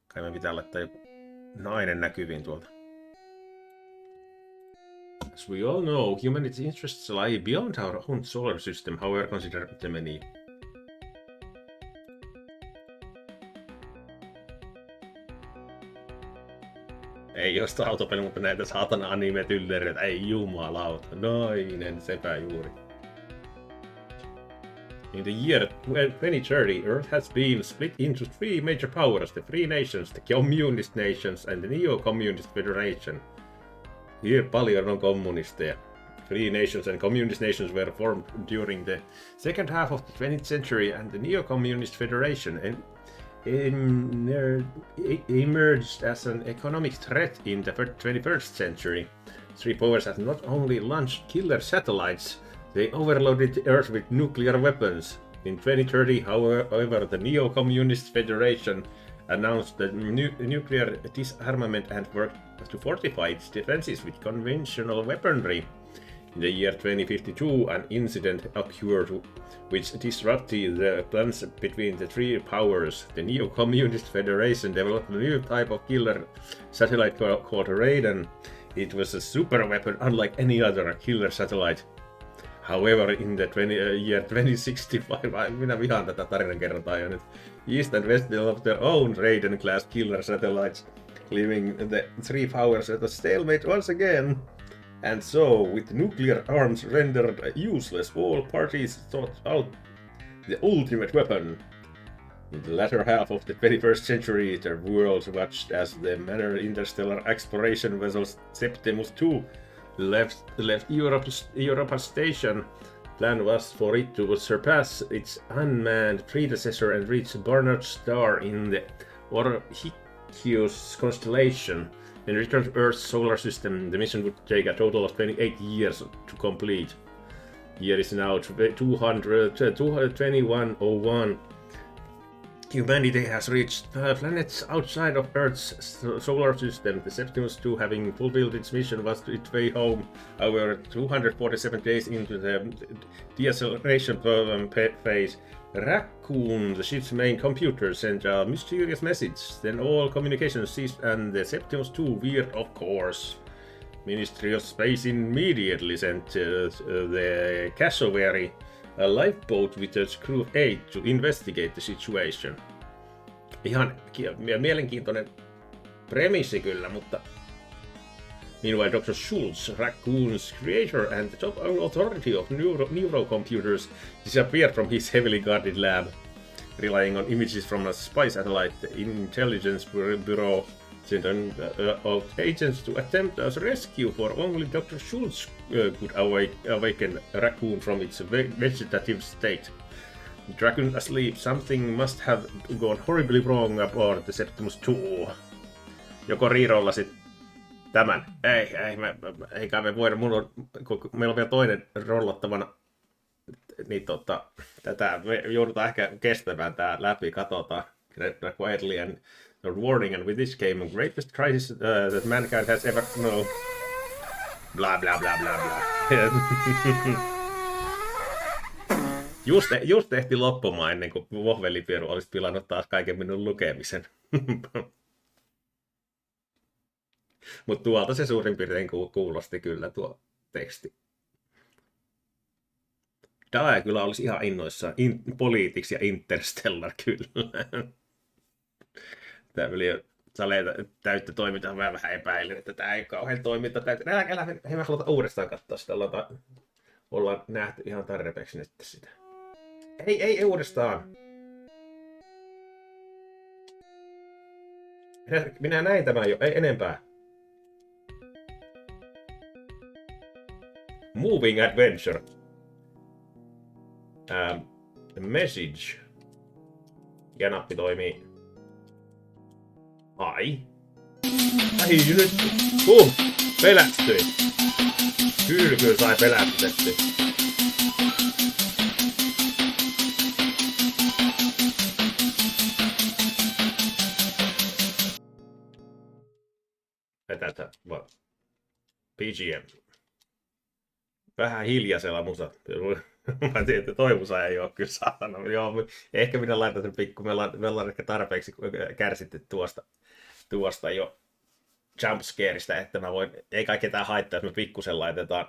Kai me pitää laittaa joku nainen näkyviin tuolta. As we all know, humanity's interests lie beyond our own solar system, however consider the many. Ei josta autopeli, mutta näitä saatana anime-tyllereitä. Ei jumalauta. Nainen sepä juuri. In the year 2030, Earth has been split into three major powers, the Free Nations, the Communist Nations and the Neo-Communist Federation. Here paljon on kommunisteja. Free Nations and Communist Nations were formed during the second half of the 20th century, and the Neo-Communist Federation emerged as an economic threat in the 21st century. Three powers have not only launched killer satellites, they overloaded the Earth with nuclear weapons. In 2030, however, the Neo-Communist Federation announced the nuclear disarmament and worked to fortify its defenses with conventional weaponry. In the year 2052, an incident occurred which disrupted the plans between the three powers. The Neo-Communist Federation developed a new type of killer satellite called Raiden. It was a super weapon unlike any other killer satellite. However, in the year 2065, minä vihaan tätä tarinankerrontaa jo nyt, East and West developed their own Raiden-class killer satellites, leaving the three powers at a stalemate once again. And so, with nuclear arms rendered useless, all parties sought out the ultimate weapon. In the latter half of the 21st century, the world watched as the manner interstellar exploration vessel Septimus II left Europa's station. Plan was for it to surpass its unmanned predecessor and reach Barnard's star in the Orpheus constellation. In return to Earth's solar system, the mission would take a total of 28 years to complete. Year is now 2101. Humanity has reached planets outside of Earth's solar system. The Septimus II, having fulfilled its mission, was on its way home. However, 247 days into the deceleration phase, Raccoon, the ship's main computer, sent a mysterious message. Then all communications ceased and the Septimus II veered off course. Ministry of Space immediately sent the Cassowary, a lifeboat with a crew of 8 to investigate the situation. Ihan mielenkiintoinen premissi kyllä, mutta meanwhile Dr. Schultz, Raccoon's creator and the top authority of neurocomputers, disappeared from his heavily guarded lab. Relying on images from a spy satellite, the Intelligence Bureau sent out agents to attempt a rescue, for only Dr. Schultz could awaken Raccoon from its vegetative state. Dragon asleep, something must have gone horribly wrong aboard the Septimus II. Joko riirollasit tämän? Eikä me voida, meillä on vielä toinen rollattavana, niin tätä me joudutaan ehkä kestämään tää läpi, katsotaan. Quietly and warning, and with this came the greatest crisis that mankind has ever known. Blah blah blah blah blah. Just tehti loppumaan ennen kuin Vohvelipieru olisi pilannut taas kaiken minun lukemisen. Mutta tuolta se suurin piirtein kuulosti kyllä tuo teksti. Tämä kyllä olisi ihan innoissaan. Politics ja Interstellar kyllä. Tämä oli jo täyttä toimintaa, mä vähän epäilin, että tämä ei kauhean toiminta täyttä. Älä me haluta uudestaan katsoa sitä, ollaan nähty ihan tarpeeksi nyt sitä. Ei uudestaan. Minä näin tämän jo, ei enempää. Moving Adventure. Message. Ja nappi toimii. Ai nyt. Pelästyi. Kyllä sai pelästytetty. Tätä BGM. Vähän hiljaisella musa. Mä tiedän, että Toivusa ei ole kyllä saatana. Joo, ehkä minä laitan sen pikku. Me ollaan ehkä tarpeeksi kärsitty tuosta jo jumpscareista, että mä voin, ei kai ketään haittaa, jos me pikkusen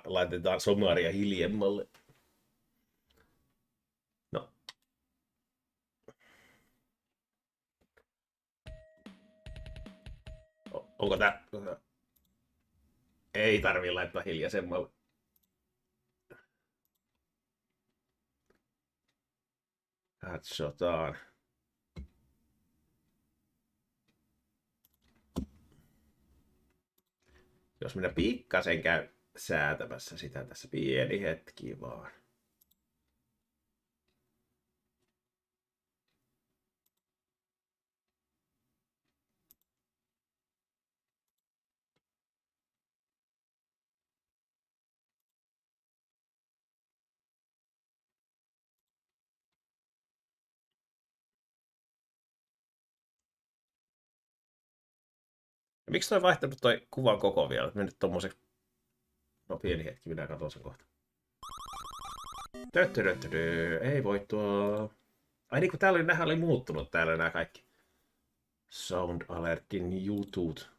laitetaan somaria hiljemmalle. No. Onko tää? Ei tarvii laittaa hiljaisemmalle. Katsotaan. Jos minä pikkasen käy säätämässä sitä tässä pieni hetki vaan. Ja miksi toi vaihtanut toi kuvan koko vielä? Mennyt tommoseksi. No pieni hetki, minä katson sen kohta. Ei voi tuo. Ai niin kuin täällä oli, nähän oli muuttunut täällä nämä kaikki. Sound alertin jutut.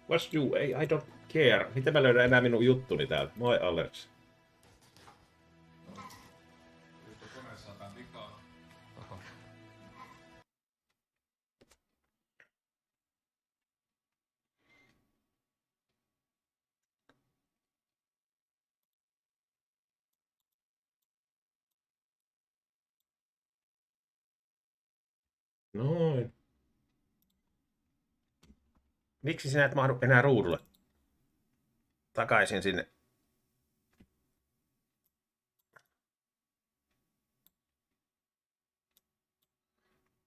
What's you? I don't care. Miten mä löydän enää minun juttuni täältä? My alerts. Noin. Miksi sinä et mahdu enää ruudulle? Takaisin sinne.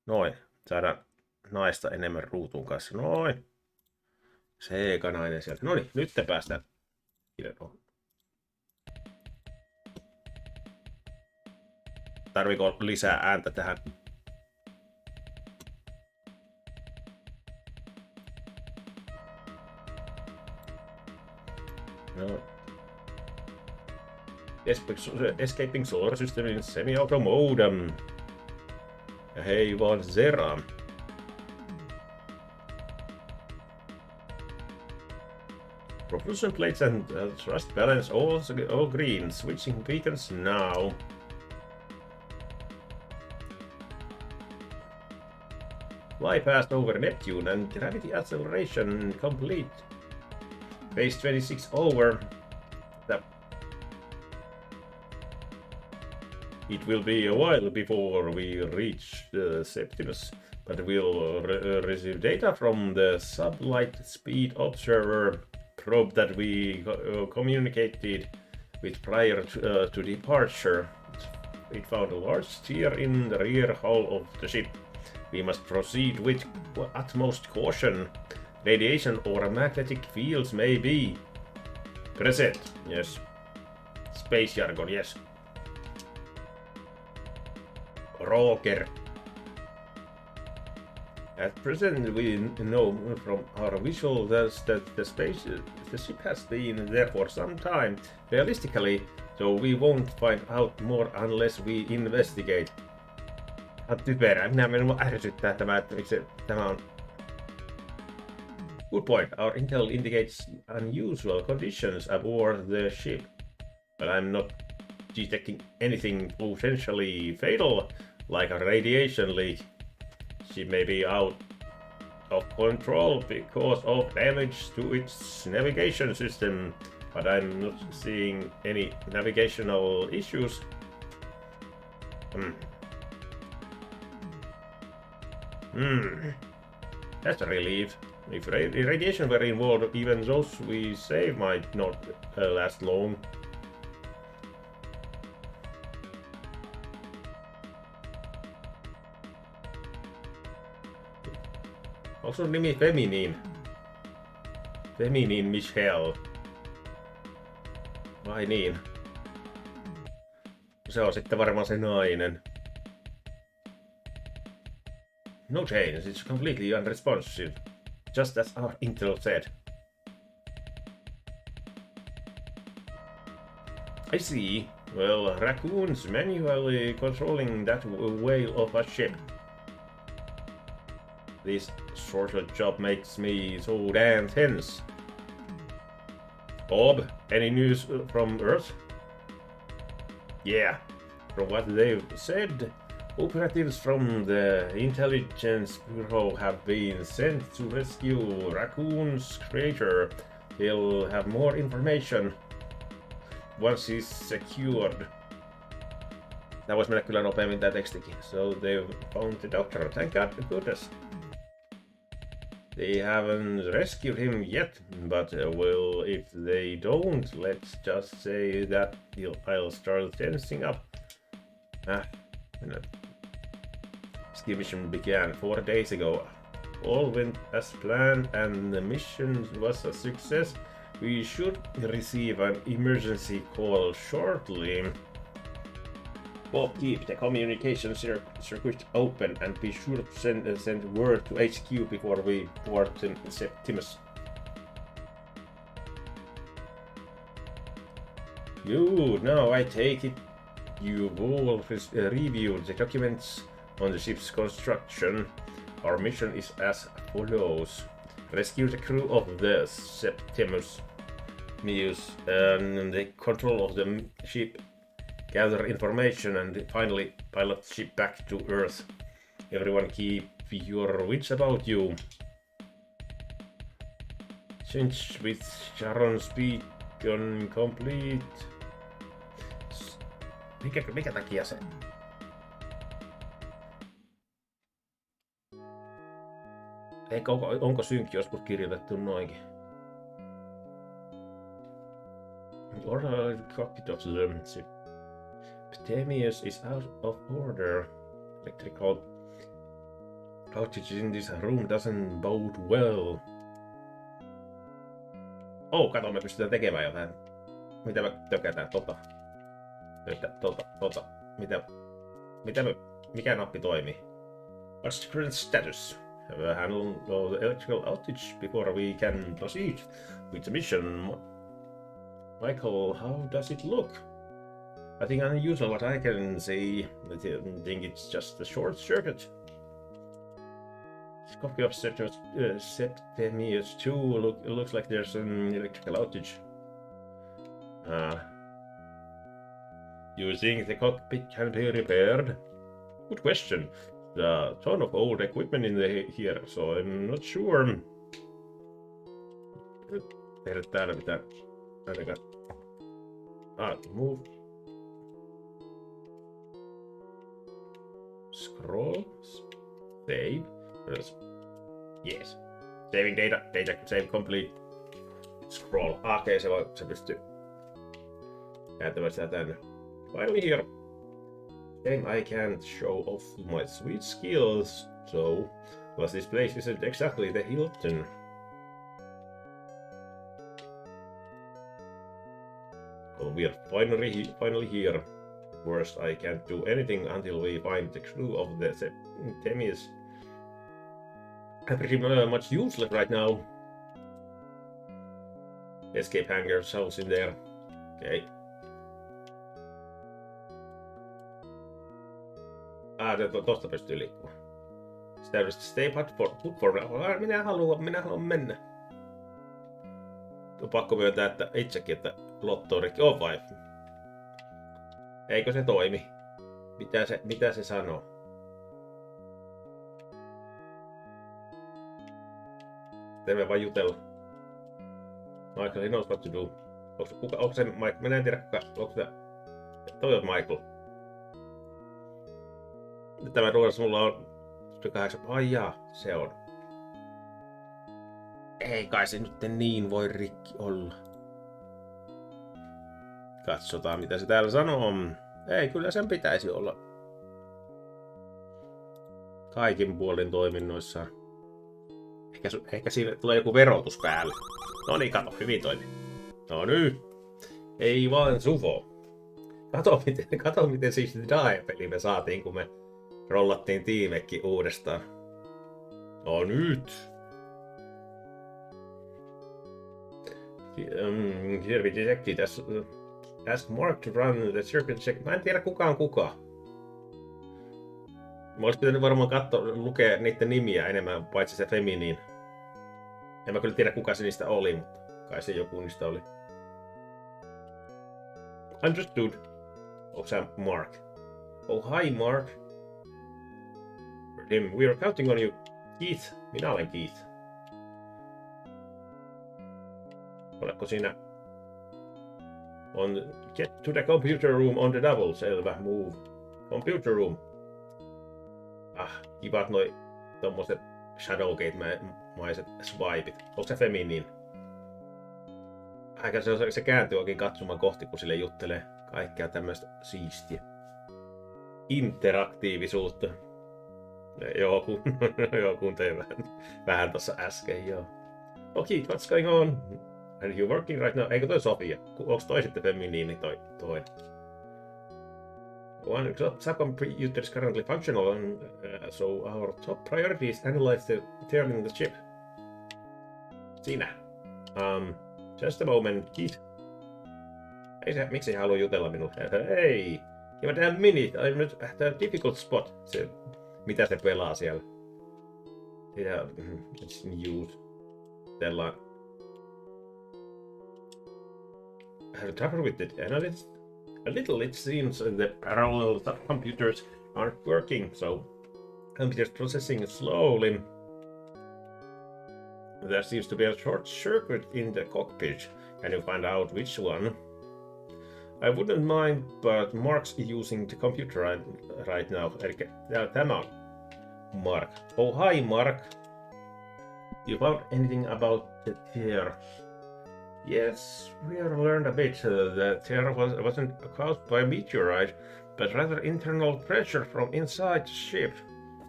Noin. Saadaan naista enemmän ruutuun kanssa. Noin. Sega nainen sieltä. Noniin, nyt te päästään. Tarviiko lisää ääntä tähän? No. Escaping solar system in semi-auto mode. Ja hei vaan Zera. Propulsion plates and thrust balance all green. Switching beacons now. Fly past over Neptune and gravity acceleration complete. Phase 26 over. It will be a while before we reach Septimus, but we'll receive data from the sublight speed observer probe that we communicated with prior to departure. It found a large tear in the rear hull of the ship. We must proceed with utmost caution. Radiation or magnetic fields may be present. Yes. Space jargon, yes. Roger. At present, we know from our visuals that the ship has been there for some time, realistically, so we won't find out more unless we investigate. Typerää. Minua ärsyttää tämä, että miksi tämä on. Good point. Our intel indicates unusual conditions aboard the ship, but I'm not detecting anything potentially fatal, like a radiation leak. She may be out of control because of damage to its navigation system, but I'm not seeing any navigational issues. That's a relief. If radiation were involved, even those we save might not last long. Onko sun nimi Feminiin? Feminiin Michelle. Vai niin? Se on sitten varmaan se nainen. No change, it's completely unresponsive. Just as our intel said. I see. Well, raccoons manually controlling that whale of a ship. This sort of job makes me so damn tense. Bob, any news from Earth? Yeah, from what they've said, operatives from the Intelligence Bureau have been sent to rescue Raccoon's crater. He'll have more information once he's secured. Tämä voisi mennä kyllä nopeammin tää tekstikin. So they've found the doctor, thank God, goodness. They haven't rescued him yet, but well, if they don't, let's just say that I'll start tensing up. This mission began 4 days ago. All went as planned and the mission was a success. We should receive an emergency call shortly. Bob, keep the communication circuit open and be sure to send word to HQ before we board Septimus. Good, now I take it you've all reviewed the documents on the ship's construction. Our mission is as follows. Rescue the crew of the Septimus and the control of the ship. Gather information and finally pilot the ship back to Earth. Everyone keep your wits about you. Change with Sharon's beacon complete. Mikä takia se? Eikö onko synkki joskus kirjoitettu noinkin? Order cockpit of the ship. Septimus is out of order. Electrical outage in this room doesn't bode well. Oh, kato, me pystytään tekemään jotain. Mitä me tökätään? Mikä nappi toimii? What's the current status? Have a handle of the electrical outage before we can proceed with the mission. Michael, how does it look? I think unusual what I can see. I think it's just a short circuit. This copy of Septimus 2 looks like there's an electrical outage. You think the cockpit can be repaired? Good question. There's a ton of old equipment in here, so I'm not sure. Tehdä täällä mitään. Ainakaan. Move. Scroll. Save. Yes. Saving data. Data save complete. Scroll. Okei, se pystyy kääntämään sitä tänne. Finally here. Then I can't show off my sweet skills, so plus this place isn't exactly the Hilton. Well, we are finally here. Worst, I can't do anything until we find the crew of the Septimus. I'm pretty much useless right now. Escape hang yourselves in there. Okay. Tosta pystyy liikkumaan. Stay put for now. Minä haluan mennä. On pakko myöntää, että itsekin, että lotto on rikki. On vai? Eikö se toimi? Mitä se sanoo? Teemme vaan jutella. Michael, he knows what to do. Onko se Michael? Minä en tiedä kuka. Onko se... Toi on Michael. Tämä ruodas mulla on 8. Ai jaa, se on. Ei kai se nyt niin voi rikki olla. Katsotaan mitä se täällä sanoo. Ei, kyllä sen pitäisi olla kaikin puolin toiminnoissaan. Ehkä siinä tulee joku verotus päälle. No niin, kato, hyvin toimi. No nyt. Ei vaan sufo. Kato miten siis DAE-peli me saatiin, kun me rollattiin tiimekin uudestaan. No nyt. Here we detected as Ask Mark to run the circuit check. Mä en tiedä kuka on kuka. Mä olis pitänyt varmaan lukea niiden nimiä enemmän, paitsi se feminiin. En mä kyllä tiedä kuka se niistä oli, mutta kai se joku niistä oli. Understood. Onko sä Mark? Oh, hi Mark. We are counting on you. Keith. Minä olen Keith. Oletko siinä? Get to the computer room on the double. Selvä. Move. Computer room. Kivat noi tommoset Shadowgate-maiset swipeit. Onko se feminiin? Aika se kääntyy oikein katsomaan kohti, kun sille juttelee kaikkea tämmöistä siistiä. Interaktiivisuutta. Joo, kuuntelin vähän tossa äsken, joo. Okay, what's going on? Are you working right now? Eikö toi Sofia? Onks toi sitten feminiini toi? One subcomputer is currently functional, and so our top priority is analyze determine the chip. Siinä. Just a moment, Keith. Miksi he haluu jutella minulle? Hey, give a damn minute. I'm not at a difficult spot. Mitä se pelaa siellä? Yeah, it's news. Have trouble with the analysis? A little, it seems the parallel computers aren't working, so computers processing slowly. There seems to be a short circuit in the cockpit. Can you find out which one? I wouldn't mind, but Mark's using the computer right now. Tämä on Mark. Oh, hi Mark. You found anything about the tear? Yes, we have learned a bit. The tear wasn't caused by a meteorite, but rather internal pressure from inside the ship.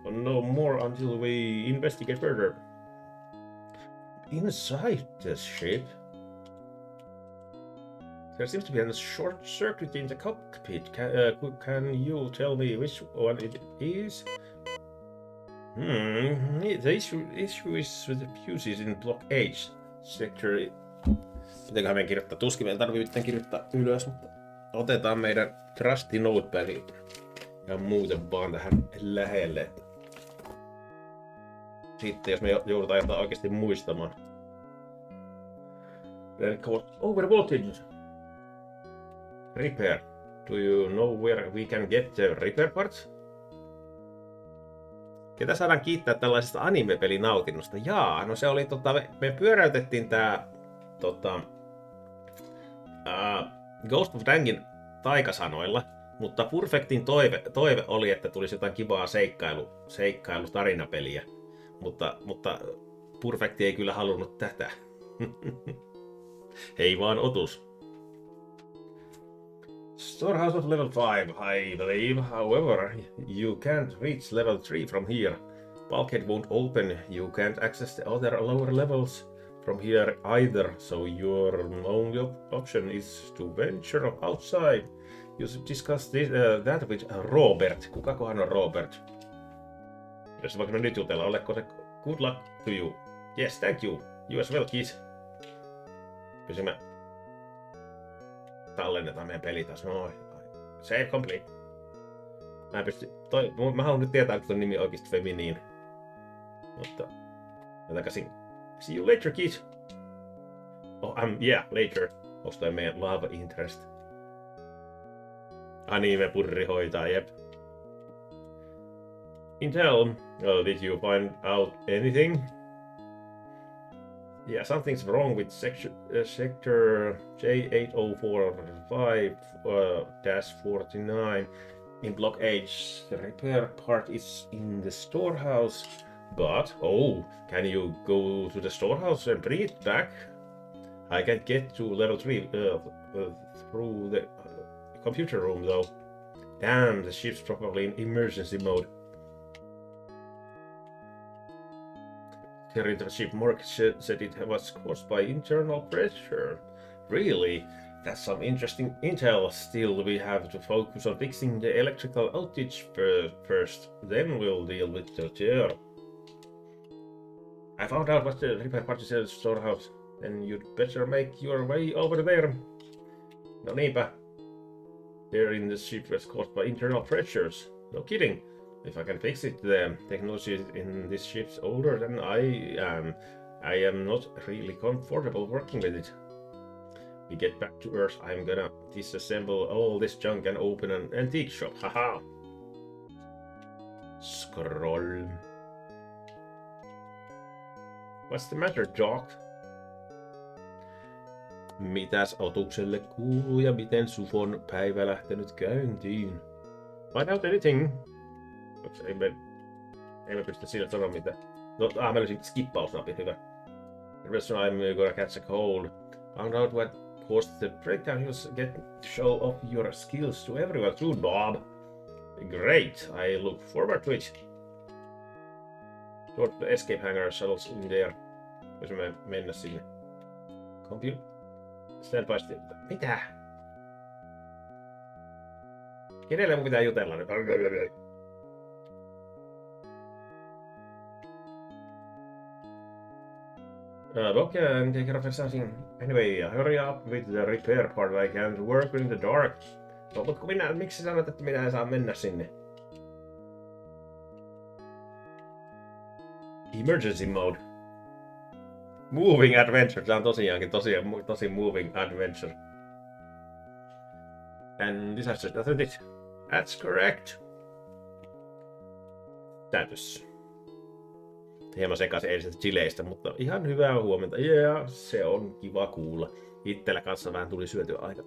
We'll know more until we investigate further. Inside the ship? There seems to be a short circuit in the cockpit. Can you tell me which one it is? The issue is with the fuses in block H sector. Mitenköhän meidän kirjoittaa? Tuskin meidän tarvii mitään kirjoittaa ylös, mutta otetaan meidän trusty notepad ja muuten vaan tähän lähelle. Sitten jos me joudutaan jotain oikeasti muistamaan. Then over voltage. Repair. Do you know where we can get the repair parts? Ketä saadaan kiittää tällaisesta anime-pelinautinnosta? Jaa, no se oli me pyöräytettiin tää Ghost of Dangin taikasanoilla, mutta Perfectin toive oli, että tulisi jotain kivaa seikkailu-tarinapeliä, mutta Perfect ei kyllä halunnut tätä. Hei vaan otus. Storehouse of level 5, I believe. However, you can't reach level 3 from here. Bulkhead won't open. You can't access the other lower levels from here either, so your only option is to venture outside. You should discuss that with Robert. Kukakohan on Robert? Jos vaikka nyt jutella, oleko se good luck to you? Yes, thank you. You as well, Keith. Pysymään. Tallennetaan meidän peli taas. No, save complete. Mä haluan nyt tietää, että ton nimi on oikeesti feminiin. Mutta takaisin. See you later, Keith. Oh, yeah, later. Onks toi meidän love interest? Anime purri hoitaa, jep. Intel, did you find out anything? Yeah, something's wrong with sector J8045-49 in block H. The repair part is in the storehouse, but can you go to the storehouse and bring it back? I can't get to level 3 through the computer room though. Damn, the ship's probably in emergency mode. The ship Mark said it was caused by internal pressure. Really? That's some interesting intel. Still, we have to focus on fixing the electrical outage first. Then we'll deal with the tear. I found out what the repair part is in the storehouse. Then you'd better make your way over there. No niinpä. there in the ship was caused by internal pressures. No kidding. If I can fix it, the technology in this ship's older than I am. I am not really comfortable working with it. We get back to Earth, I'm gonna disassemble all this junk and open an antique shop. Haha. Scroll. What's the matter, Doc? Mitäs Otukselle kuuluu ja miten Sufon päivä lähtenyt käyntiin? Find out anything. Ei me pystytä sillä sanoa mitään. No, mä löysin skippausnapin, hyvä. The rest of I'm gonna catch a cold. Found out what caused the breakdown. You'll get to show off your skills to everyone soon, Bob. Great, I look forward to it. Short escape hangar shuttles in there. Voisimme mennä sinne. Compute. Stand by still. Mitä? Kenelle mun pitää jutella nyt? Okay, I'm taking care of something. Anyway, hurry up with the repair part. I can't work in the dark. No, mutta miksi sanot, että minä en saa mennä sinne? Emergency mode. Moving adventure. Tämä on tosiaankin tosi moving adventure. And disaster, doesn't it? That's correct. Status. Hieman sekaisin eilisestä chileistä, mutta ihan hyvää huomenta. Yeah, se on kiva kuulla. Itsellä kanssa vähän tuli syötyä aika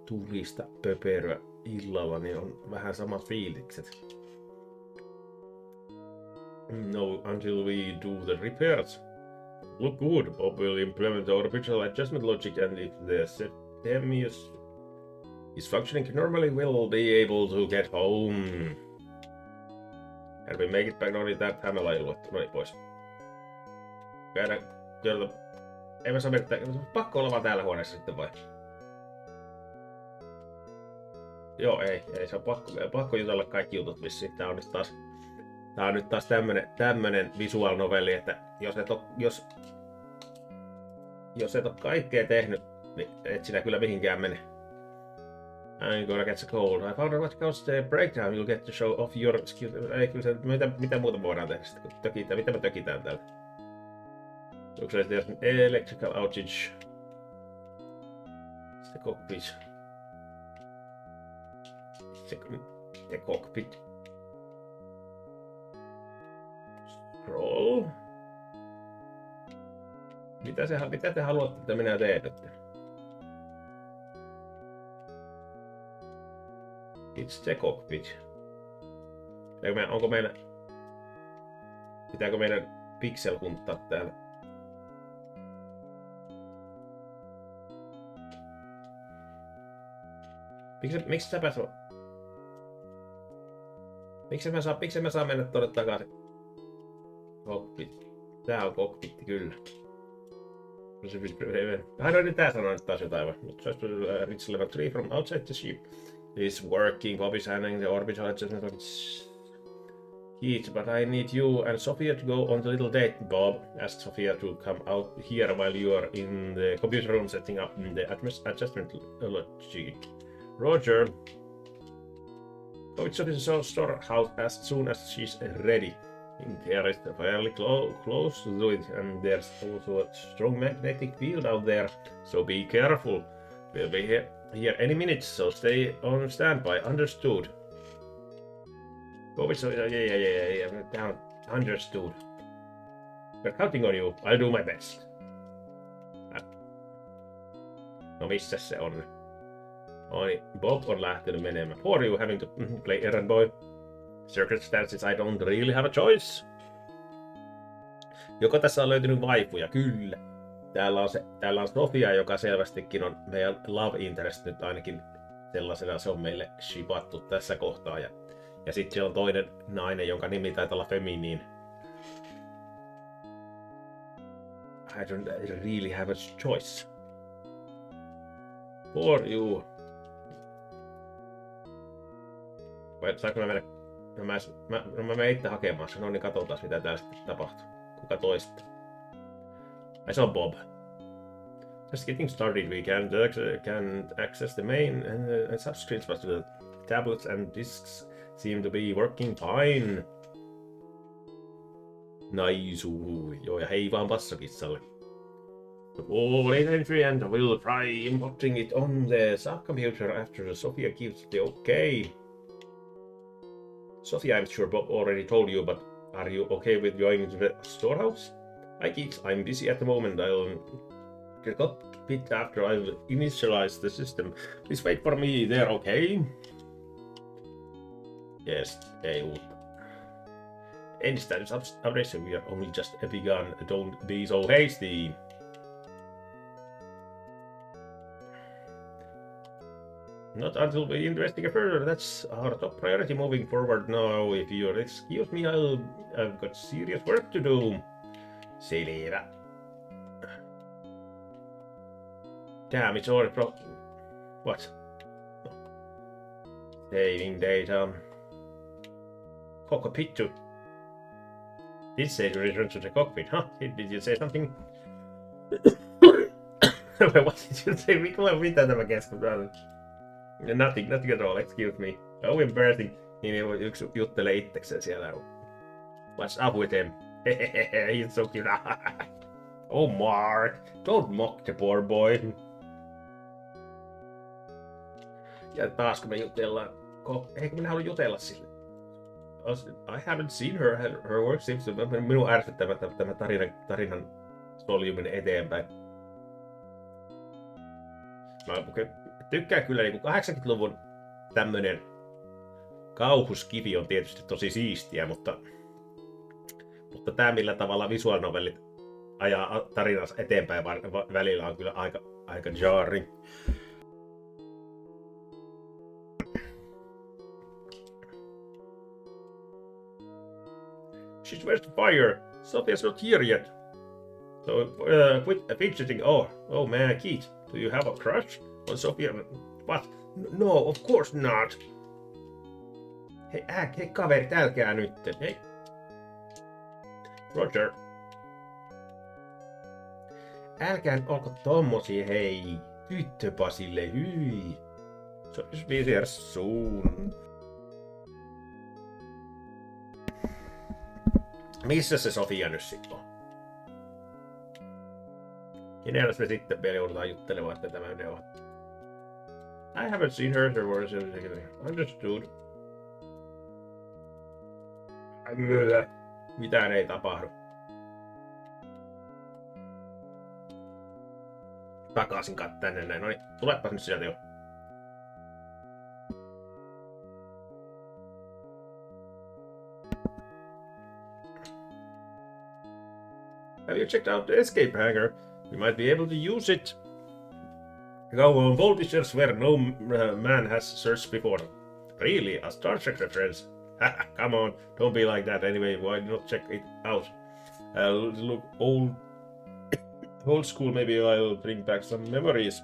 tulista pöperöä illalla, niin on vähän samat fiilikset. No, until we do the repairs. Look good. Bob will implement the orbital adjustment logic, and if the system is functioning normally, we'll be able to get home. And we make it back. No niin, tää hämällä ei luettu. No niin, pois. Käydään työllä. Ei mä saa mennä. Pakko olla vaan täällä huoneessa sitten vai? Joo, ei se on pakko jutella kaikki jutut vissiin. Tää on nyt taas tämmönen visual novelli, että jos et oo kaikkea tehnyt, niin et sinä kyllä mihinkään mene. I'm gonna get a cold. I found out what caused the breakdown. You'll get to show off your skills. Ei kyllä se, mitä muuta voidaan tehdä sitten, kun tökitään. Mitä me tökitään täällä? Looks like there's an electrical outage. The cockpit. The cockpit. Scroll. Mitä te haluatte, että minä teen nyt? It's the cockpit. Pitääkö meidän pixel hunttaa täällä? Miksi mä saan mennä tonne takaisin? Cockpit. Tää on cockpitti kyllä. Hän on tää sanonut taas jotain vai? Just reach level 3 from outside the ship. Is working. Bob is handling the orbital adjustment of its heat, but I need you and Sophia to go on the little date. Bob asked Sophia to come out here while you are in the computer room setting up the adjustment logic. Roger. Go to the storehouse as soon as she's ready. There is fairly close to it, and there's also a strong magnetic field out there, so be careful. We'll be here any minute, so stay on standby. Understood. Yeah. Down. Understood. We're counting on you. I'll do my best. No missä se on? Oi, Bob on lähtenyt menemään. Who are you having to play errand boy? Circumstances I don't really have a choice. Joko tässä on löytynyt vaifuja? Kyllä. Täällä on Sofia, joka selvästikin on meidän love interest nyt ainakin sellaisena se on meille shipattu tässä kohtaa. Ja sitten siellä on toinen nainen, jonka nimi taitaa olla feminiin. I don't really have a choice. For you. Vai saanko mä mennä? Mä menen itse hakemaan sen, no niin katsotaan mitä täällä sitten tapahtuu. Kuka toista? Ai se on Bob. Just getting started. We can access the main and subscreens, but the tablets and discs seem to be working fine. Nice. Joo, ja hei vaan passakissalle. Late entry, and we'll try importing it on the subcomputer after Sophia gives the okay. Sophia, I'm sure Bob already told you, but are you okay with going to the storehouse? Hi kids, I'm busy at the moment. I'll get up a bit after I've initialized the system. Please wait for me there, okay? Yes, they would. Any status updates? We are only just begun. Don't be so hasty. Not until we investigate further. That's our top priority moving forward now. If you'll excuse me, I've got serious work to do. Selvä. Damn, it's already What? Saving data. Cockpit. Did say to return to the cockpit, huh? Did you say something? What did you say? Mitä tämä keskustelu? Nothing at all, excuse me. Oh, embarrassing. Niin yksi juttelee itsekseen siellä. What's up with him? He's so cute. Oh, Mark, don't mock the poor boy. Ja taas kun me jutellaan, eikö minä halua jutella sille? I haven't seen her work seems to be minun ärsyttävä tämä tarinan soljuminen eteenpäin. Mä tykkään kyllä niin 80-luvun tämmönen kauhuskivi on tietysti tosi siistiä, mutta tää millä tavalla visual novellit ajaa tarinansa eteenpäin välillä on kyllä aika jarring. She's where's the fire? Sophia's not here yet. So quit fidgeting. Oh man, Keith, do you have a crush on Sophia? What? No, of course not. Hei kaverit, älkää nyt. Hei. Roger. Älkää olko tommosia, hei. Tyttöpasille, hyi. So just be there soon. Missä se Sofia nyt sit on? Kenellä me sitten vielä joudutaan juttelemaan, että tämä ne on? I haven't seen her words. Understood. Mitään ei tapahdu. Takaisin tänne näin. Noniin, tulepas nyt sieltä jo. Have you checked out the escape hangar? We might be able to use it. Go on voltages where no man has searched before. Really? A Star Trek reference? Come on, don't be like that anyway. Why not check it out? I'll look old school. Maybe I'll bring back some memories.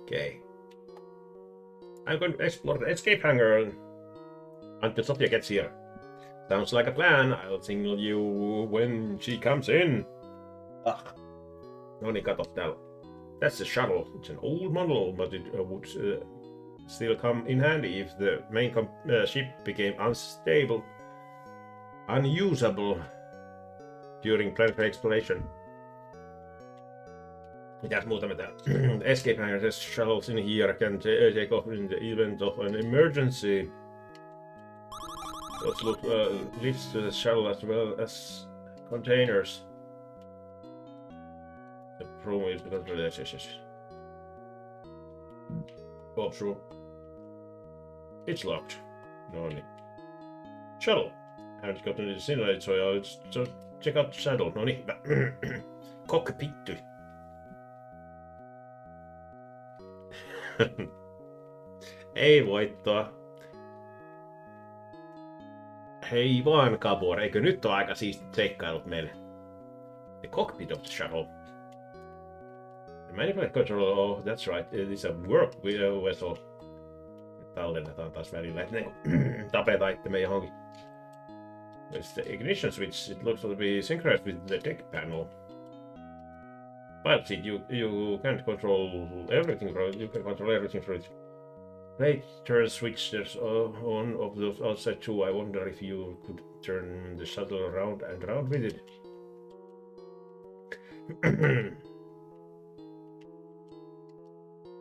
Okay. I'm going to explore the escape hangar until Sophia gets here. Sounds like a plan. I'll signal you when she comes in. No niin, kato täällä. That's the shuttle. It's an old model, but it would still come in handy if the main ship became unusable during planetary exploration. Mitäs muuta me täällä? Escape hangar says shuttles in here can take off in the event of an emergency. Those look lifts to the shuttle as well as containers. The room is controlled. Yes. Oh, sure. It's locked. No need. Shuttle. Haven't gotten it in, so I'll just check out the shuttle. No niin. Cockpit. Ei voittoa. Hei vaan, Kabor, eikö nyt ole aika siistit seikkailut meille? The cockpit of the shuttle. The manipulate control, oh that's right, it is a work vessel. Tallennetaan taas välillä, että ne tapetaan itsemme johonkin. There's the ignition switch, it looks to be synchronized with the deck panel. Pilot seat, you can't control everything from it, you can control everything from it. Plate turn switch, there's one of those outside too. I wonder if you could turn the shuttle around and around with it.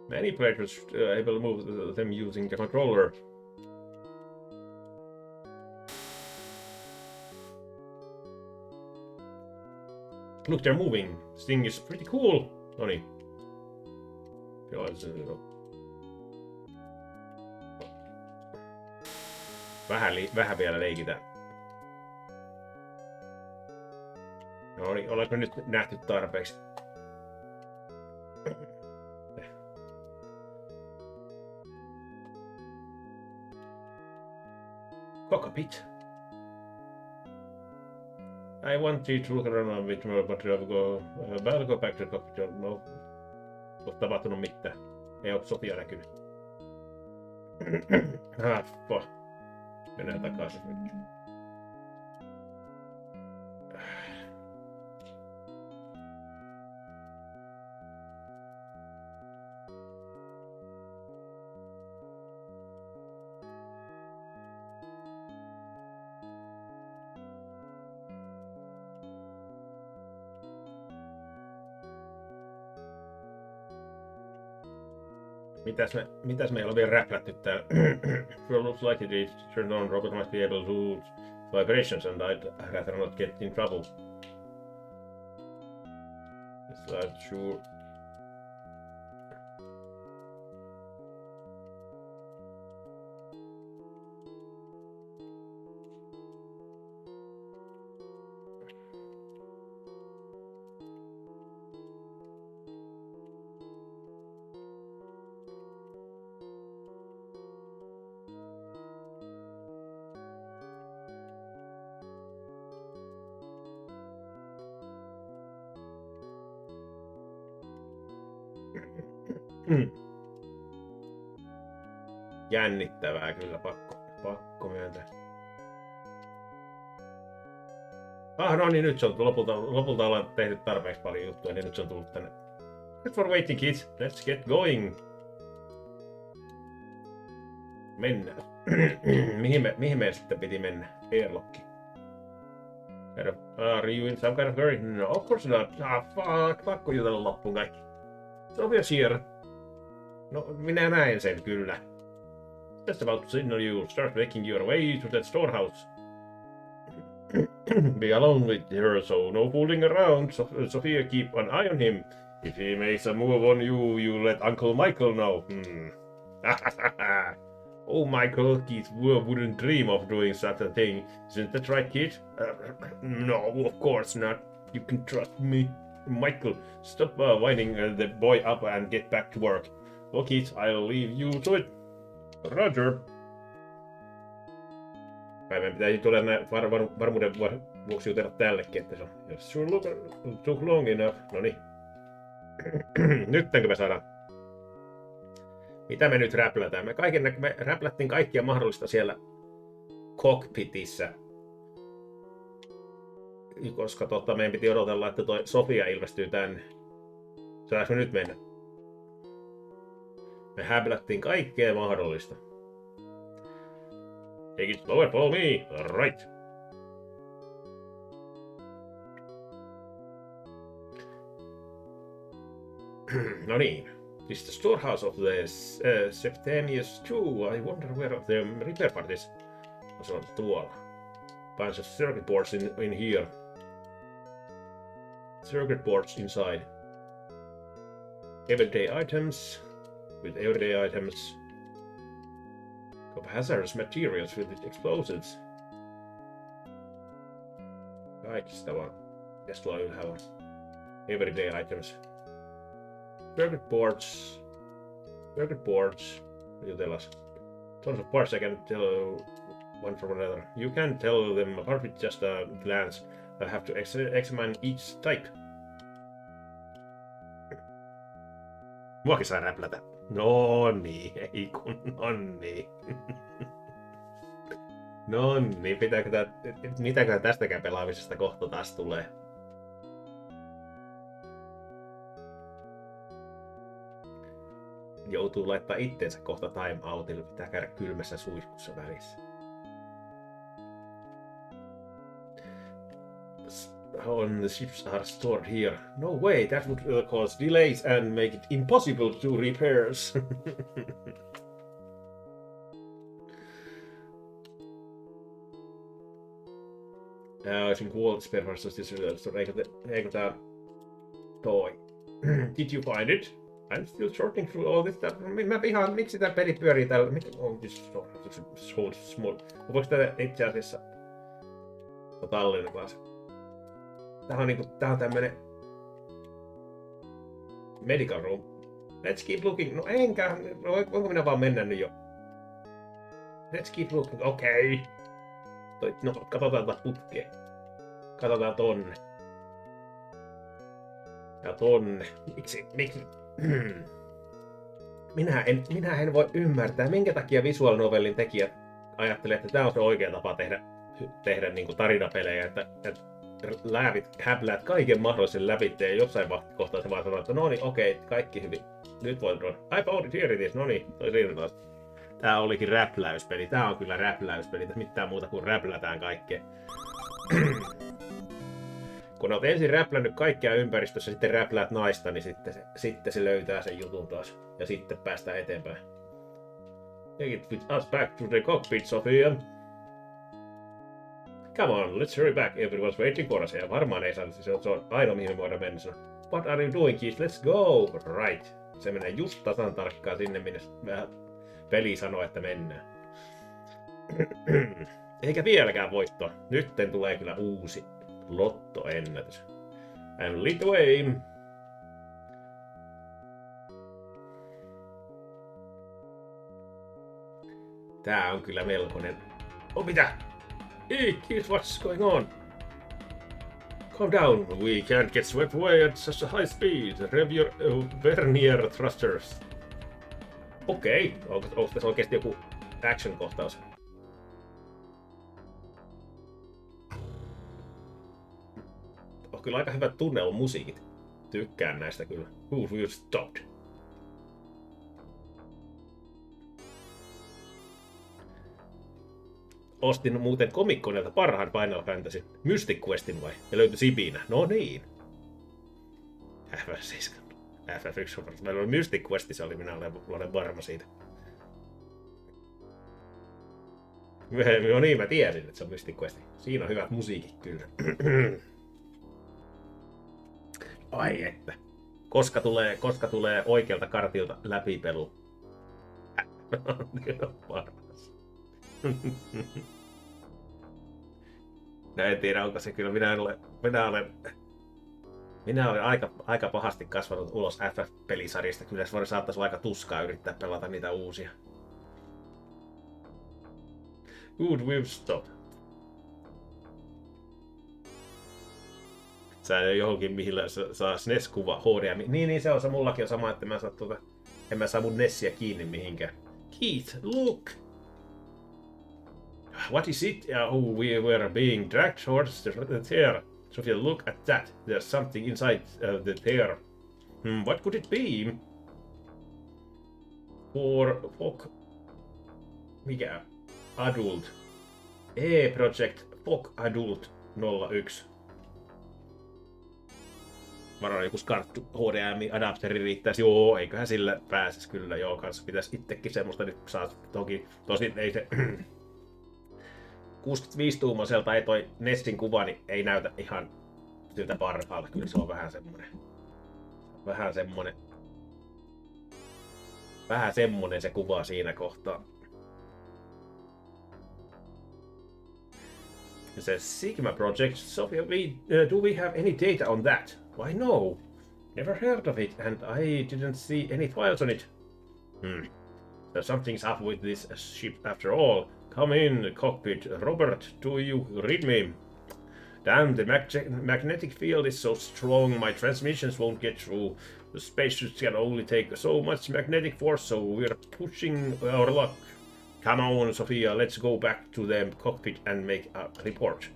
Many players are able to move them using the controller. Look, they're moving. This thing is pretty cool. Noniin. Vähän vielä leikitään. Noniin, ollaanko nyt nähty tarpeeksi? Cockpit. I want you to look around a bit more, but I'll go back to the cockpit. No, ole tapahtunut mitään. Ei oo Sofia näkynyt. Fuck. Mennään takaisin. Mitäs meillä on vielä räplätty täällä? Fuel looks like it is turned on. Robot must be able to use vibrations and I'd rather not get in trouble. It's not sure. Jännittävää kyllä, pakko myöntää. No niin, nyt se on lopulta ollaan tehnyt tarpeeksi paljon juttuja, niin nyt se on tullut tänne. Thanks for waiting, kids. Let's get going. Mennään. mihin me sitten piti mennä? Airlock. Are you in some kind of hurry? No, of course not. Fuck. Pakko jutella loppuun kaikki. Sofia's here. No, minä näen sen kyllä. Just about to signal you. Start making your way to that storehouse. Be alone with her, so no fooling around. Sophia, keep an eye on him. If he makes a move on you, you let Uncle Michael know. Oh, Michael, Keith wouldn't dream of doing such a thing. Isn't that right, kid? No, of course not. You can trust me. Michael, stop winding the boy up and get back to work. Well, Keith, I'll leave you to it. Roger. Meidän pitäisi tulla varmuuden vuoksi jutella tällekin, että se on. Sure took long enough. Noniin. Nyttänkö me saadaan? Mitä me nyt räplätään? Me räplättiin kaikkia mahdollista siellä cockpitissa. Koska meidän piti odotella, että toi Sofia ilmestyy tänne. Saadaanko me nyt mennä? Me häblättiin kaikkea mahdollista. Take it slower, follow me. Right. No niin. This is the storehouse of the Septimius 2. I wonder where the repair parties. Se on tuolla. Bunch of circuit boards in here. Circuit boards inside. Everyday items. With everyday items. Of hazardous materials with explosives. Kaikista vaan. Yes, tuolla ylhäällä. Everyday items. Circuit boards. Circuit boards. You tell us. Tons of parts I can tell one from another. You can tell them apart with just a glance. I'll have to examine each type. Muakin saa räplätä. No niin, ei kun, no niin. No niin, mitäkö tästäkään pelaamisesta kohta taas tulee? Joutuu laittaa itteensä kohta time outille, pitää käydä kylmässä suihkussa välissä. On the ships are stored here. No way, that would cause delays and make it impossible to do repairs. Olisin kuollut spare-parts, eikö tää toi? Did you find it? I'm still sorting through all this stuff. Mä vihaan, miksi tää peli pyörii täällä? Oh, this so small. Voiko tää itse asiassa tallennella se? Tää on tämmönen medical room. Let's keep looking. No enkä. Voinko minä vaan mennä nyt jo? Let's keep looking. Okei. Okay. No katsotaan taas putkea. Katsotaan tonne. Ja tonne. Miksi? Minä en voi ymmärtää, minkä takia visual novelin tekijät ajattelee, että tämä on se oikea tapa tehdä niin kuin tarinapelejä, että häpläät kaiken mahdollisen läpi ja jossain kohtaa se vaan sanoo, että no niin, okei, kaikki hyvin. Nyt voin ruveta. I found it, here it is. No niin, toi siinä taas. Tää olikin räpläyspeli. Tää on kyllä räpläyspeli. Tässä mitään muuta kuin räplätään kaikkea. Kun olet ensin räplännyt kaikkea ympäristössä, sitten räpläät naista, niin sitten se löytää sen jutun taas. Ja sitten päästään eteenpäin. Take it with us back to the cockpit, Sophia. Come on, let's hurry back. Everyone's waiting for us. Ja varmaan ei saa, se on ainoa mihin me voidaan mennä. What are you doing, kids? Let's go! Right. Se menee just tasan tarkkaan sinne, minne peli sanoo, että mennään. Eikä vieläkään voittoa. Nytten tulee kyllä uusi lottoennätys. And lead the way. Tää on kyllä melkoinen. Oh, mitä? Hey, kids, what's going on? Calm down. We can't get swept away at such a high speed. Rev your vernier thrusters. Okei. Onko tässä oikeesti joku action-kohtaus? On kyllä aika hyvät tunnelmusiikit. Tykkään näistä kyllä. Who've stopped? Ostin muuten komikkoneelta parhaan Final Fantasy Mystic Questin vai? Ja löytyi Sibinä. No niin. FF7. FF1. Meillä oli Mystic Quest, se oli, minä olen varma siitä. No niin, mä tiesin, että se on Mystic Quest. Siinä on hyvät musiikit kyllä. Ai että. Koska tulee oikealta kartilta läpipelu? Paras. No en tiedä, onko se kyllä. Minä olen aika pahasti kasvanut ulos FF-pelisarjista. Kyllä se saattaisi olla aika tuskaa yrittää pelata niitä uusia. Good, we've stopped. Sä johonkin mihin saa SNES-kuva HDMI. Niin se on se mullakin on sama, että en mä saa mun Nessia kiinni mihinkään. Keith, look! What is it? Oh, we were being dragged towards the tear. Sophia, look at that. There's something inside the tear. What could it be? Fuck. Mikä? Adult. E-Project Fuck Adult 01. Varmaan joku SCART HDMI-adapteri riittäisi. Joo, eiköhän sillä pääsisi kyllä. Joo, kanssa pitäisi itsekin semmoista nyt saa toki. Tosin ei se 65-tuumaiselta ei toi Nestin kuva, niin ei näytä ihan siltä parhaalta. Kyllä se on vähän semmonen se kuva siinä kohtaa. It says Sigma Project. Sophia, do we have any data on that? Why no? Never heard of it, and I didn't see any files on it. So something's up with this ship after all. Come in, cockpit. Robert, do you read me? Damn, the magnetic field is so strong, my transmissions won't get through. The spaceships can only take so much magnetic force, so we're pushing our luck. Come on, Sophia, let's go back to the cockpit and make a report.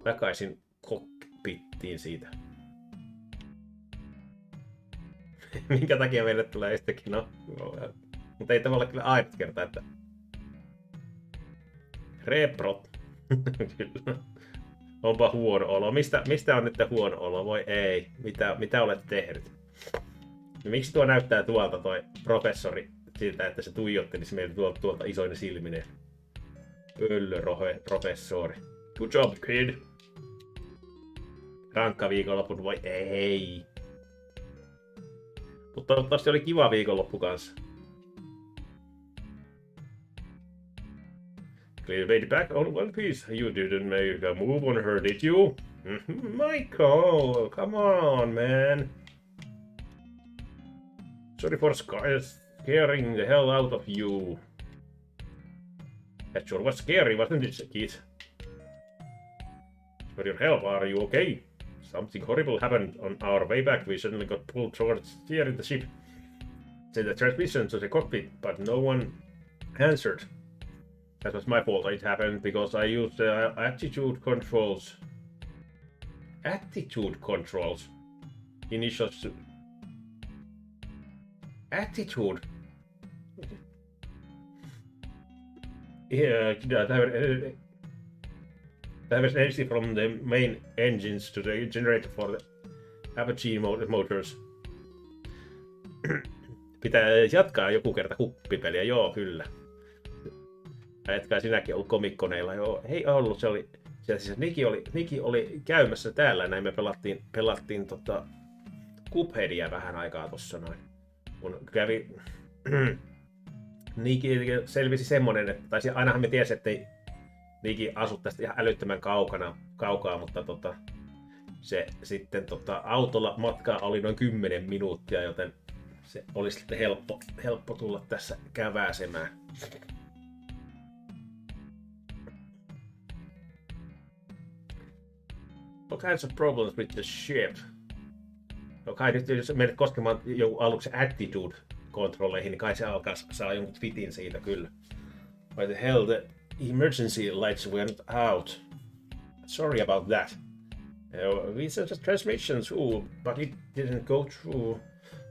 Takaisin cockpittiin siitä. Minkä takia meille tulee yhtäkkiä? No, mutta ei tavallaan kyllä ainut kertaa, että... Reprot. Kyllä. Onpa huono olo. Mistä on nyt huono olo? Voi ei. Mitä olet tehnyt? No, miksi tuo näyttää tuolta toi professori siltä, että se tuijottelisi meille tuolta isoinen silminen? Professori. Good job, kid. Rankka viikonloppu, voi ei. Mutta toivottavasti oli kiva viikonloppu kanssa. Clear back on one piece. You didn't make a move on her, did you? Michael, come on, man. Sorry for scaring the hell out of you. That sure was scary, wasn't it, kid? For your help, are you okay? Something horrible happened on our way back. We suddenly got pulled towards steering the ship. Sent the transmission to the cockpit, but no one answered. That was my fault. It happened because I used attitude controls. Attitude controls. Initial attitude. Yeah, diverts energy from the main engines to the generator for the RGG motors. Pitää jatkaa joku kerta kuppipeliä, joo kyllä. Etkä sinäkin ollut komikkoneilla, joo. Ei ollut, se oli... Siis Niki oli käymässä täällä, näin me pelattiin Cupheadia vähän aikaa tossa noin. Kun kävi... Niki selvisi semmonen, että... Tai ainahan me tiesi, ettei Niki asu tästä ihan älyttömän kaukaa, mutta se autolla matkaa oli noin 10 minuuttia, joten se oli sitten helppo tulla tässä käväsemään. What kinds of problems with the ship? No kai nyt jos menet koskemaan joku aluksi attitude-kontrolleihin, niin kai se alkaa saa jonkun fitin siitä kyllä. Why the hell the emergency lights went out? Sorry about that. We sent a transmission through, but it didn't go through.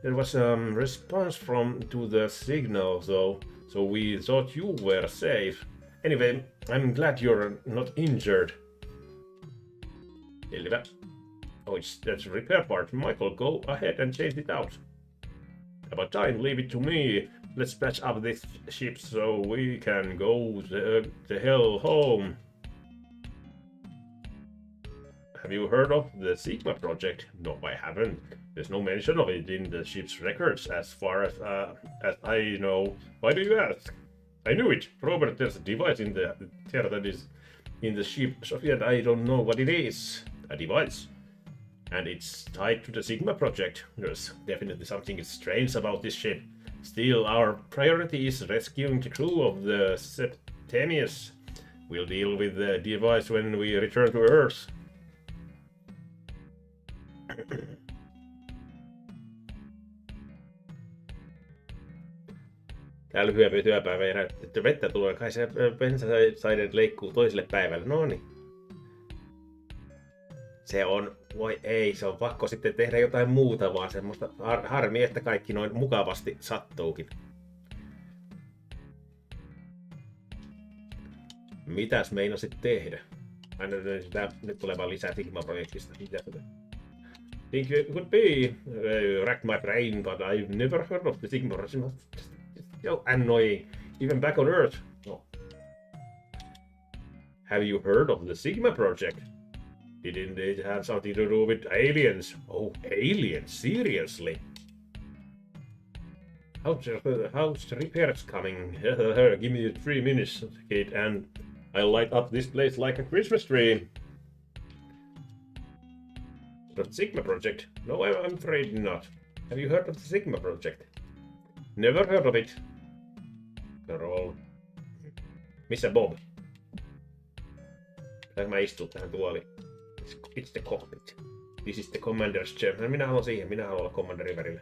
There was a response to the signal though, so we thought you were safe. Anyway, I'm glad you're not injured. Selvä. Oh, that's a repair part. Michael, go ahead and change it out. About time, leave it to me. Let's patch up this ship so we can go the hell home. Have you heard of the Sigma project? No, I haven't. There's no mention of it in the ship's records as far as I know. Why do you ask? I knew it. Robert, there's a device in there that is in the ship. Sophia, I don't know what it is. A device. And it's tied to the Sigma project. There's definitely something strange about this ship. Still, our priority is rescuing the crew of the Septenius. We'll deal with the device when we return to Earth. Täällä lyhyempi työpäivä ja näytetty vettä tulee. Kai se pensasaiden leikkuu toiselle päivälle. No niin. Se on, voi ei, se on pakko sitten tehdä jotain muuta, vaan semmoista harmi, että kaikki noin mukavasti sattuukin. Mitäs meinasit tehdä? Aina nyt tulee vaan lisää Sigma-projektista. Mitä se think it could be? Rack my brain, but I've never heard of the Sigma project. So annoying. Even back on Earth. No. Have you heard of the Sigma project? Didn't it have something to do with aliens? Oh, aliens? Seriously? How's the repairs coming? Give me 3 minutes, kid, and I'll light up this place like a Christmas tree. The Sigma project? No, I'm afraid not. Have you heard of the Sigma project? Never heard of it. Carol. Missä Bob? Mä istun tähän tuoliin. It's the cockpit. This is the commander's chair. Minä haluan siihen, minä haluan olla commanderin värillä.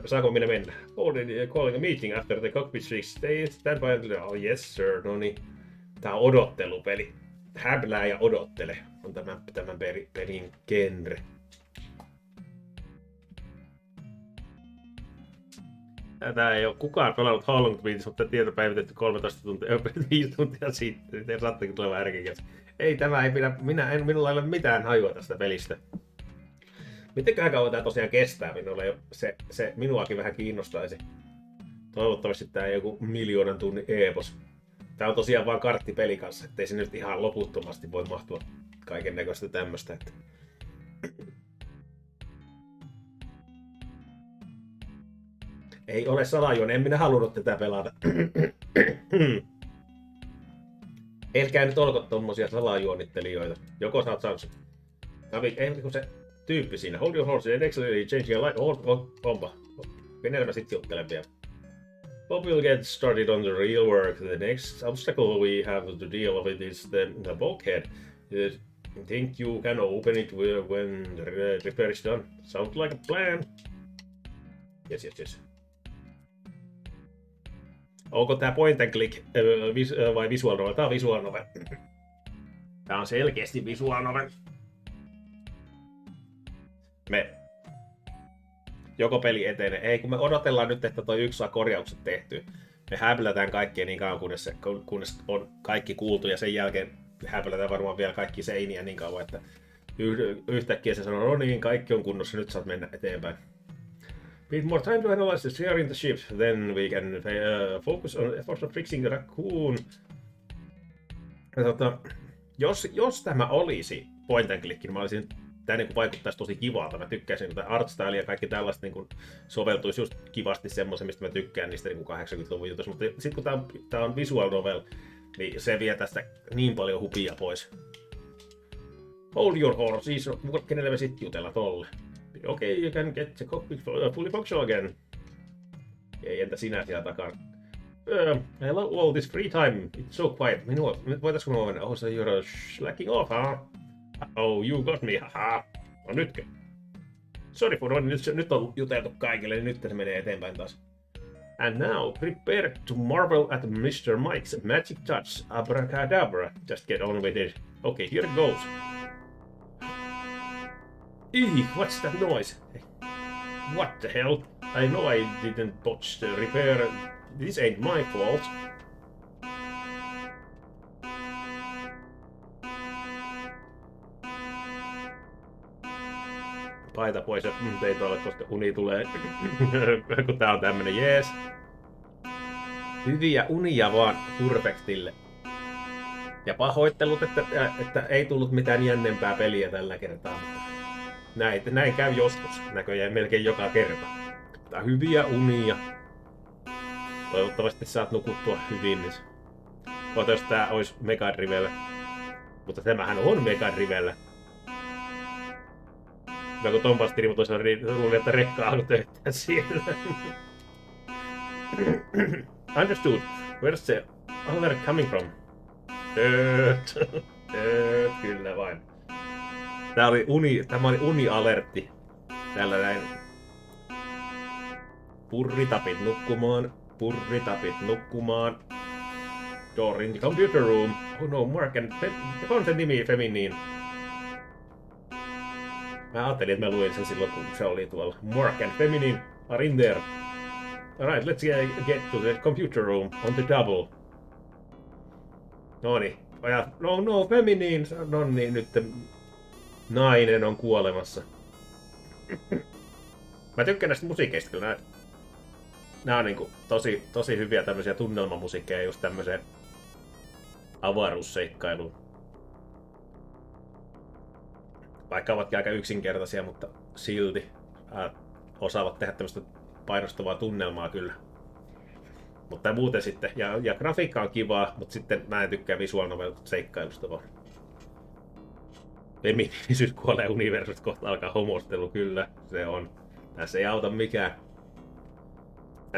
Saako minä mennä? Calling a meeting after the cockpit fix. Stand by. Oh yes sir, no niin. Tää on odottelupeli. Häblää ja odottele on tämän pelin genre. Tää ei oo kukaan pelannut How Long to Beat, mutta tieto päivitetty 13 tuntia, 5 tuntia sitten. Te saattekin tulevan RGG. Ei tämä ei pidä, minulla ei ole mitään hajua tästä pelistä. Mitenkään kauan tää tosiaan kestää, se minuakin vähän kiinnostaisi. Toivottavasti tää ei joku 1 000 000 tunnin epos. Tää on tosiaan vaan karttipeli kanssa, ettei se nyt ihan loputtomasti voi mahtua kaiken näköistä tämmöstä. Että... Ei ole salajuoni, en minä halunnut tätä pelata. Älkää nyt olko tommosia salajuonittelijoita. Joko saat sansa. Ei kun se tyyppi siinä. Hold your horse and accelerate, change your light. Onpa. Kenellä mä sit juttelen vielä. Hope we'll get started on the real work. The next obstacle we have to deal with is the bulkhead. Think you can open it when the repair is done? Sounds like a plan. Yes. Onko tää point and click vai visual novel? Tää on visual novel. Tää on selkeästi visual novel. Joko peli etenee. Ei, kun me odotellaan nyt, että toi yksi saa korjaukset tehtyä. Me häplätään kaikkea niin kauan, kunnes on kaikki kuultu, ja sen jälkeen häplätään varmaan vielä kaikki seiniä niin kauan, että yhtäkkiä se sanoo, no niin, kaikki on kunnossa, nyt saat mennä eteenpäin. With more time to analyze the share in the ship, then we can focus on efforts of fixing the raccoon. Jos tämä olisi point and click, niin mä olisin, tää niin vaikuttaisi tosi kivalta. Mä tykkäisin, kun art style ja kaikki tällaista niin soveltuisi just kivasti semmoisen, mistä mä tykkään niistä niin 80-luvun jutuista. Mutta sit kun tää on visual novel, niin se vie tästä niin paljon hupia pois. Hold your horses, kenelle me sit jutella tolle? Okay, you can get the cockpit fully functional again. Ei, entä sinä siellä takana? Hello, all this free time. It's so quiet. Voitaisko mä mennä? Oh, so you're slacking off, huh? Oh, you got me, haha. No nytkö? Sorry for nyt on juteltu kaikille, niin nyt se menee eteenpäin taas. And now, prepare to marvel at Mr. Mike's magic touch. Abracadabra. Just get on with it. Okay, here it goes. Eek, what's that noise? What the hell? I know I didn't botch the repair. This ain't my fault. Paita pois ja ei ole, koska uni tulee. Kun tää on tämmönen jees. Hyviä unia vaan Perfectille. Ja pahoittelut, että ei tullut mitään jännempää peliä tällä kertaa. Näin käy joskus, näköjään melkein joka kerta. Tää on hyviä unia. Toivottavasti saat nukuttua hyvin. Niin... Oota, jos tää ois Mega Drivellä. Mutta tämähän on Mega Drivellä. Mä kun ton pasti rimu toisella luulin, että rekka alkoi töittää siellä. Understood. Where's the alert coming from? Kyllä vain. Tämä oli uni-alertti. Tällä näin. Purritapit nukkumaan. Door in the computer room. Oh no, Mark and on se nimi feminiin. Mä ajattelin, että mä luin sen silloin, kun se oli tuolla. Mark and Feminine are in there. Alright, let's get to the computer room on the double. Noniin. No, Feminine. No niin, nyt nainen on kuolemassa. Mä tykkään näistä musiikeista kyllä. Nää on niinku tosi hyviä tämmösiä tunnelmamusiikkeja just tämmöiseen avaruusseikkailuun. Vaikka ovatkin aika yksinkertaisia, mutta silti osaavat tehdä tämmöistä painostavaa tunnelmaa kyllä. Mutta muuten sitten, ja grafiikka on kivaa, mutta sitten mä en tykkää visual novel seikkailusta vaan. Feminiinisyys kuolee universumista, kohta alkaa homostelu, kyllä, se on. Tässä ei auta mikään.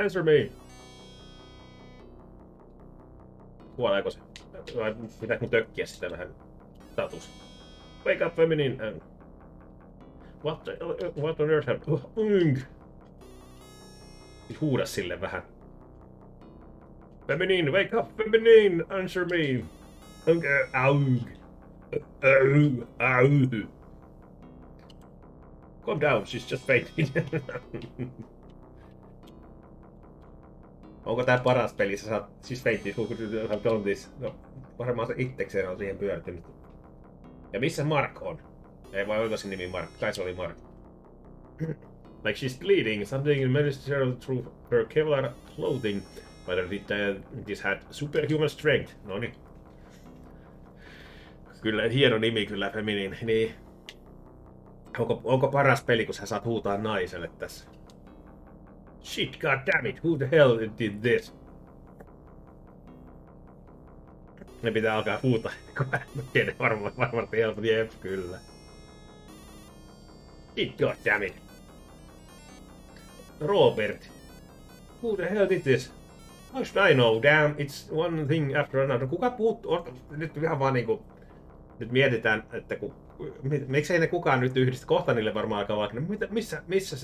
Answer me! Kuoleeko se? Pitääkö mun tökkiä sitä vähän? Status. Wake up feminine and... What on earth have... Huuda sille vähän. Feminine, wake up, feminine, answer me. Calm down, she's just fainting. Onko tää paras peli? Sä saat siis fainting, who could have done this? No, varmaan se itsekseen on siihen pyörittänyt. Ja missä Mark on? Ei vai oliko se nimi Mark? Kai se oli Mark. Like she's bleeding, something ministerial through her Kevlar clothing. Whether this had superhuman strength. Noniin. Kyllä, hieno nimi kyllä, Feminin. Niin. Onko paras peli, kun sä saat huutaa naiselle tässä? Shit, god damn it, who the hell did this? Ne pitää alkaa huutaa, kun mä tiedän varmasti helpot, jep, kyllä. Shit, god damn it. Robert. Who the hell did this? How should I know? Damn, it's one thing after another. Kuka puuttuu? Nyt ihan vaan niinku... Nyt mietitään, että miksei ne kukaan nyt yhdistä. Kohta niille varmaan alkaa vaikka... Missä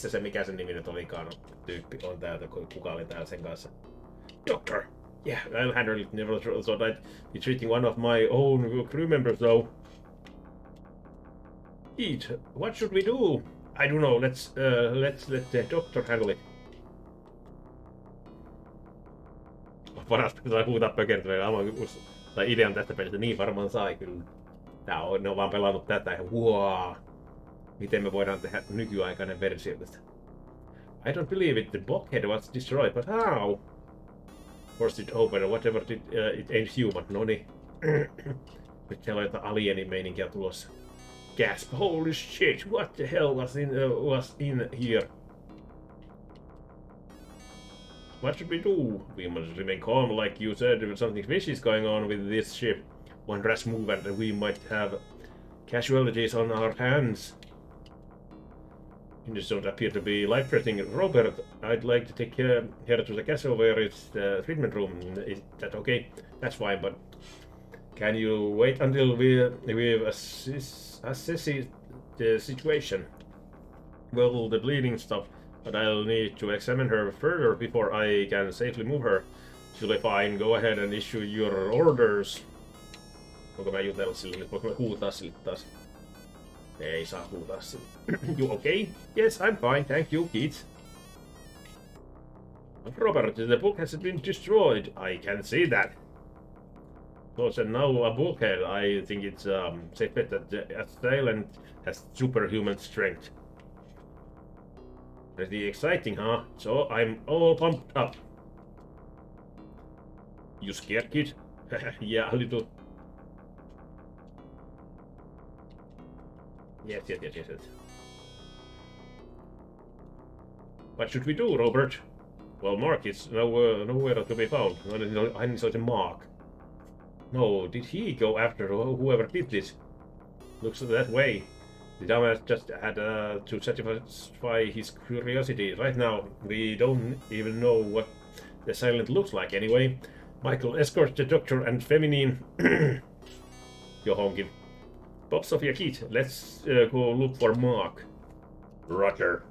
se, mikä sen nimi nyt olikaan, tyyppi on täältä, kuka oli täällä sen kanssa? Doctor! Yeah, I'll handle it. Never thought I'd be treating one of my own crew members though. Eat, what should we do? I don't know, let's let the doctor handle it. Parasta sai huutaa pökertyä. Tai idean tästä pelistä niin varmaan sai kyllä. Ne on vaan pelannut tätä ja wow. Miten me voidaan tehdä nykyaikainen versio tästä? I don't believe it. The bulkhead was destroyed, but how? Forced it open, whatever it ain't human. Noni. Nyt siellä on jotain alienimeininkiä tulossa. Gasp! Holy shit! What the hell was in here? What should we do? We must remain calm, like you said. Something fishy is going on with this ship. One rash move and we might have casualties on our hands. Conditions don't appear to be life-threatening. Robert, I'd like to take her to the castle where it's the treatment room. Is that okay? That's fine, but can you wait until we've assessed the situation? Well, the bleeding stopped, but I'll need to examine her further before I can safely move her. She'll be fine. Go ahead and issue your orders. Voinko mä jutella sille nyt? Voinko mä huutaa sille taas? Ei saa huutaa sille. You okay? Yes, I'm fine. Thank you, kids. Robert, the book has been destroyed. I can see that. Because now a bulkhead, I think it's safe bet that the assailant has superhuman strength. Pretty exciting, huh? So I'm all pumped up. You scared, kid? Yeah, a little. Yes. What should we do, Robert? Well, Mark is nowhere to be found. I need a Mark. No, did he go after whoever did this? Looks that way. The dumbass just had to satisfy his curiosity. Right now, we don't even know what the silent looks like anyway. Michael, escort the doctor and Feminine. Go home, Kim. Bob, Sophia, Keith, let's go look for Mark. Roger.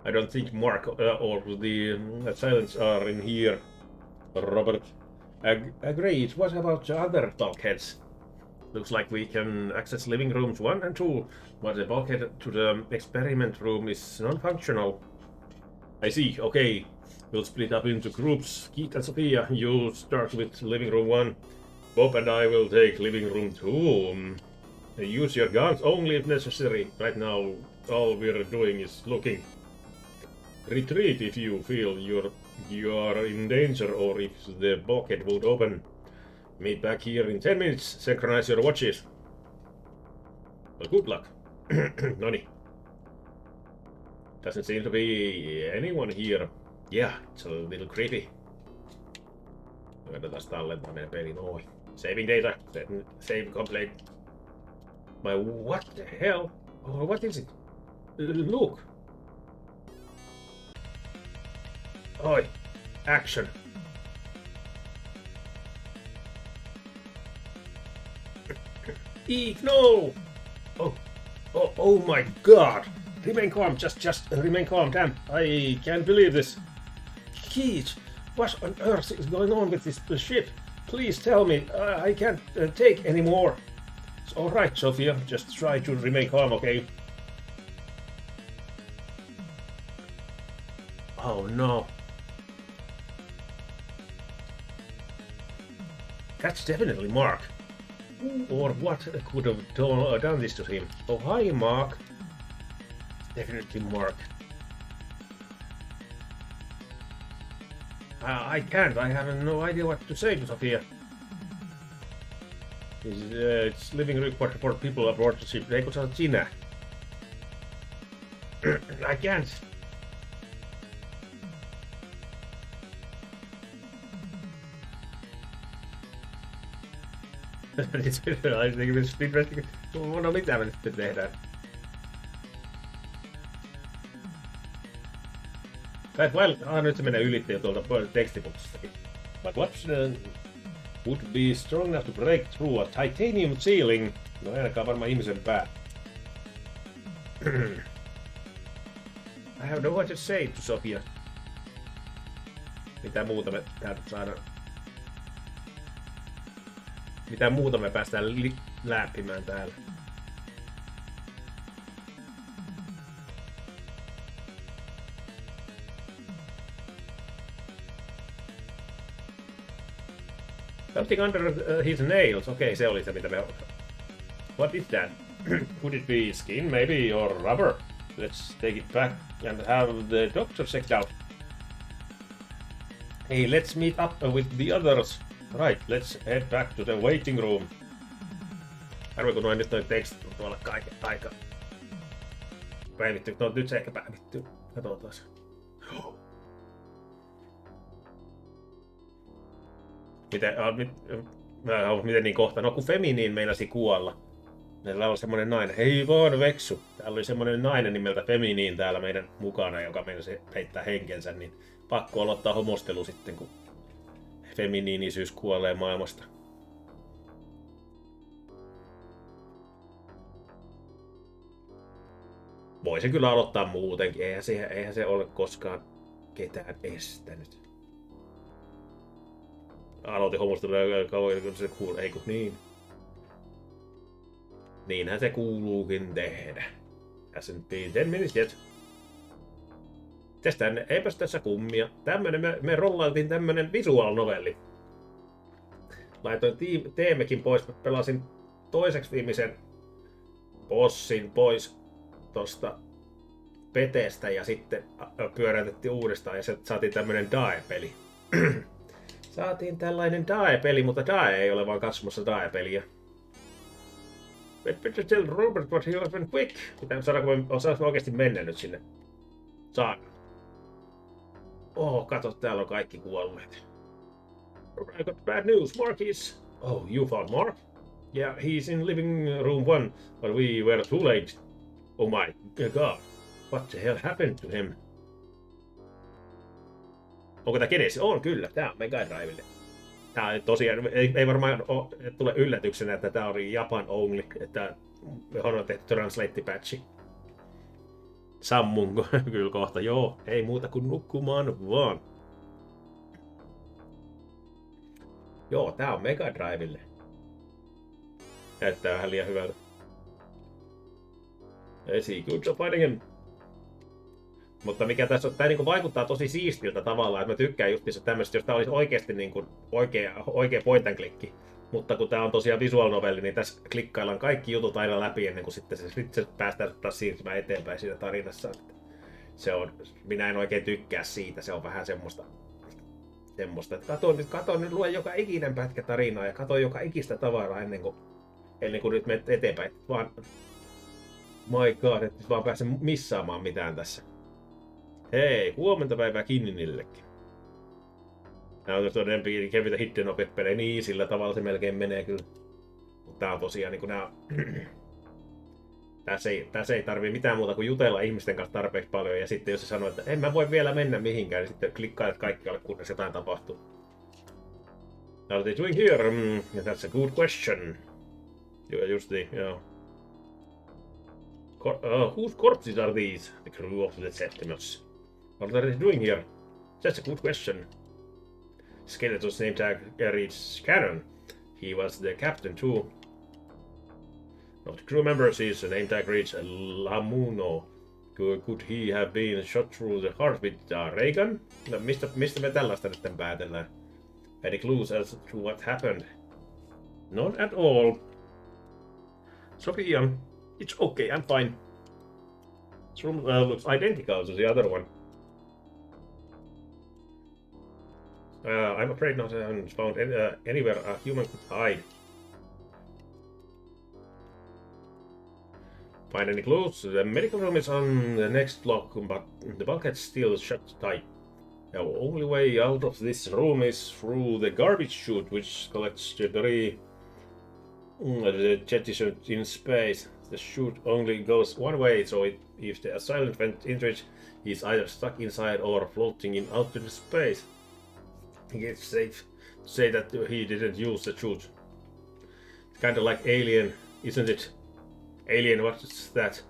I don't think Mark or the silence are in here. Robert. Agreed. What about the other bulkheads? Looks like we can access living rooms 1 and 2, but the bulkhead to the experiment room is non-functional. I see. Okay. We'll split up into groups. Keith and Sophia, you start with living room 1. Bob and I will take living room 2. Use your guns only if necessary. Right now, all we're doing is looking. Retreat if you feel you are in danger or if the bulkhead would open. Meet back here in 10 minutes. Synchronize your watches. Well, good luck. Noni. Doesn't seem to be anyone here. Yeah, it's a little creepy. Katsotaan tallentaa meidän peli. Noin. Saving data. Save complete. My what the hell? Oh, what is it? Look! Oi! Action! Eek, no! Oh my god! Remain calm, just remain calm, damn. I can't believe this. Keith, what on earth is going on with this ship? Please tell me, I can't take any more. It's alright, Sophia, just try to remain calm, okay? Oh no. That's definitely Mark. Or what could have done this to him? Oh, hi, Mark. Definitely Mark. I can't. I have no idea what to say to Sophia. It's living report for people aboard the ship. Eikö sä sinä? I can't. No mitä me nyt tehdään? Nyt se menee ylittäjä tuolta tekstipuksestakin. But what would be strong enough to break through a titanium ceiling? No ainakaan varmaan ihmisen pää. I have no what to say to Sophia. Mitä muuta me täältä saadaan? Mitä muuta me päästään läppimään täällä? Something under his nails. Okei, se oli se mitä me... What is that? Could it be skin maybe or rubber? Let's take it back and have the doctor checked out. Hey, let's meet up with the others. Right, let's head back to the waiting room. Arvoiko noin nyt noin tekstit on tuolla kaiken aika päivitty? No nyt se ehkä päivittyy. Katsotaan. Miten niin kohta? No kun feminiin meinasi kuolla. Meillä oli semmonen nainen. Hei vaan veksu. Täällä oli semmonen nainen nimeltä Feminiin täällä meidän mukana, joka meinasi heittää henkensä. Niin pakko aloittaa homostelu sitten, kun feminiinisyys kuolee maailmasta. Voisi kyllä aloittaa muutenkin. Eihän se ole koskaan ketään estänyt. Aloitin homostelua kauan, kun se kuuluu. Ei kun niin. Niinhän se kuuluukin tehdä. Hasn't been 10 minutes yet. Eipäs tässä kummia. Me rollailtiin tämmönen visual novelli. Laitoin teemekin pois. Pelasin toiseksi viimeisen bossin pois tosta petestä ja sitten pyöräytettiin uudestaan ja se saatiin tämmönen DAE-peli. Saatiin tällainen DAE-peli, mutta DAE ei ole vaan katsomassa DAE-peliä. Better tell Robert what he has been quick. Saanko oikeesti mennä nyt sinne? Saan. Oh, kato, täällä on kaikki kuolleet. I got bad news. Mark is... Oh, you found Mark? Yeah, he's in living room 1, but we were too late. Oh my god. What the hell happened to him? Onko tää Genesis? On kyllä, tää on Mega Drivelle. Tää on tosiaan, ei varmaan tule yllätyksenä, että tää oli Japan only, että on tehty translate-patchi. Sammun kyllä kohta, joo, ei muuta kuin nukkumaan vaan. Joo, tää on Mega Drivelle. Näyttää vähän liian hyvältä. Good job finding him. Mutta mikä tässä on, tää niinku vaikuttaa tosi siistiltä tavallaan, että mä tykkään justiinsa tämmöstä, jos tää olisi oikeesti niinku oikea point and click. Mutta kun tää on tosiaan visual novelli, niin tässä klikkaillaan kaikki jutut aina läpi ennen kuin sitten se päästään taas siirtymään eteenpäin siinä tarinassa. Se on, minä en oikein tykkää siitä, se on vähän semmoista että katon nyt lue joka ikinen pätkä tarinaa ja katon joka ikistä tavaraa ennen kuin nyt menet eteenpäin. Vaan, my god, et nyt vaan pääse missaamaan mitään tässä. Hei, huomenta päivää Kinninillekin. Nää on todella kevyitä hidden pelejä, niin sillä tavalla se melkein menee kyllä. Mutta tää on tosiaan niinku nää Tässä ei tarvii mitään muuta kuin jutella ihmisten kanssa tarpeeksi paljon, ja sitten jos se sanoo, että en mä voi vielä mennä mihinkään, niin sitten klikkaa, että kaikkialle, kunnes jotain tapahtuu. What are they doing here? That's a good question. Justiin, joo. Whose corpses are these? The crew of the Septimus. What are they doing here? That's a good question. Skeleton's name tag reads Cannon. He was the captain too. Of the crew members, his name tag reads Lamuno. Could he have been shot through the heart with a ray gun? No, mistä me tällaista nyt päätellään? Any clues as to what happened? Not at all. Sophia, it's okay, I'm fine. This room looks identical to the other one. I'm afraid not found anywhere a human could hide. Find any clues? The medical room is on the next block, but the bulkhead's still shut tight. The only way out of this room is through the garbage chute, which collects debris. The jet is in space. The chute only goes one way, so if the assailant went into it, he's either stuck inside or floating in out into space. It's safe to say that he didn't use the chute. It's kind of like Alien, isn't it? Alien, what's that?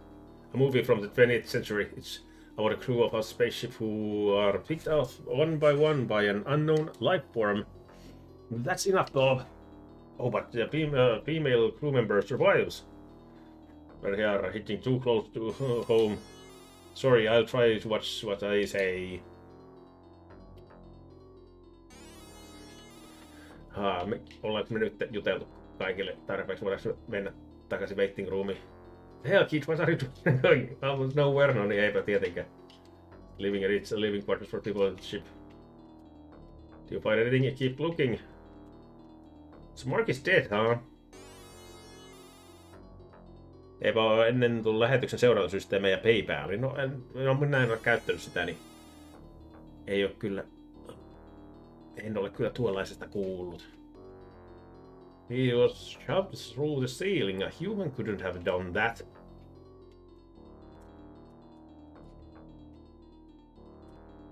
A movie from the 20th century. It's about a crew of a spaceship who are picked off one by an unknown life form. That's enough, Bob. Oh, but the female crew member survives. But they are hitting too close to home. Sorry, I'll try to watch what I say. Ollaanko me nyt juteltu kaikille tarpeeksi? Voidaanko mennä takaisin waiting roomiin? Hell, kids, what are you doing? Almost nowhere, no niin eipä tietenkään. Living quarters for people on the ship. Do you find anything? Keep looking. Mark is dead, huh? Eipä ole ennen tullut lähetyksen seurantasysteemejä PayPal. No minä en ole käyttänyt sitä, niin ei ole kyllä. En ole kyllä tuollaisesta kuullut. He was shoved through the ceiling. A human couldn't have done that.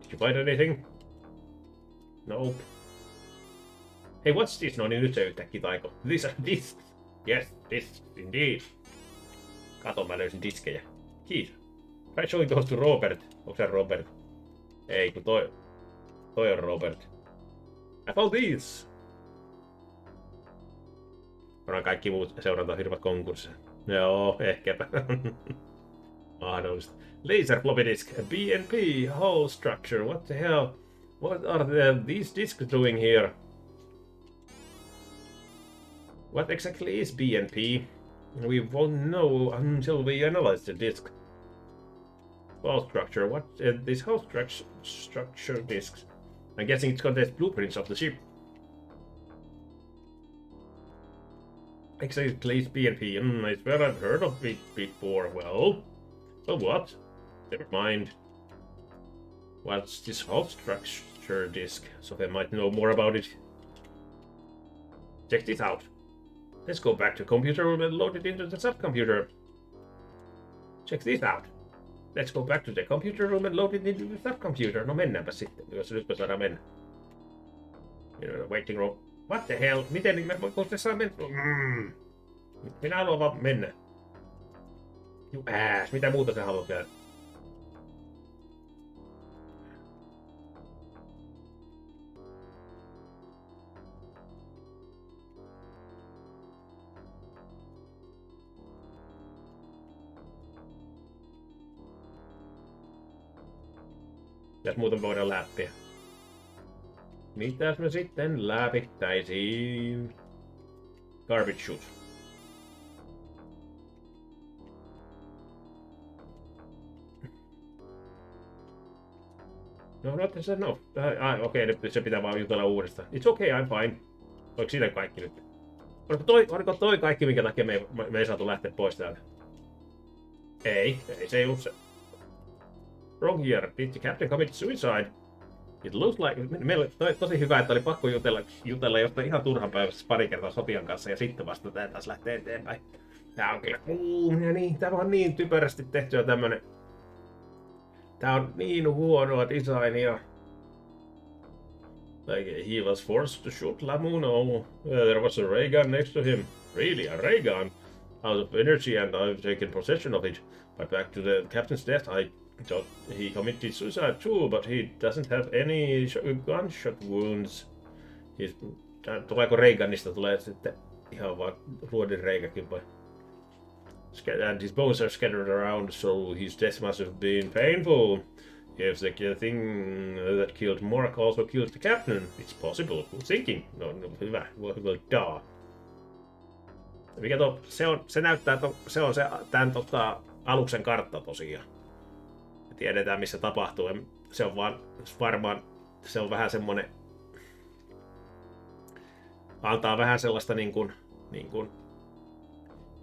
Did you find anything? Nope. Hey, what's this? No niin, nyt se yhtäkkiä taiko. These are discs. Yes, discs, indeed. Kato, mä löysin diskejä. Kiitos. Try showing those to Robert. Onko se Robert? Ei, kun toi on Robert. I found these! Onhan kaikki muut seurantafirmat konkurssissa. Joo, ehkäpä. Mahdollista. Laser floppy disk, BNP, whole structure, what the hell? What are these disks doing here? What exactly is BNP? We won't know until we analyze the disk. Whole structure, what this whole structure disks? I'm guessing it contains blueprints of the ship. Exactly, it's BNP. I swear I've heard of it before. Well, what? Never mind. What's this whole structure disk? So they might know more about it. Check this out. Let's go back to the computer room and load it into the subcomputer. Check this out. Let's go back to the computer room and load it into the subcomputer. No mennäänpä sitten, jos nyt me saadaan mennä. Waiting room. What the hell? Miten me voiko saa mennä? Minä haluan vaan mennä. You ass. Mitä muuta sä haluat tehdä? Mitäs muuten voidaan läppiä? Mitäs me sitten läpittäisiin? Garbage chute. No, not this, no. Okei, se pitää vaan jutella uudestaan. It's okay, I'm fine. Oliko siinä kaikki nyt? Oliko toi kaikki, minkä takia me ei saatu lähteä pois täältä? Ei se ei ollut se. Wrong here. Did the captain commit suicide? It looks like... Meillä oli tosi hyvä, että oli pakko jutella jostain ihan turhan päivässä pari kertaa Sofian kanssa ja sitten vasta tää taas lähtee eteenpäin. Tää on kyllä niin, tämä on niin typerästi tehtyä tämmönen. Tää on niin huonoa designia. Like, he was forced to shoot Lamuno. There was a ray gun next to him. Really, a ray gun? Out of energy, and I've taken possession of it. But back to the captain's death, I thought he committed suicide too, but he doesn't have any gunshot wounds. Tuleeko ray gunista tulee sitten ihan vaan ruodinreikäkin vai? And his bones are scattered around, so his death must have been painful. If the thing that killed Mark also killed the captain, it's possible. Who's thinking? No, hyvä. Well, mikä se näyttää, se on se tämän aluksen kartta tosiaan. Me tiedetään missä tapahtuu. Se on varmaan, se on vähän semmonen, antaa vähän sellaista niin kuin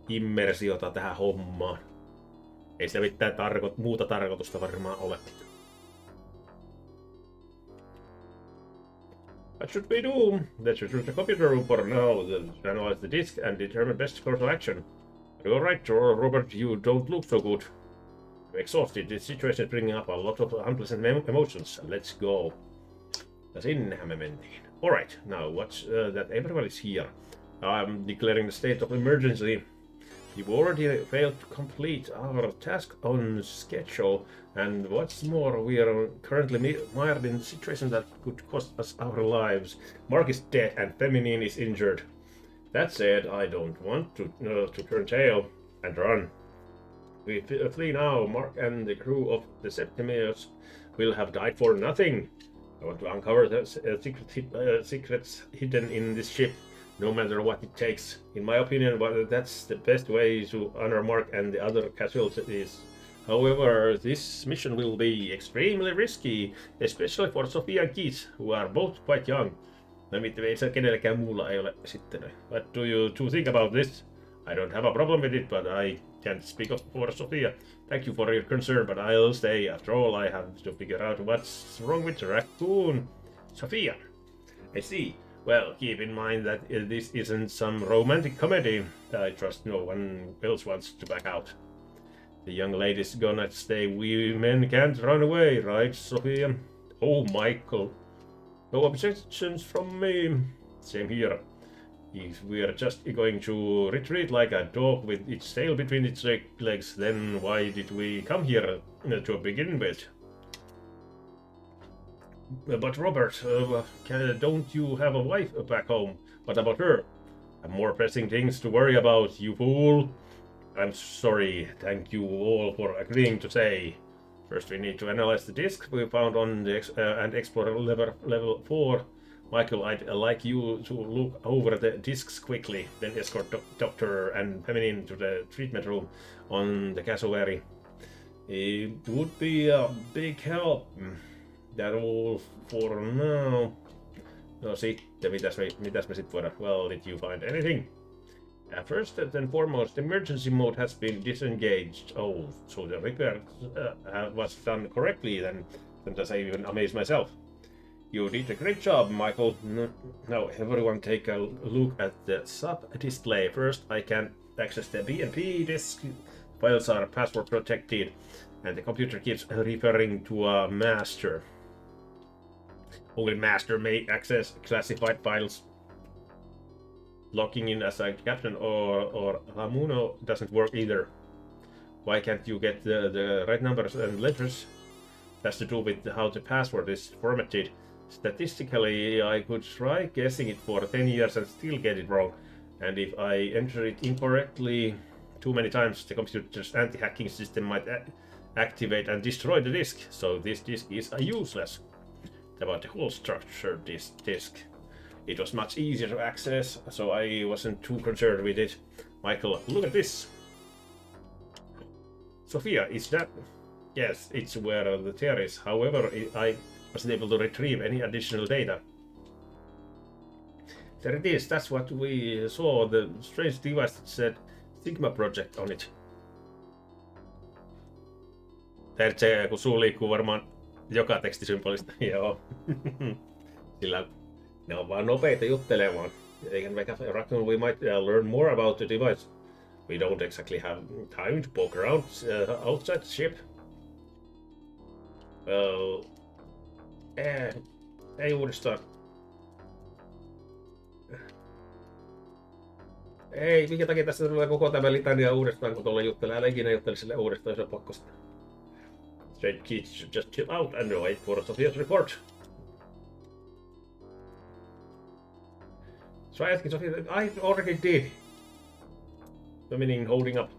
immersiota tähän hommaan. Ei sitä mitään muuta tarkoitusta varmaan ole. What should we do? Let's return to the computer room for now, analyze the disk and determine best course of action. Are you alright, Robert? You don't look so good. I'm exhausted. This situation is bringing up a lot of unpleasant emotions. Let's go. Ja sinnehän me mentiin. Alright, now watch that everyone is here. I'm declaring the state of emergency. You've already failed to complete our task on schedule, and what's more, we are currently mired in a situation that could cost us our lives. Mark is dead and Feminine is injured. That said, I don't want to turn tail and run. We flee now. Mark and the crew of the Septimius will have died for nothing. I want to uncover the secrets hidden in this ship, no matter what it takes. In my opinion, that's the best way to honor Mark and the other casualties. However, this mission will be extremely risky, especially for Sophia and Keith, who are both quite young. No, ei se kenelläkään muulla ei ole sitten. What do you two think about this? I don't have a problem with it, but I can't speak for Sophia. Thank you for your concern, but I'll stay. After all, I have to figure out what's wrong with the raccoon. Sophia. I see. Well, keep in mind that this isn't some romantic comedy. I trust no one else wants to back out. The young lady's gonna stay. We men can't run away, right, Sophia? Oh, Michael. No objections from me. Same here. If we are just going to retreat like a dog with its tail between its legs, then why did we come here to begin with? But Robert, don't you have a wife back home? What about her? I have more pressing things to worry about, you fool. I'm sorry. Thank you all for agreeing to stay. First, we need to analyze the disk we found on the and explore level 4. Michael, I'd like you to look over the disks quickly, then escort Doctor and Feminine to the treatment room on the cassowary. It would be a big help. That all for now. No sitten, mitäs me sit voidaan? Well, did you find anything? First and foremost, emergency mode has been disengaged. Oh, so the repair was done correctly then. Sometimes I even amaze myself. You did a great job, Michael. Now everyone take a look at the sub-display. First, I can access the BNP disk. Files are password protected, and the computer keeps referring to a master. Only master may access classified files. Logging in as a captain or Lamuno doesn't work either. Why can't you get the right numbers and letters? That's to do with how the password is formatted. Statistically, I could try guessing it for 10 years and still get it wrong. And if I enter it incorrectly too many times, the computer's anti-hacking system might activate and destroy the disk. So this disk is useless. About the whole structure, this disk. It was much easier to access, so I wasn't too concerned with it. Michael, look at this. Sophia, is that? Yes, it's where the tear is. However, I wasn't able to retrieve any additional data. There it is, that's what we saw, the strange device that said Sigma Project on it. Se, kun suu liikkuu varmaan joka tekstisymbolista, joo. Sillä ne on vaan nopeita juttelemaan. Raccoon, we might learn more about the device. We don't exactly have time to poke around outside the ship. Well, ei uudestaan. Ei, minkä takia tässä tulee koko tämä litania uudestaan, kun tuolla juttelee. Älä ikinä juttele sille uudestaan, jos on pakko sitä. Straight kids should just chill out and wait for Sophia's report. So I asked Sophia, I already did. So meaning holding up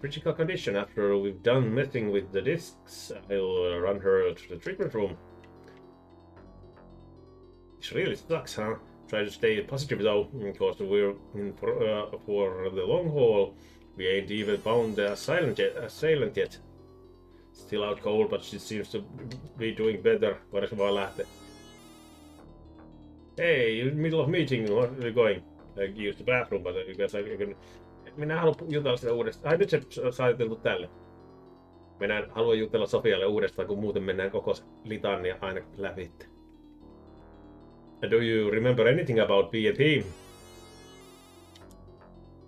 critical condition after we've done messing with the discs. I'll run her to the treatment room. This really sucks, huh? Try to stay positive though, because we're in for the long haul. We ain't even found the assailant yet. Still out cold, but she seems to be doing better. Voidaanko vaan lähteä? Hey, you're in the middle of meeting. Where are you going? I use the bathroom, but I guess I can... Minä haluan jutella sitä uudestaan. Ai nyt se saateltu tälle. Minä haluan jutella Sofialle uudestaan, kun muuten mennään koko litania aina läpi. Do you remember anything about B&P?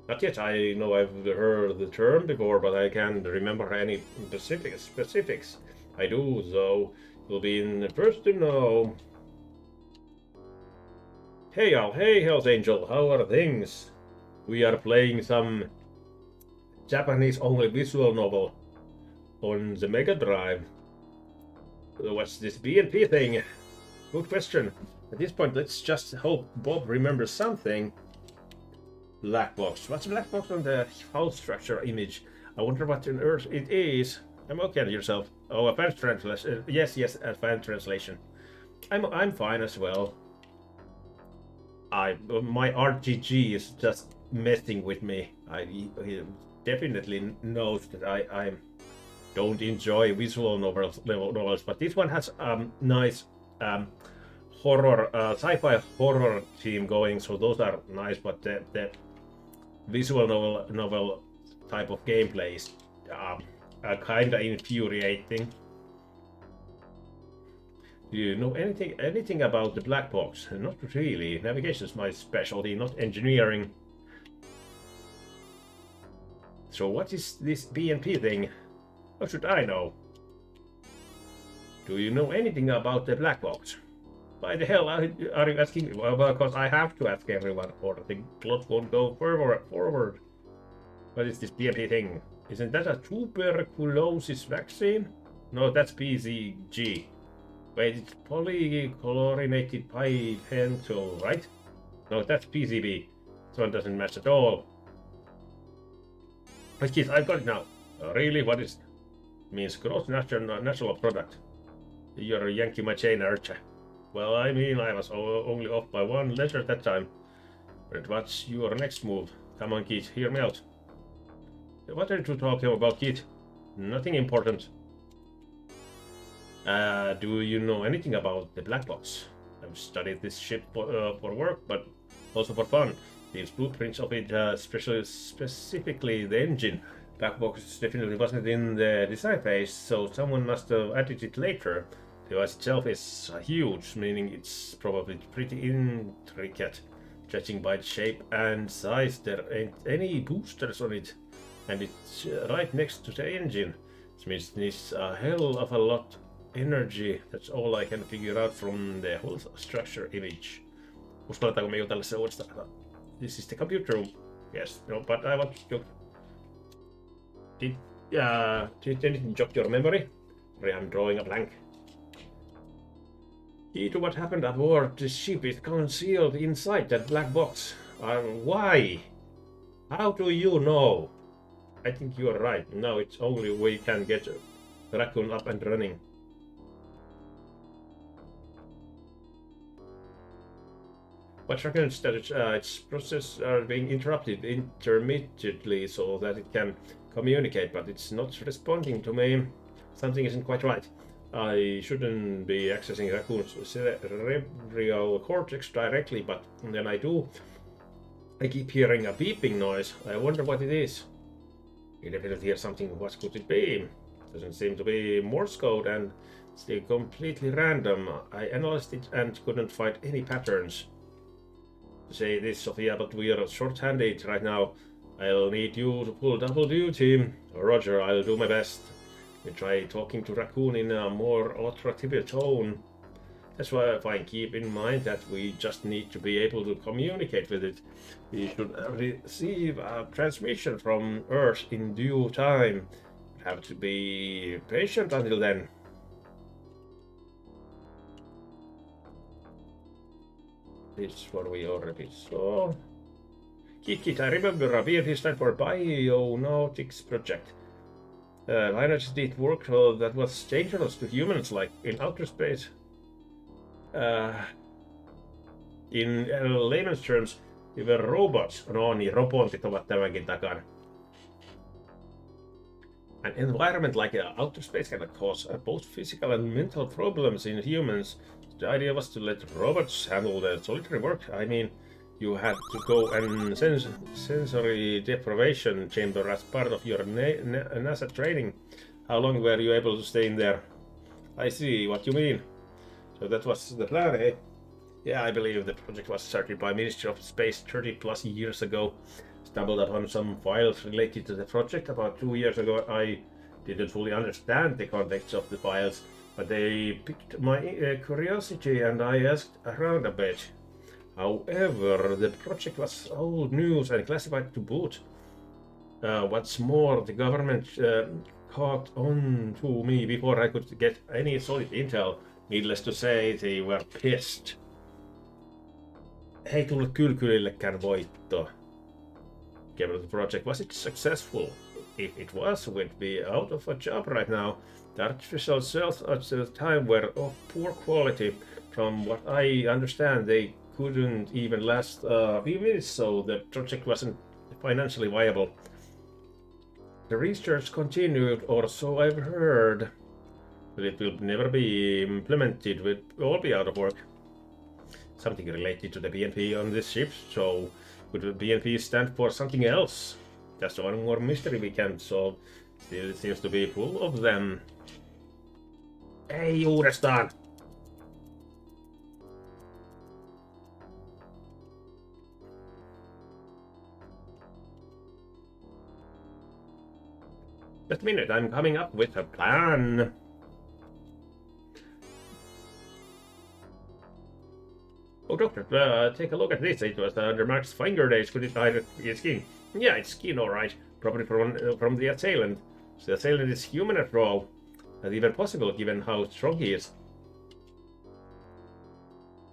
Not yet. I know I've heard the term before, but I can't remember any specifics. I do, though. You'll be in the first to know. Hey all, hey Hells Angel, how are things? We are playing some Japanese-only visual novel on the Mega Drive. What's this B&P thing? Good question. At this point, let's just hope Bob remembers something. Black box. What's a black box on the hull structure image? I wonder what on earth it is. I'm okay at yourself. Oh, a fan translation. Yes, a fan translation. I'm fine as well. My RGG is just messing with me. He definitely knows that I don't enjoy visual novels, but this one has nice horror, sci-fi horror theme going, so those are nice. But the visual novel type of gameplay is kind of infuriating. Do you know anything about the black box? Not really. Navigation is my specialty, not engineering. So what is this B&P thing? How should I know? Do you know anything about the black box? Why the hell are you asking me? Well, because I have to ask everyone, or the plot won't go forward. What is this B&P thing? Isn't that a tuberculosis vaccine? No, that's PCG. Wait, it's polychlorinated bipentyl, right? No, that's PCB. This one doesn't match at all. But yes, I've got it now. Really? What is it? Means gross national product. You're yanking my chain, aren't you? Well, I mean, I was only off by one letter that time. But what's your next move? Come on, Kit, hear me out. What are you talking about, Kit? Nothing important. Do you know anything about the black box? I've studied this ship for work, but also for fun. These blueprints of it, specifically the engine. Black box definitely wasn't in the design phase, so someone must have added it later. The device itself is huge, meaning it's probably pretty intricate. Judging by the shape and size, there ain't any boosters on it, and it's right next to the engine. This means it needs a hell of a lot energy. That's all I can figure out from the whole structure image. Uskalletaanko me jutella se uudestaan? This is the computer room. Yes, no, but I want to... Did anything jog your memory? I'm drawing a blank. Key to what happened aboard the ship is concealed inside that black box. Why? How do you know? I think you are right. Now it's only we can get the raccoon up and running. What happens that its processes are being interrupted intermittently so that it can communicate, but it's not responding to me. Something isn't quite right. I shouldn't be accessing Raccoon's cerebral cortex directly, but then I do. I keep hearing a beeping noise. I wonder what it is. You definitely hear something. What could it be? Doesn't seem to be Morse code and still completely random. I analyzed it and couldn't find any patterns. To say this, Sophia, but we are short-handed right now. I'll need you to pull double duty. Roger, I'll do my best. We try talking to Raccoon in a more authoritative tone. That's why I find keep in mind that we just need to be able to communicate with it. We should receive a transmission from Earth in due time. Have to be patient until then. This one we already saw. Kit, I remember a BNP stand for Bionautics Project. Linus did work that was dangerous to humans, like in outer space. In layman's terms, we were robots. No niin, robotit ovat tämänkin takana. An environment like outer space can cause both physical and mental problems in humans. The idea was to let robots handle the solitary work. I mean, you had to go and sensory deprivation chamber as part of your NASA training. How long were you able to stay in there? I see what you mean. So that was the plan, eh? Yeah, I believe the project was started by Ministry of Space 30 plus years ago. Stumbled upon some files related to the project about 2 years ago. I didn't fully understand the context of the files, but they piqued my curiosity and I asked around a bit. However, the project was old news and classified to boot. What's more, the government caught on to me before I could get any solid intel. Needless to say, they were pissed. Ei tullut kylkylillekään voittoa. Given the project, was it successful? If it was, we'd be out of a job right now. The artificial cells at the time were of poor quality. From what I understand, they couldn't even last a few minutes, so the project wasn't financially viable. The research continued, or so I've heard. But it will never be implemented, we'll all be out of work. Something related to the BNP on this ship, so could the BNP stand for something else? Just one more mystery we can't solve. Still it seems to be full of them. Ei uudestaan! Just a minute, I'm coming up with a plan. Oh, Doctor, take a look at this. It was under Mark's finger days. Could it hide his skin? Yeah, it's skin, alright. Probably from the assailant. So the assailant is human after all. Not even possible given how strong he is.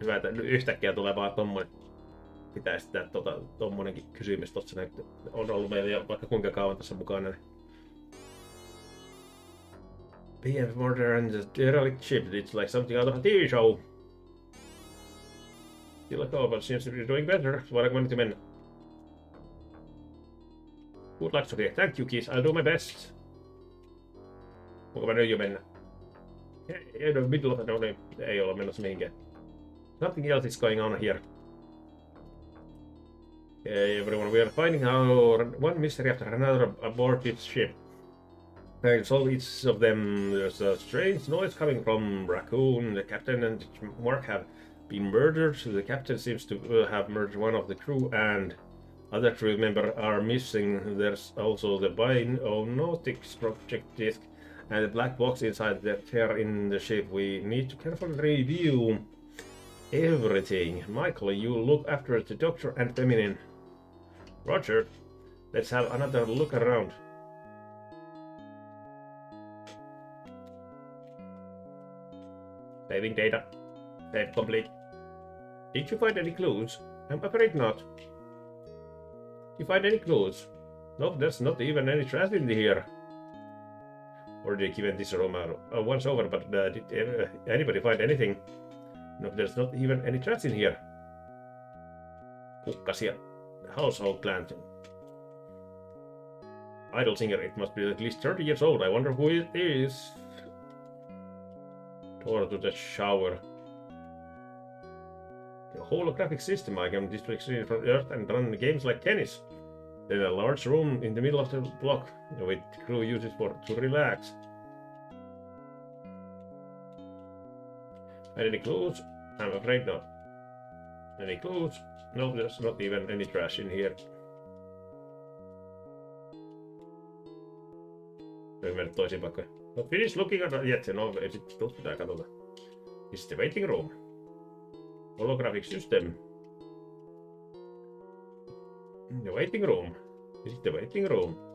Hyvä, että yhtäkkiä tulee vaan tommonen. Pitää esittää tommonenkin kysymys tossa näin. On ollut meillä jo vaikka kuinka kauan tässä mukana. BF Murder and the derelict ship. It's like something out of a TV show. Still a call, but seems to be doing better. So I'm going to mennä. Good luck, Sophia. Thank you, Keith. I'll do my best. Onko mä nyt jo mennä? Ei, no, middle of it. No, ei olla menossa mihinkään. Something else is going on here. Okay, everyone, we are finding out one mystery after another aboard this ship. And so each of them, there's a strange noise coming from Raccoon. The captain and Mark have been murdered. The captain seems to have murdered one of the crew, and other crew members are missing. There's also the Bionautics project disk and the black box inside the tear in the ship. We need to carefully review everything. Michael, you look after the doctor and feminine. Roger, let's have another look around. Saving data. Save complete. Did you find any clues? I'm afraid not. Did you find any clues? Nope, there's not even any trash in here. Or did you given this room once over, but did anybody find anything? No, there's not even any trash in here. Kukkasia. Household plant. Idle singer, it must be at least 30 years old. I wonder who it is. Door to the shower. A holographic system. I can distract from Earth and run games like tennis. There's a large room in the middle of the block, which crew uses to relax. Any clues? I'm afraid not. Any clues? No, there's not even any trash in here. Ei mennä toisiin paikkoihin. No finish looking at yet. No ei sit tutkitaan katsotaan. Is the waiting room. Holographic system. The waiting room. Is the waiting room.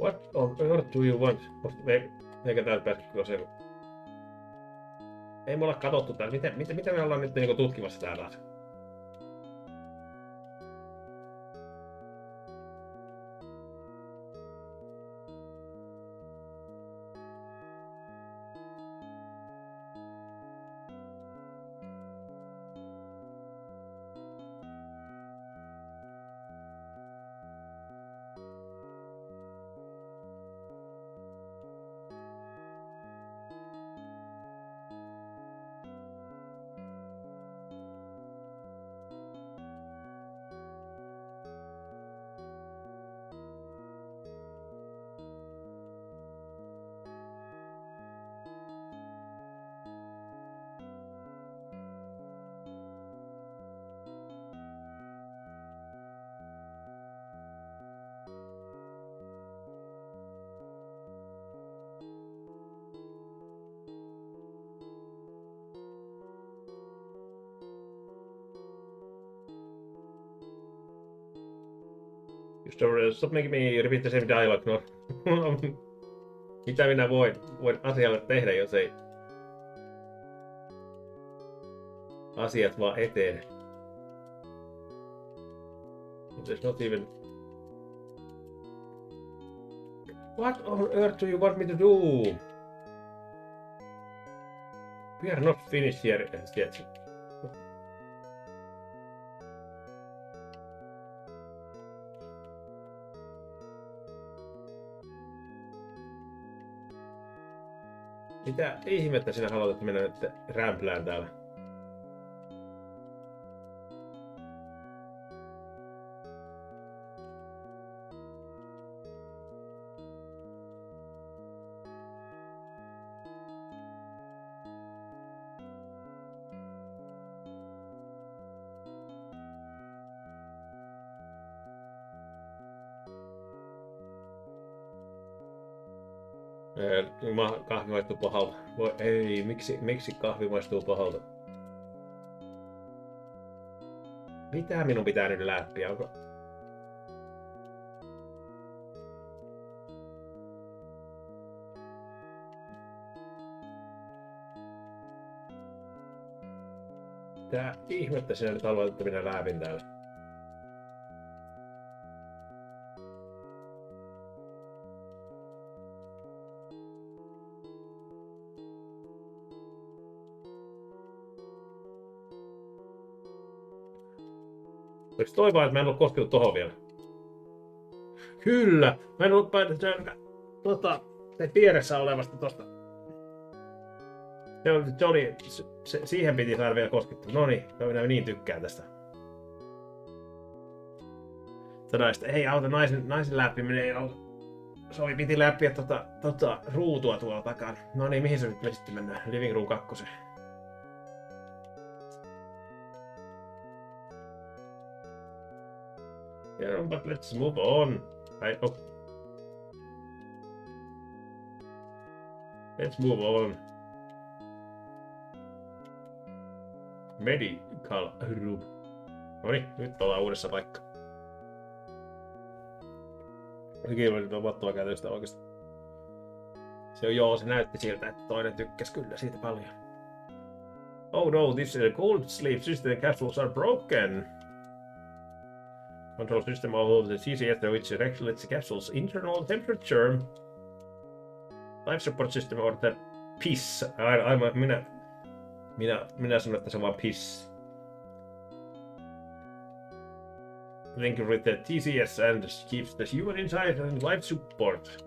What on earth do you want? Eikä täällä päässyt se. Ei me olla katsottu täällä. Mitä me ollaan nyt niinku tutkimassa täällä taas? Stop making me repeat the same dialogue, no. Mitä minä voin asialle tehdä, jos ei asiat vaan etene? There's not even... What on earth do you want me to do? We are not finished here yet. Mitä ihmettä sinä haluat, että minä nyt rämplään täällä? Kahvi maistuu pahalta. Voi ei, miksi kahvi maistuu pahalta? Mitä minun pitää nyt läppiä? Onko... Tää ihmettä sinä nyt haluat, että minä läpin täällä. Oliko toi vaan, että mä en oo koskenut tohon vielä? Kyllä! Mä en oo se vieressä olevasta tosta. Se oli, siihen piti saada vielä koskettua. Noniin, minä niin tykkään tästä. Todesta, ei auta naisen läppiminen, ei auta. Sovi piti läppiä ruutua tuolla takana. Noniin, mihin se nyt me sitten mennään? Living room 2. Yeah, but let's move on. Let's move on. Medical room. Noniin, nyt ollaan uudessa paikka. Sekin oli luvattua käytöstä oikeesti. Se näytti siltä, että toinen tykkäs kyllä siitä paljon. Oh no, this cold sleep system capsules are broken. Control system of the CCS which regulates the capsule's internal temperature. Life support system or the piss. Minä sanon, että se on vaan piss. Link with the TCS and keeps the human inside and life support.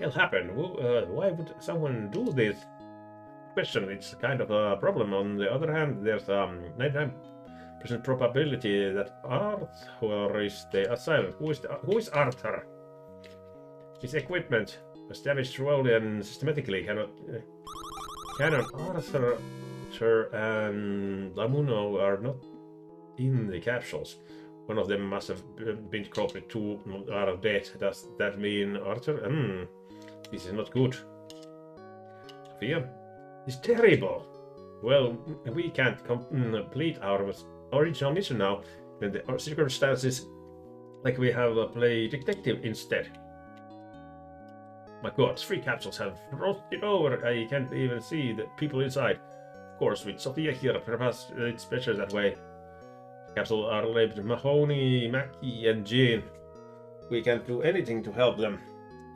Hell happened. Why would someone do this? question. It's kind of a problem. On the other hand, there's 99% probability that Arthur is the assailant. Who is Arthur? His equipment was damaged slowly and systematically. Canon Arthur and Lamuno are not in the capsules. One of them must have been corrupted too out of bed. Does that mean Arthur? This is not good. Sophia? It's terrible. Well, we can't complete our original mission now when the circumstances like we have play detective instead. My god, 3 capsules have rolled over. I can't even see the people inside. Of course, with Sophia here, perhaps it's better that way. Capsules are labeled Mahoney, Mackie and Jean. We can't do anything to help them.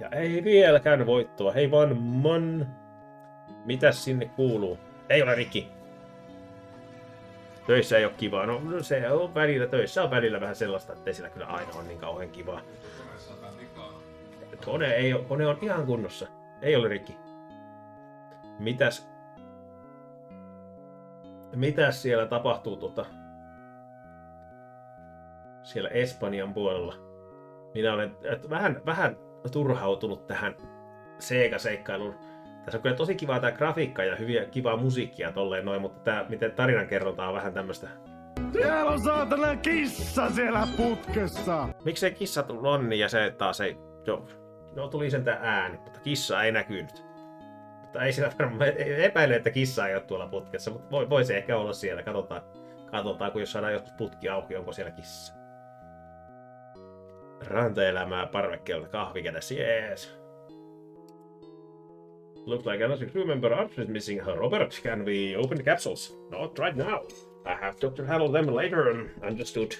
Ja ei vieläkään voittoa. Hei vaan Mon. Mitäs sinne kuuluu? Ei ole rikki. Töissä ei oo kivaa. No se on välillä töissä on välillä vähän sellaista, ettei sillä kyllä aina on niin kauhean kivaa. Kone on ihan kunnossa. Ei ole rikki. Mitäs siellä tapahtuu siellä Espanjan puolella? Minä olen vähän turhautunut tähän Sega-seikkailuun. Tässä on kyllä tosi kivaa tää grafiikka ja kivaa musiikkia tolleen noin, mutta tää miten tarinankerronta on vähän tämmöstä. Siellä on saatana kissa siellä putkessa! Miksei kissa tullut onni ja se taas ei... No tuli sen tää ääni, mutta kissa ei näkynyt. Mutta ei sitä varmaan epäile, että kissa ei ole tuolla putkessa, mutta voi se ehkä olla siellä. Katsotaan, kun jos saadaan joskus putki auki, onko siellä kissa. Rantaelämää parvekkeelta kahvi kädessä, jees. Looks like another crew member Arthur is missing. Robert, can we open the capsules? Not right now. I have to handle them later. Understood.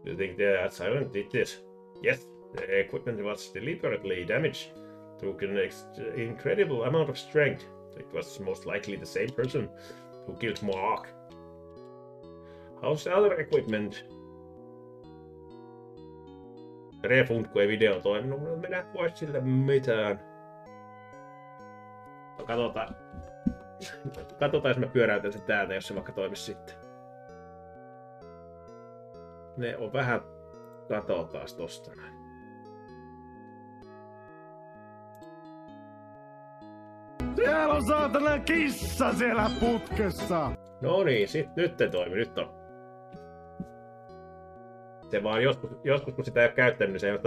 Do you think the assailant did this? Yes, the equipment was deliberately damaged. Took an incredible amount of strength. It was most likely the same person who killed Mark. How's the other equipment? Refund, kun ei video toiminut. Minä voi sille mitään. Katsotaan, jos mä pyöräytän sen täältä, jos se vaikka toimisi sitten. Ne on vähän... Katsotaan tosta näin. Siellä on saatana kissa siellä putkessa! No niin, nyt ei toimi, nyt on. Se vaan joskus kun sitä ei ole käyttänyt, niin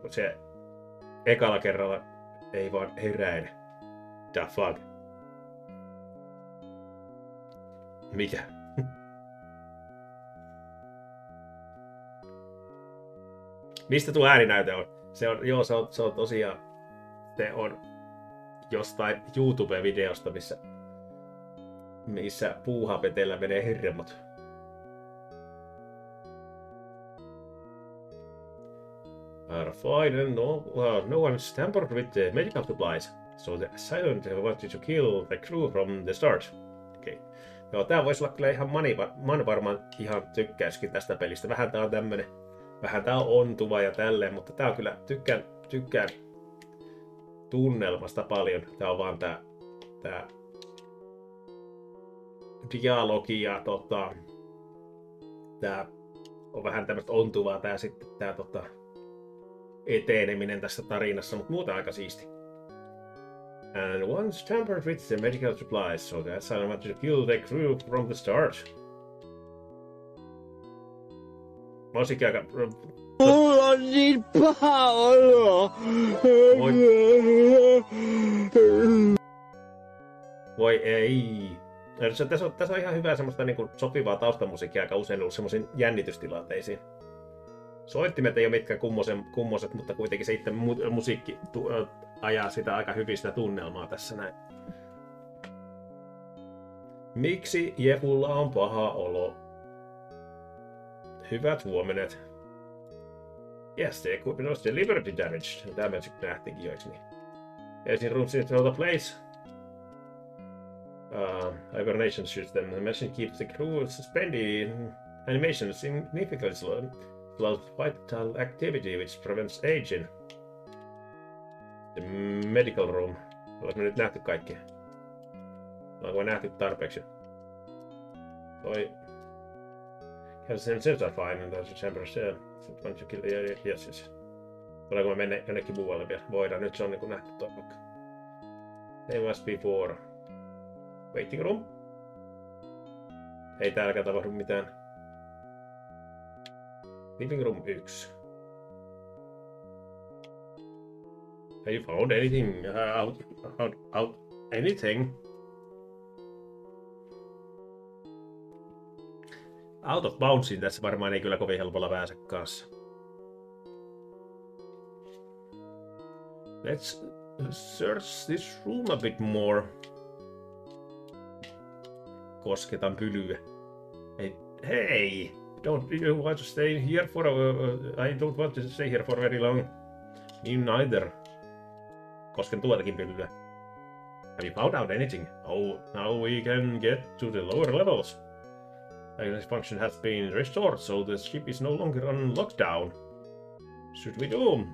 se ekalla kerralla ei vaan heräile. The fuck? Mikä? Mistä tuo ääninäyte on? Se on tosiaan... Se on jostain YouTube-videosta, missä puuhapetellä menee hermot. Are fine and no one's tampered with the medical supplies, so the assailant wanted to kill the crew from the start. Okay. Joo, tää voisi olla kyllä ihan man varmaan ihan tykkäyskin tästä pelistä. Vähän tää on ontuva ja tälleen, mutta tää on kyllä tykkään tunnelmasta paljon. Tää on vaan tää dialogi ja tää on vähän tämmöstä ontuvaa tää sitten tää eteneminen tässä tarinassa, mutta muuten aika siisti. And once tampered with the medical supplies, so the assailant wanted to kill the crew from the start. Musiikki aika... Mulla on niin paha olo! Voi ei. Tässä on ihan hyvää semmoista niin kuin sopivaa taustamusiikkia aika usein ollut semmoisiin jännitystilanteisiin. Soittimet ei ole mitkään kummoset, mutta kuitenkin se itse musiikki ajaa sitä aika hyvin sitä tunnelmaa tässä näin. Miksi Jefulla on paha olo? Hyvät huomenet. Yes, the equipment was deliberately damaged. Damage nähtiinkin jo, eikö niin? Engine rooms in another place. Hibernation system. The machine keeps the crew suspended. Animation significantly slows vital activity, which prevents aging. The medical room. Olemme nyt nähty kaikki. Ollaanko nähty tarpeeksi? Toi... Has themselves are fine and there's a chamber cell. Once you kill the yes. Voidaanko me mennä jonnekin muualle vielä? Voidaan, nyt se on niinku nähty toi vaikka. They must be for... Waiting room? Ei täälläkään tapahdu mitään. Living room 1. Have you found anything out anything? Out of boundsiin tässä varmaan ei kyllä kovin helpolla pääse kanssa. Let's search this room a bit more. Kosketan pyllyä. Hey! Don't you want to stay here for I don't want to stay here for very long. Me neither. Kosken tuotakin pyllyä. Have you found out anything? Oh, now we can get to the lower levels. This function has been restored, so the ship is no longer on lockdown. Should we do?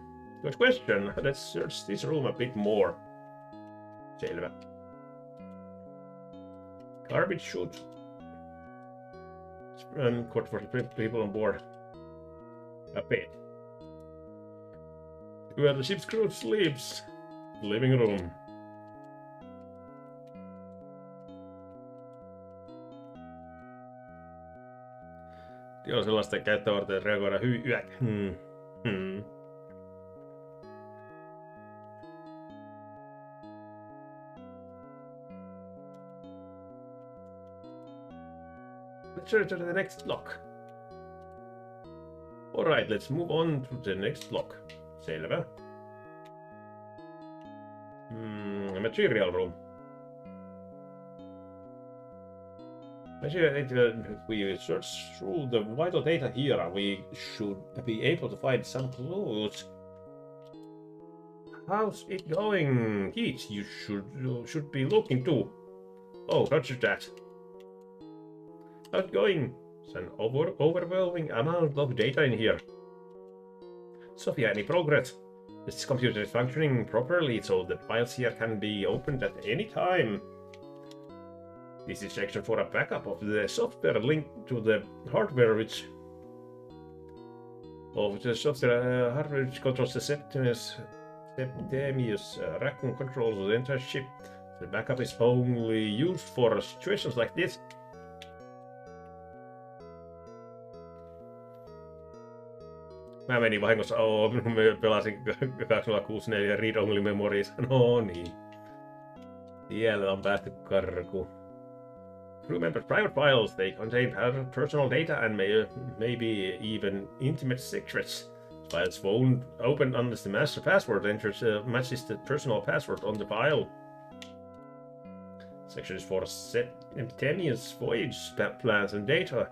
Good question. Let's search this room a bit more. Selvä. Garbage chute. Court for the people on board. A bed. Where the ship's crew sleeps. Living room. Joo, sellaista käyttöä varten reagoida Let's turn to the next block. Alright, let's move on to the next block. Selvä. Material room. If we search through the vital data here, we should be able to find some clues. How's it going? Keith, you should be looking too. Oh, roger that. How's it going? It's an overwhelming amount of data in here. Sophia, any progress? This computer is functioning properly, so the files here can be opened at any time. This is section for a backup of the software linked to the hardware which controls the Septimius raccoon controls the entire ship. The backup is only used for situations like this. Mä menin vahingossa, mä pelasin 2064 read only memories. No niin. Siellä on päästy karkuun. Remember private files, they contain personal data and maybe even intimate secrets. Files won't open unless the master password matches the personal password on the file. Section is for Septimius voyage plans and data.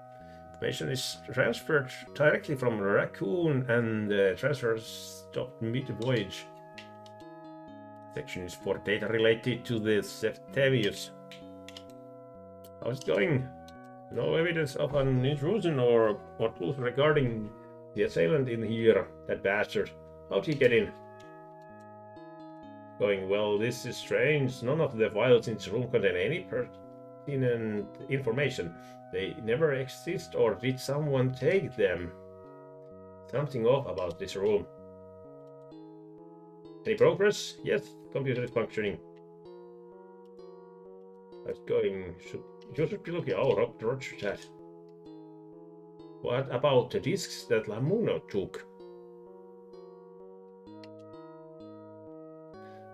Information is transferred directly from Raccoon and transfer stopped mid-voyage. Section is for data related to the Septimius. How's it going? No evidence of an intrusion or clues regarding the assailant in here, that bastard. How'd he get in? Going well, this is strange. None of the files in this room contain any pertinent information. They never exist, or did someone take them? Something off about this room. Any progress? Yes, computer is functioning. How's it going? You should be looking. Oh, roger that. What about the discs that Lamuno took?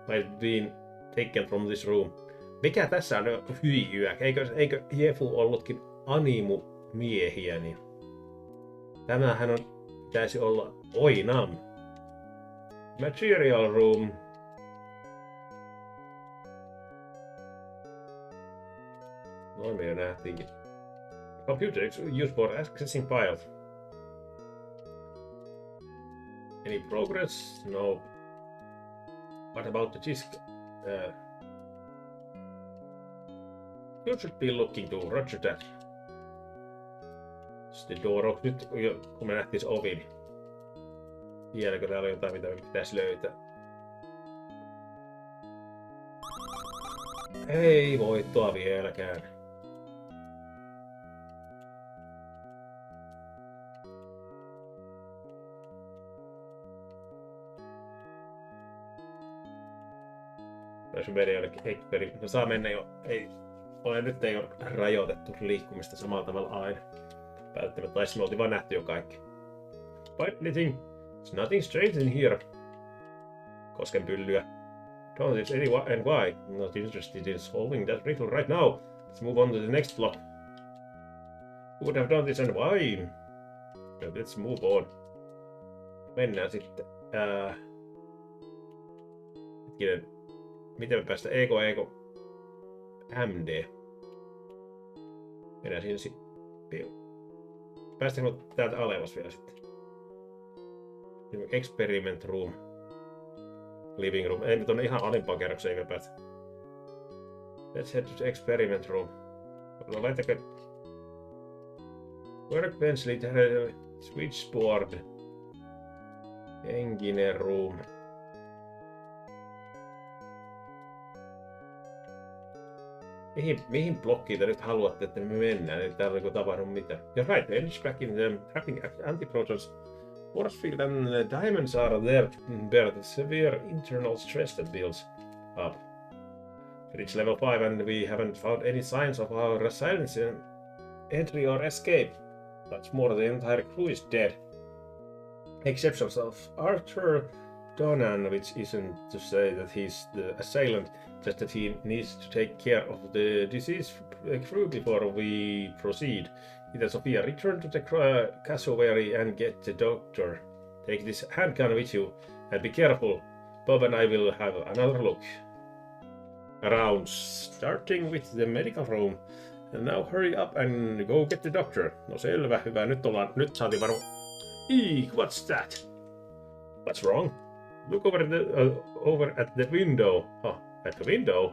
Might been taken from this room. Mikä tässä on hyihyä? Eikö Jefu ollutkin animu-miehiä? Niin tämähän pitäisi olla oinam. Material room. No me jo nähtiinkin. Computer is used for accessing files. Any progress? No. What about the disk? You should be looking to roger that. Sitten door nyt, kun me nähtiin se ovi, niin vieläkö täällä on jotain, mitä me pitäisi löytää? Ei voittoa vieläkään. Jos meni jonnekin eksperi, no saa mennä jo, nyt ei ole rajoitettu liikkumista samalla tavalla aina. Välttämättä, tai me oltiin vaan nähty jo kaikki. Find anything? There's nothing strange in here. Kosken pyllyä. Don't there's any and why? I'm not interested in solving that riddle right now. Let's move on to the next block. Who would have done this and why? No, let's move on. Mennään sitten. Hetkinen. Miten me päästään? Eiko. MD. Mennään siinä sitten. Päästäänkö täältä alevas vielä sitten? Experiment room. Living room. Ei me tonne ihan alimpaan kerrokseen ei me päästä. Let's head to the experiment room. No laitako... Workbench, switchboard. Engine room. Mihin blokkiin te nyt haluatte, että me mennään? Ei täällä ole tapahtunut mitään. You're right, the energy back in the trapping antiprotons. Force field and the diamonds are there to bear the severe internal stress that builds up. Reach level 5 and we haven't found any signs of our resilience in entry or escape. That's more, the entire crew is dead. Exception of Arthur Donan, which isn't to say that he's the assailant, just that he needs to take care of the disease crew before we proceed. Ida Sophia, return to the cassowary and get the doctor. Take this handgun with you and be careful. Bob and I will have another look around, starting with the medical room. And now hurry up and go get the doctor. No selvä, hyvä. Nyt saatiin varmaan... What's that? What's wrong? Look over at the window. Oh, at the window?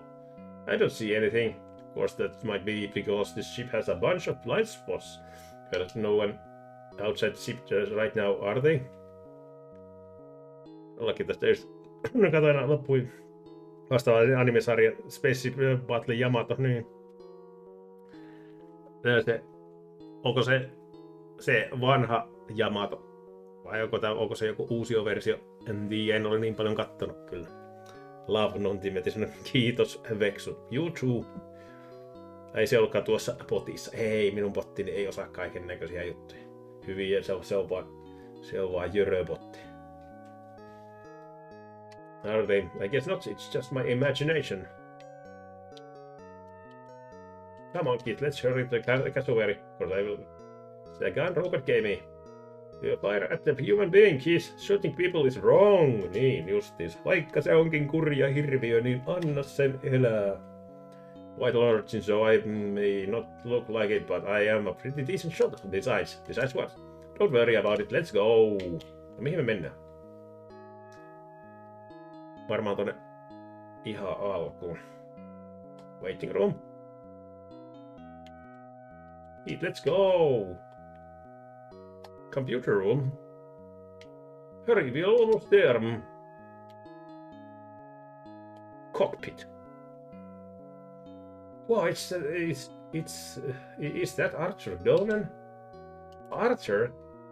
I don't see anything. Of course, that might be because this ship has a bunch of blind spots. There's no one outside the ship right now, are they? Jollakin tästä just... No katsotaan loppuun. Vastaava animesarja Space Battle Yamato, niin... Onko se vanha Yamato? Vai onko se joku uusi versio? En tiedä, en ole niin paljon kattonut kyllä. Love non-timetin, kiitos Vexu. You too. Ei se olekaan tuossa potissa. Ei, minun pottini ei osaa kaiken näköisiä juttuja. Hyviä, se on vaan jöröbotti. Are they? I guess not, it's just my imagination. Come on kid, let's hurry to the cassowary, because I will... The gun Robert gave me. You fire at the human being, kids. Shooting people is wrong. Niin, justiis. Vaikka se onkin kurja hirviö, niin anna sen elää. White Lord, so I may not look like it, but I am a pretty decent shot. Besides what? Don't worry about it, let's go. No, mihin me mennään? Varmaan tonne ihan alkuun. Waiting room. Let's go. Computer room. Hurry, we're almost there. Cockpit. Wow, is that Arthur Donan? Arthur?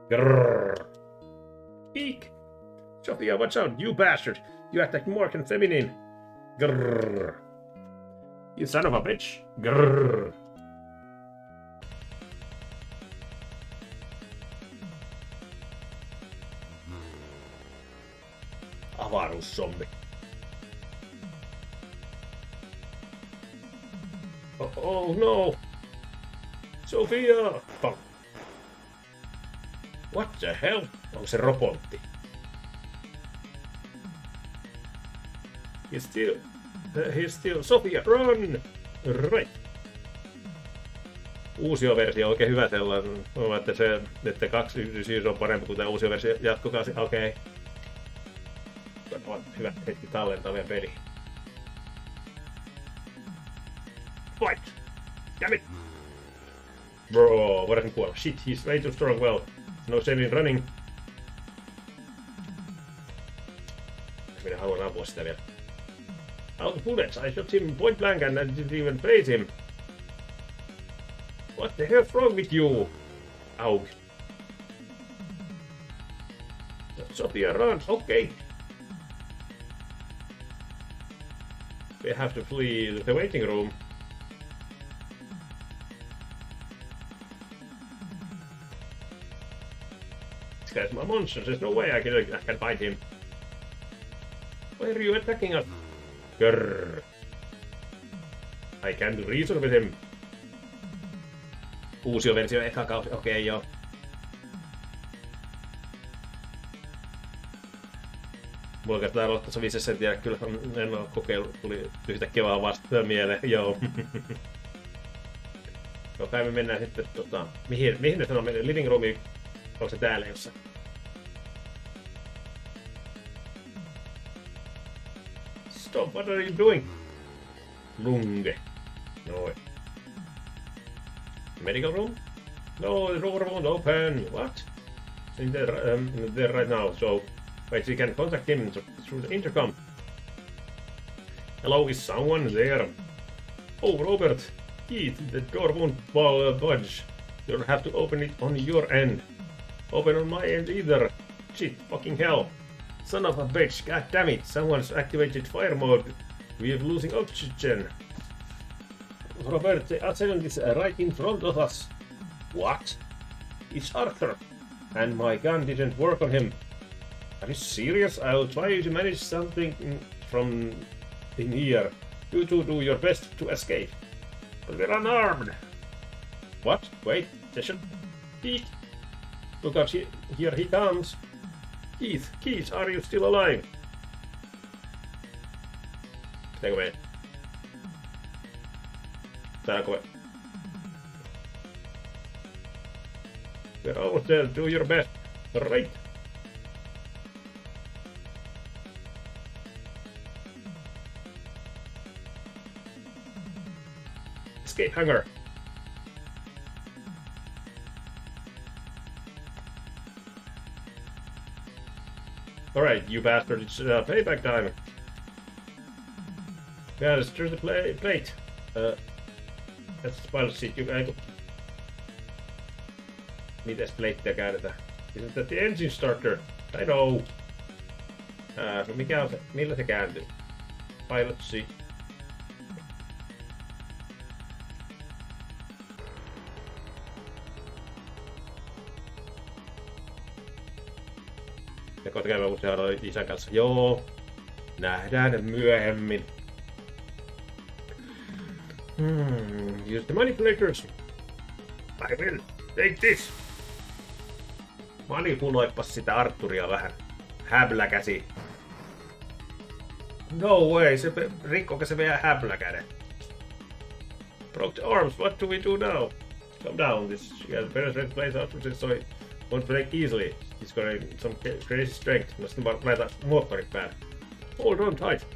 Grrr. Eek. Sophia, watch out, you bastard! You attacked Morgan feminine. Grrr. You son of a bitch. Grrr. Avaruuszombi. Oh no! Sophia! What the hell? Onko se robotti? He's still... Sophia, run! Right! Uusioversio on oikein hyvä sellainen. Että 2.9 on parempi kuin tämä uusioversio jatkokausi. Okei. On hyvä hetki tallentaa meidän peli. Fight! Damn it! Bro, voidaanko kuolla? Shit, he's way too strong. Well, no saving running. Minä haluan ampua sitä vielä. Out of bullets. I shot him point blank and I didn't even face him. What the hell's wrong with you? Aug. Sophia, run. Okay. We have to flee the waiting room. This guy's my monster. There's no way I can fight him. Why are you attacking us? Grrr. I can't reason with him. Uusi versio eka kausi. Okei, joo. Mulla on täällä aloittaessa 5 senttiä, kyllä en oo kokeillut, tuli yhtäkkiä vaan vasta mieleen, joo. No kai me mennään sitten mihin ne sanoo, living roomiin, onko se täällä jossain? Stop, what are you doing? Lunge. Noin. Medical room? No, the door won't open. What? In there right now, so wait, we can contact him through the intercom. Hello, is someone there? Oh, Robert. Keith, the door won't budge. You'll have to open it on your end. Open on my end either. Shit, fucking hell. Son of a bitch, god damn it. Someone's activated fire mode. We're losing oxygen. Robert, the assailant is right in front of us. What? It's Arthur. And my gun didn't work on him. Are you serious? I'll try to manage something from in here. You two do your best to escape. But we're unarmed. What? Wait, session. Keith. Look out, here he comes. Keith, are you still alive? Take away. Take away. We're almost there. Do your best. Right. Escape hangar. Alright, you bastard, it's payback time. Yeah, let's turn the plate. Let's spell shit. Mitäs pleittiä käännetään? Isn't that the engine starter? I know. No mikä on se? Millä se kääntyy? Pilot C. Ja kohta käydään usein isän kanssa. Joo. Nähdään myöhemmin. Use the manipulators. I will. Take this. Manipuloipas sitä Arturia vähän. Häbläkäsi. No way, se rikkoiko se vielä häbläkäden? Broke the arms, what do we do now? Calm down, this better red place out so it won't break easily. He's got some crazy strength. Must vaan laita moottorit päälle. Hold on tight.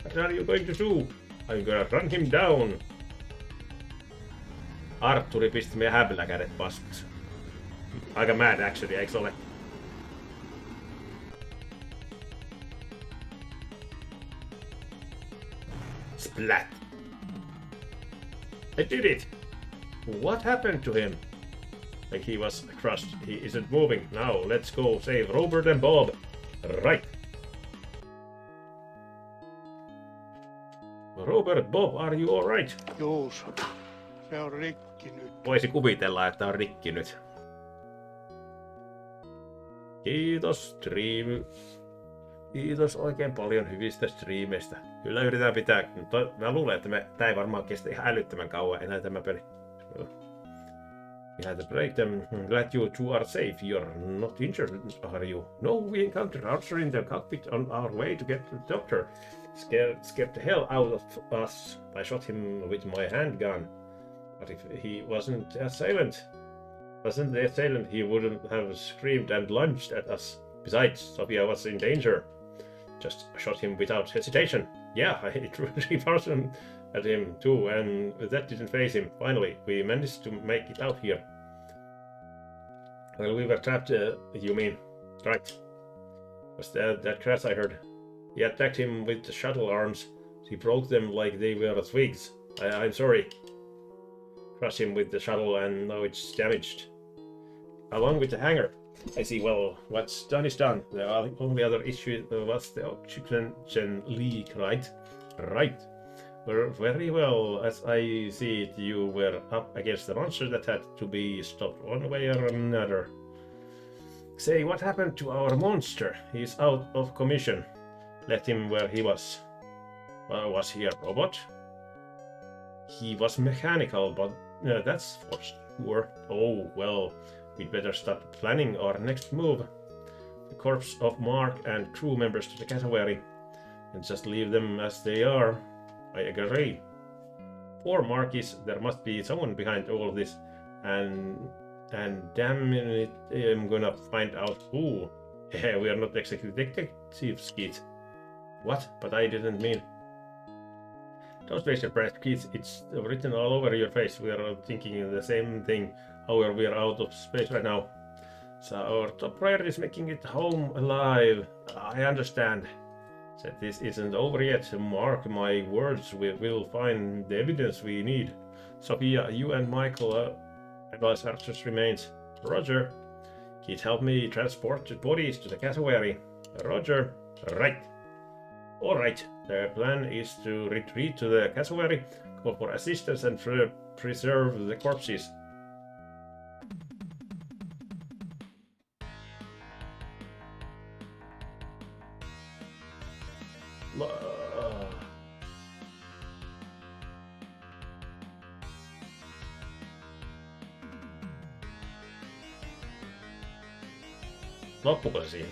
What are you going to do? I'm gonna run him down. Arturi pisti meidän häbläkädet paskaksi. Aika mad actually, eiks ole? Splat! I did it! What happened to him? Like he was crushed. He isn't moving. Now let's go save Robert and Bob. Right. Robert, Bob, are you alright? Joo, se on rikki nyt. Voisi kuvitella, että on rikki nyt. Kiitos stream. Kiitos oikein paljon hyvistä striimeistä. Kyllä yritetään pitää. Mä luulen, että tää ei varmaan kestä ihan älyttömän kauan enää tämä peli. We had to break them. Glad you two are safe. You're not injured, are you? No, we encountered Arthur in the cockpit on our way to get to the doctor. Scared the hell out of us. I shot him with my handgun. But if he wasn't the assailant, he wouldn't have screamed and lunged at us. Besides, Sophia was in danger. Just shot him without hesitation. Yeah, I threw 3 person at him too, and that didn't faze him. Finally, we managed to make it out here. Well, we were trapped, you mean? Right. Was that crash I heard? He attacked him with the shuttle arms. He broke them like they were twigs. I'm sorry. Crush him with the shuttle and now it's damaged. Along with the hangar. I see, well, what's done is done. The only other issue was the oxygen leak, right? Right. Very well, as I see it, you were up against the monster that had to be stopped one way or another. Say, what happened to our monster? He's out of commission. Let him where he was. Was he a robot? He was mechanical, but that's for sure. Oh, well, we'd better start planning our next move. The corpse of Mark and crew members to the cassowary, and just leave them as they are. I agree. Poor Marquis, there must be someone behind all of this, and damn it, I'm gonna find out who. We are not exactly detectives, Keith. What? But I didn't mean. Don't waste your breath, Keith. It's written all over your face. We are thinking the same thing. However, we are out of space right now. So our top priority is making it home alive. I understand. Said this isn't over yet. Mark my words. We will find the evidence we need. Sophia, you and Michael advise Archer's remains. Roger. Keith, help me transport the bodies to the cassowary. Roger. Right. Alright. The plan is to retreat to the cassowary, call for assistance and preserve the corpses. Loppuko se siinä?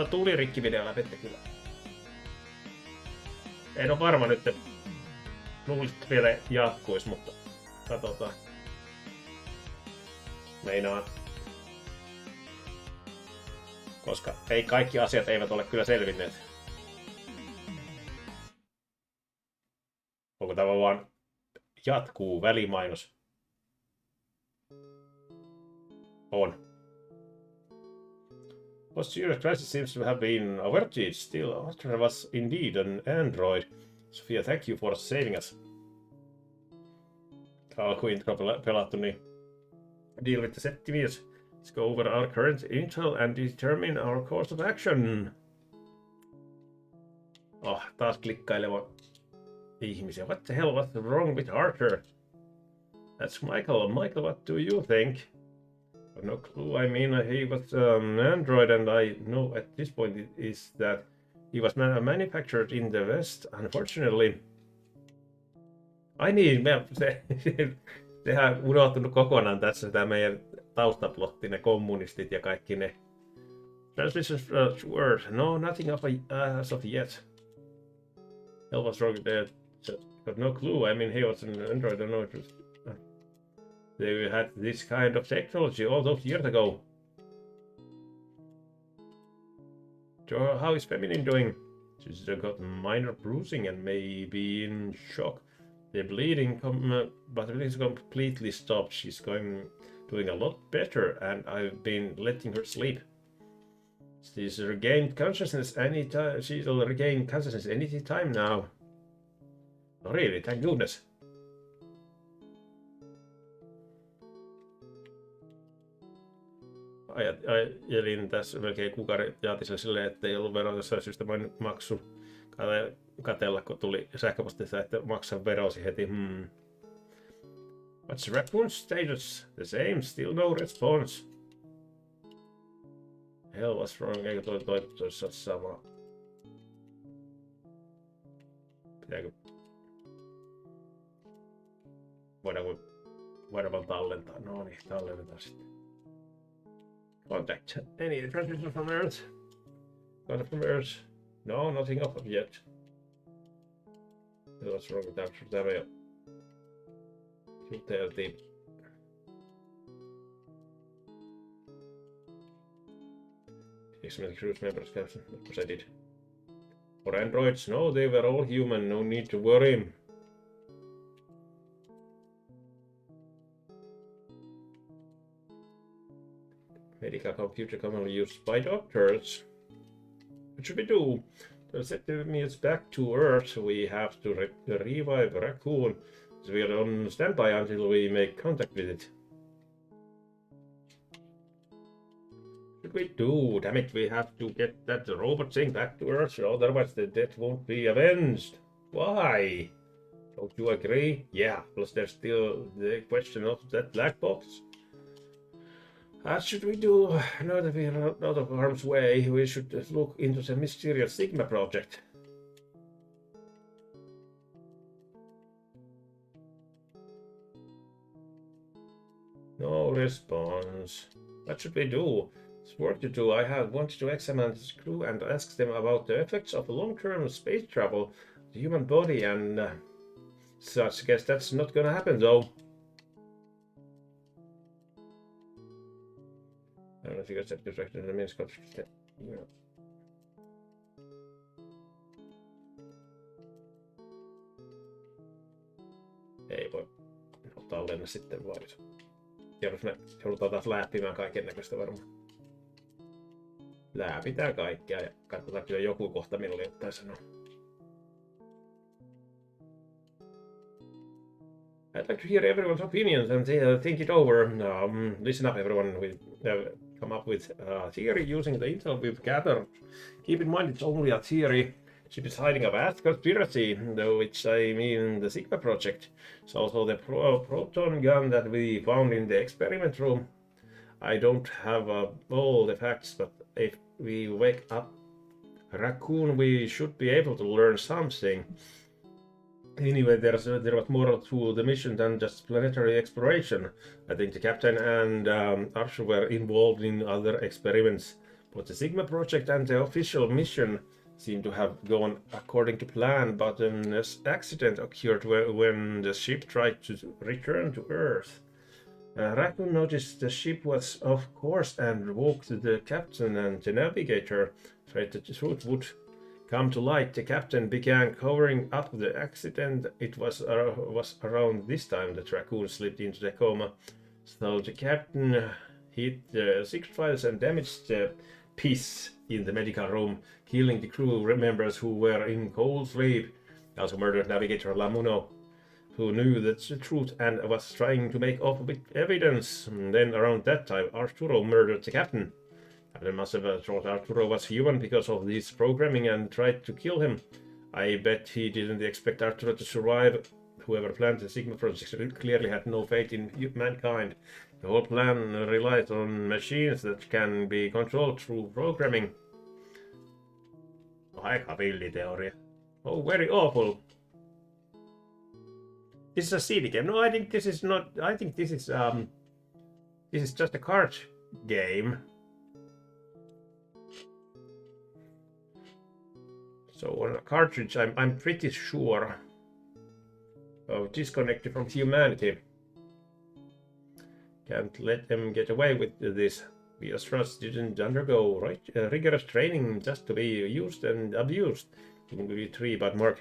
Tulirikkivideo läpitte kyllä. En ole varma nyt, luulisin, että vielä jatkuisi, mutta katsotaan. Meinaan. Koska ei kaikki asiat eivät ole kyllä selvinneet. Onko tämä vaan jatkuu välimainos? On. What serious crisis seems to have been averted. Still, Arthur was indeed an android. Sophia, thank you for saving us. Alku intro pelattu, niin deal with the septimius. Let's go over our current intel and determine our course of action. Oh, taas klikkaileva ihmisiä. What the hell was wrong with Arthur? That's Michael. Michael, what do you think? No clue. I mean, he was an android, and I know at this point is that he was manufactured in the West. Unfortunately, ai niin, sehän unohtunut kokonaan tässä tämä meidän taustaplotti, ne kommunistit ja kaikki ne. Transmission word. No, nothing as of yet. Hell was wrong there. Got no clue. I mean, he was an android. I don't know if it was. They had this kind of technology all those years ago. So how is Feminine doing? She's got minor bruising and may be in shock. The bleeding, but it is completely stopped. She's doing a lot better, and I've been letting her sleep. She's regained consciousness anytime. She'll regain consciousness any time now. Oh, really? Thank goodness. Ajelin tässä melkein kuukauden jaatiselle silleen, että ei ollut vero jossain syystä maksu katella, kun tuli sähköpostissa, että maksa verosi heti. What's Raccoon's status? The same, still no response. Hell was wrong, eikö toi tuossa sama? Pitääkö? Voidaan vaan tallentaa. No niin, tallennetaan sitten. Contact. Any transmission from Earth? Contact from Earth? No, nothing up yet. What's wrong with that? Tämä jo juteltiin. Excellent cruise members, Captain. Of course I did. For androids, no, they were all human. No need to worry. Medical computer commonly used by doctors. What should we do? To set the meals back to Earth, we have to revive Raccoon. So we are on standby until we make contact with it. What should we do? Damn it, we have to get that robot thing back to Earth, otherwise the death won't be avenged. Why? Don't you agree? Yeah, plus there's still the question of that black box. What should we do? Now that we are out of harm's way, we should look into the mysterious Sigma project. No response. What should we do? It's work to do. I have wanted to examine this crew and ask them about the effects of long-term space travel, the human body, and such. I guess that's not gonna happen though. I don't know if you got that distracted in the means Ei voi tallenna sitten vaan. Jos me joudutaan taas läpimään kaiken näköistä varmaan. Läpitään kaikkea ja katsotaan kyllä joku kohta minulle jotain sanoa. I'd like to hear everyone's opinions and think it over. Listen up everyone, we come up with a theory using the intel we've gathered. Keep in mind it's only a theory. She is hiding a vast conspiracy, which I mean the Sigma project. It's also the proton gun that we found in the experiment room. I don't have all the facts, but if we wake up Raccoon, we should be able to learn something. Anyway, there was more to the mission than just planetary exploration. I think the captain and Arthur were involved in other experiments, but the Sigma project and the official mission seem to have gone according to plan, but an accident occurred when the ship tried to return to Earth. Raccoon noticed the ship was off course and woke the captain and the navigator. Afraid that the truth would come to light, the captain began covering up the accident. It was around this time that Raccoon slipped into the coma. So the captain hit the secret files and damaged the piece in the medical room, killing the crew members who were in cold sleep. He also murdered navigator Lamuno, who knew the truth and was trying to make off with evidence. And then around that time, Arturo murdered the captain. Captain must have thought Arturo was human because of this programming and tried to kill him. I bet he didn't expect Arturo to survive. Whoever planned the Sigma project clearly had no faith in mankind. The whole plan relies on machines that can be controlled through programming. Aika villi teoria. Oh, very awful. This is a CD game. No, I think this is not. I think this is just a card game. So on a cartridge, I'm pretty sure of disconnected from humanity. Can't let them get away with this. We astronauts didn't undergo rigorous training just to be used and abused. Couldn't be 3, but Mark.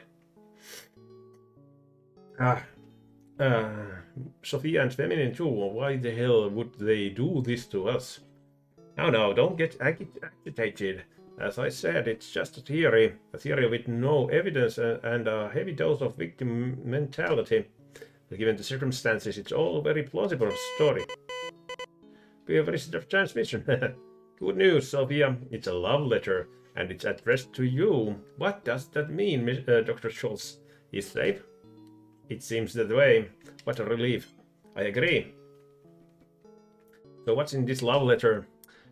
Sophia and Feminine too. Why the hell would they do this to us? No, don't get agitated. As I said, it's just a theory with no evidence and a heavy dose of victim mentality. But given the circumstances, it's all a very plausible story. We have received a transmission. Good news, Sophia. It's a love letter, and it's addressed to you. What does that mean, Dr. Schultz? He's safe? It seems that way. What a relief. I agree. So what's in this love letter?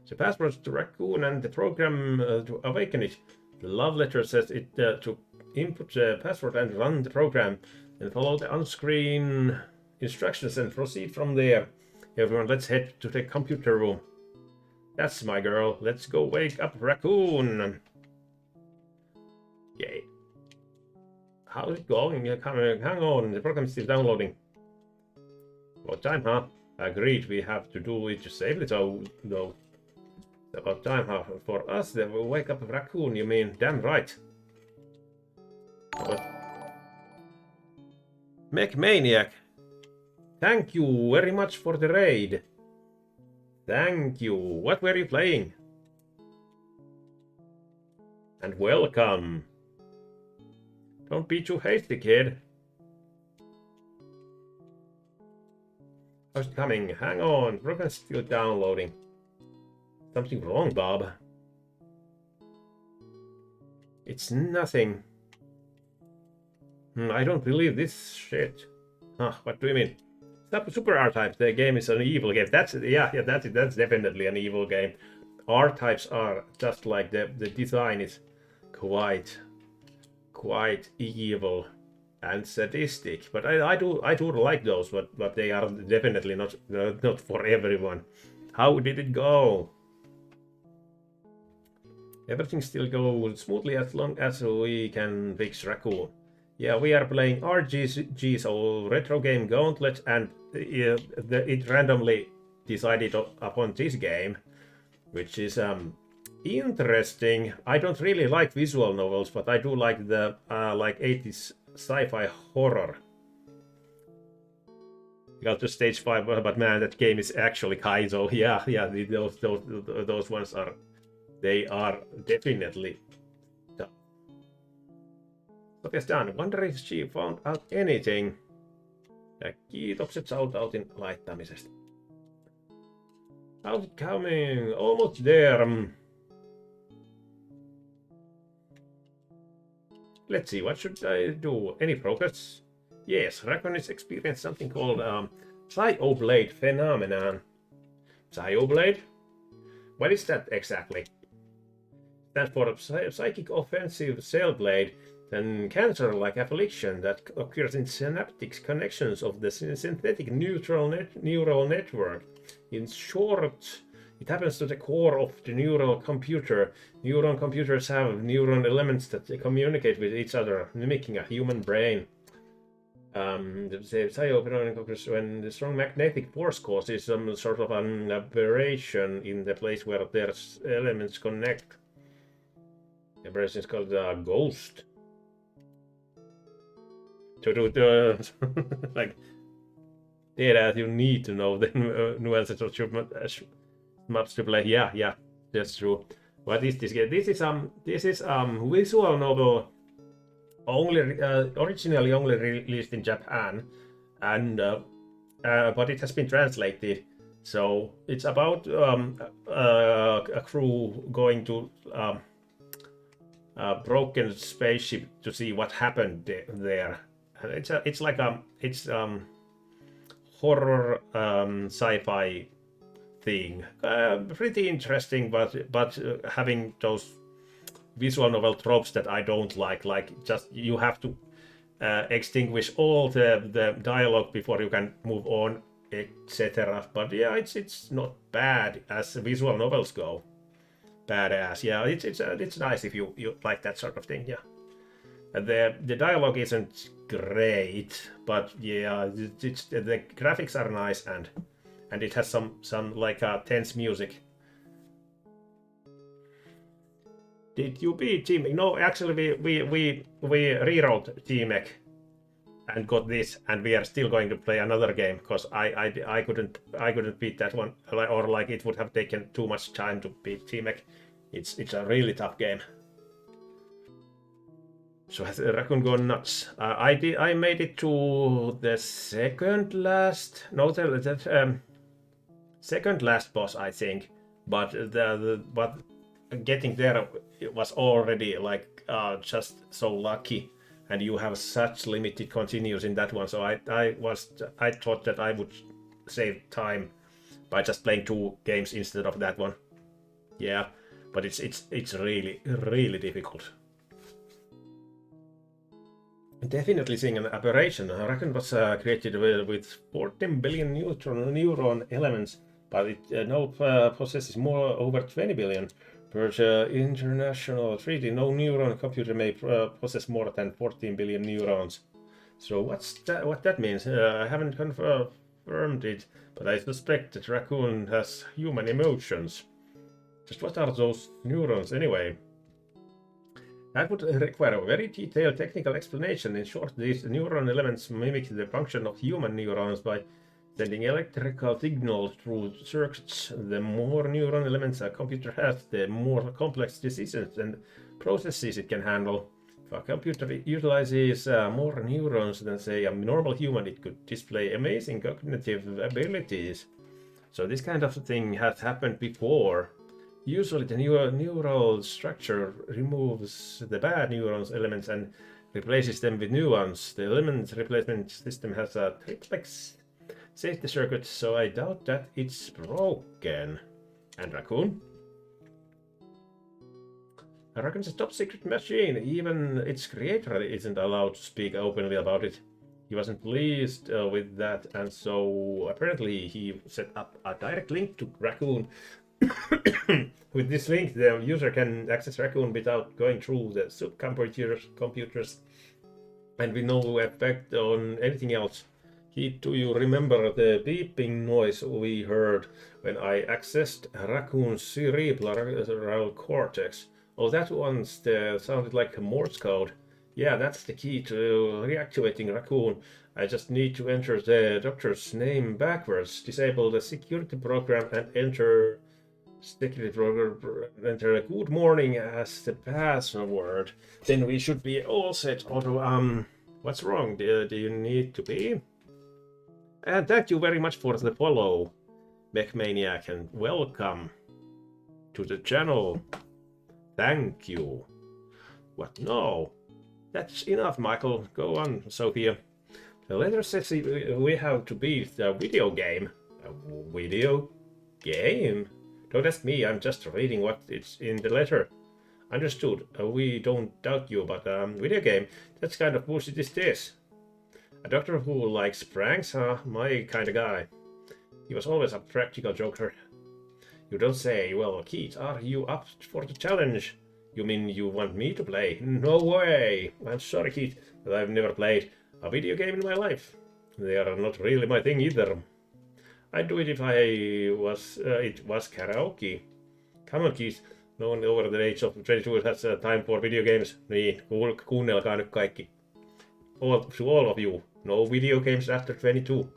The password to Raccoon and the program to awaken it. The love letter says it to input the password and run the program, and follow the on-screen instructions and proceed from there. Everyone, let's head to the computer room. That's my girl. Let's go wake up Raccoon. Yay. How's it going? Hang on, the program is still downloading. About time, huh? Agreed, we have to do it safely, so though. About time, huh? For us, then we'll wake up Raccoon, you mean? Damn right. What? Mech Maniac. Thank you very much for the raid. Thank you. What were you playing? And welcome. Don't be too hasty, kid. How's it coming? Hang on, program's still downloading. Something wrong, Bob. It's nothing. I don't believe this shit. What do you mean? Super R-Type, the game is an evil game. That's definitely an evil game. R-Types are just like the design is quite evil and sadistic. But I do like those, but they are definitely not for everyone. How did it go? Everything still goes smoothly as long as we can fix Raccoon. Yeah, we are playing RGG, so retro game Gauntlet, and it randomly decided upon this game, which is interesting. I don't really like visual novels, but I do like the like 80s sci-fi horror. Got to stage 5, but man, that game is actually Kaizo. Yeah, those ones are. They are definitely tough. What is done? Wonder if she found out anything. Ja kiitokset shoutoutin laittamisesta. How's it coming? Almost there. Let's see, what should I do? Any progress? Yes, Raccoon is experiencing something called Psy-O-Blade phenomenon. Psy-O-Blade? What is that exactly? Stands for a psychic offensive cell blade, then cancer-like affliction that occurs in synaptic connections of the synthetic neural network. In short, it happens to the core of the neural computer. Neuron computers have neuron elements that communicate with each other, mimicking a human brain. The Psy-O-Blade occurs when the strong magnetic force causes some sort of an aberration in the place where their elements connect. The aberration is called a ghost. To do the like, yeah, you need to know the nuances of maps to play. Yeah, that's true. What is this game? This is visual novel, only originally only released in Japan, and but it has been translated. So it's about a crew going to a broken spaceship to see what happened there. It's like horror sci-fi thing. Pretty interesting, but having those visual novel tropes that I don't like just you have to extinguish all the dialogue before you can move on, etc. But yeah, it's not bad as visual novels go. Badass, yeah, it's nice if you like that sort of thing, yeah. The dialogue isn't great, but yeah, the graphics are nice and it has some like tense music. Did you beat Team? No, actually we rewrote Team and got this, and we are still going to play another game because I couldn't beat that one, or like it would have taken too much time to beat Team. It's a really tough game. So has Raccoon gone nuts? I made it to the second last boss, I think, but but getting there was already like just so lucky, and you have such limited continues in that one. So I thought that I would save time by just playing 2 games instead of that one. Yeah, but it's really difficult. Definitely seeing an aberration. Raccoon was created with 14 billion neuron elements, but it now possesses over 20 billion. Per international treaty, no neuron computer may possess more than 14 billion neurons. So what that means? I haven't confirmed it, but I suspect that Raccoon has human emotions. Just what are those neurons anyway? That would require a very detailed technical explanation. In short, these neuron elements mimic the function of human neurons by sending electrical signals through circuits. The more neuron elements a computer has, the more complex decisions and processes it can handle. If a computer utilizes more neurons than, say, a normal human, it could display amazing cognitive abilities. So this kind of thing has happened before. Usually the neural structure removes the bad neurons elements and replaces them with new ones. The element replacement system has a triplex safety circuit, so I doubt that it's broken. And Raccoon? Raccoon's a top secret machine. Even its creator isn't allowed to speak openly about it. He wasn't pleased with that, and so apparently he set up a direct link to Raccoon. With this link, the user can access Raccoon without going through the subcomputers and with no effect on anything else. Do you remember the beeping noise we heard when I accessed Raccoon's cerebral cortex? Oh, that one sounded like a Morse code. Yeah, that's the key to reactivating Raccoon. I just need to enter the doctor's name backwards, disable the security program, and enter good morning as the password. Then we should be all set. Although, what's wrong? Do you need to be? And thank you very much for the follow, Mechmaniac, and welcome to the channel. Thank you. What? No. That's enough, Michael. Go on, Sophia. The letter says we have to beat the video game. A video game? Don't ask me, I'm just reading what it's in the letter. Understood. We don't doubt you, but video game? That's kind of bullshit is this. A doctor who likes pranks, huh? My kind of guy. He was always a practical joker. You don't say. Well, Keith, are you up for the challenge? You mean you want me to play? No way! I'm sorry, Keith, but I've never played a video game in my life. They are not really my thing either. I'd do it if it was karaoke. Come on, Keith. No one over the age of 22 has time for video games. Niin, kuunnelkaa nyt kaikki. To all of you, no video games after 22.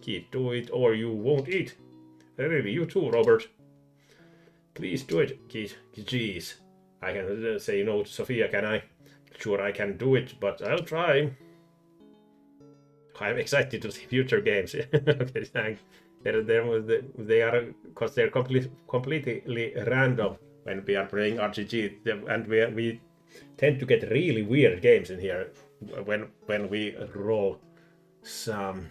Keith, do it or you won't eat. Really, you too, Robert. Please do it, Keith. Jeez. I can say no to Sophia, can I? Sure, I can do it, but I'll try. I'm excited to see future games. Okay, thanks. They are, because they're completely random when we are playing RGG, and we tend to get really weird games in here when we roll some.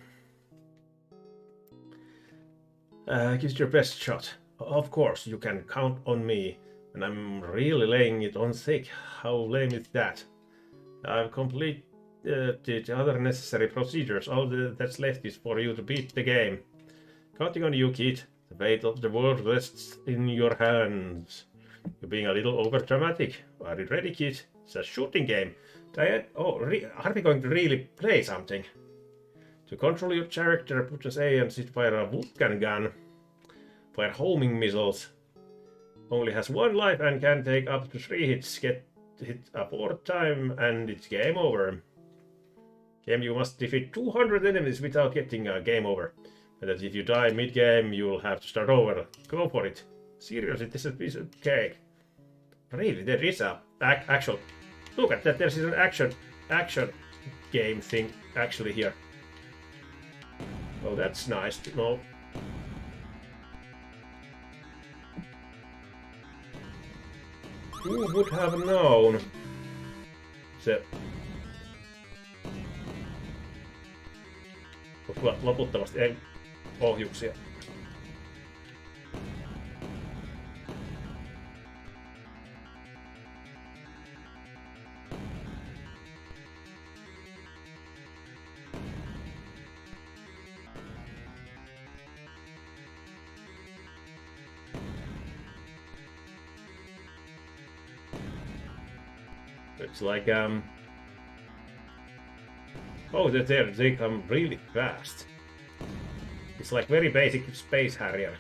Give it your best shot. Of course, you can count on me, and I'm really laying it on thick. How lame is that? I've completed other necessary procedures. All that's left is for you to beat the game. Counting on you, Kid. The fate of the world rests in your hands. You're being a little overdramatic. Are you ready, Kid? It's a shooting game. Are we going to really play something? To control your character, put A and sit fire a Vulcan gun. Fire homing missiles. Only has one life and can take up to 3 hits. Get hit a 4th time and it's game over. Game, you must defeat 200 enemies without getting a game over. And that if you die mid-game, you'll have to start over. Go for it. Seriously, this is a piece of cake. Really, there is a actual... Look at that, there's an action game thing actually here. Oh, that's nice. No. Who would have known? Se... Loputtomasti ei ohjuksia. It's like oh, they come really fast. It's like very basic Space Harrier.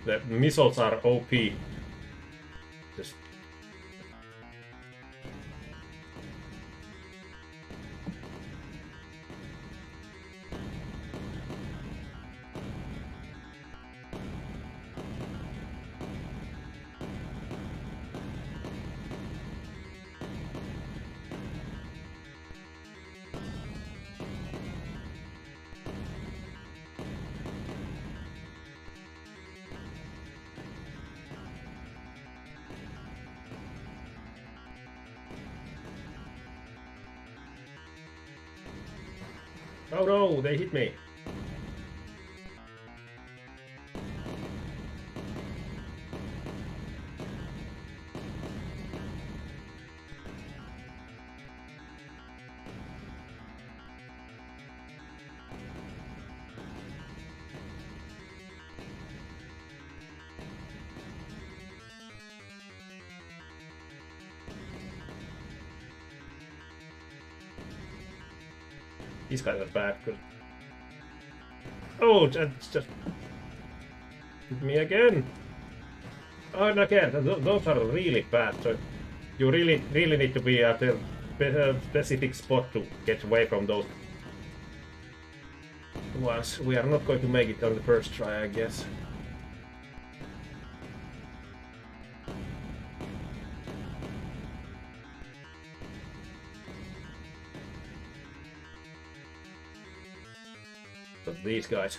The missiles are OP. Just Oh no, they hit me. These guys are bad. Good. Oh, that's just hit me again. Oh, and again, those are really bad. So you really need to be at a specific spot to get away from those ones. We are not going to make it on the first try, I guess. But these guys.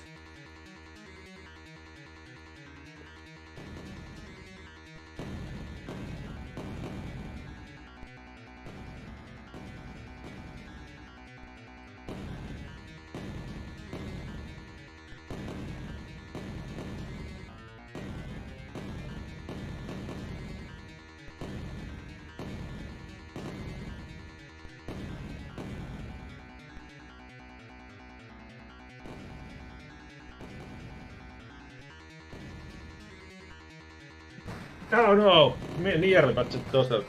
Oh no! Nearly, but those are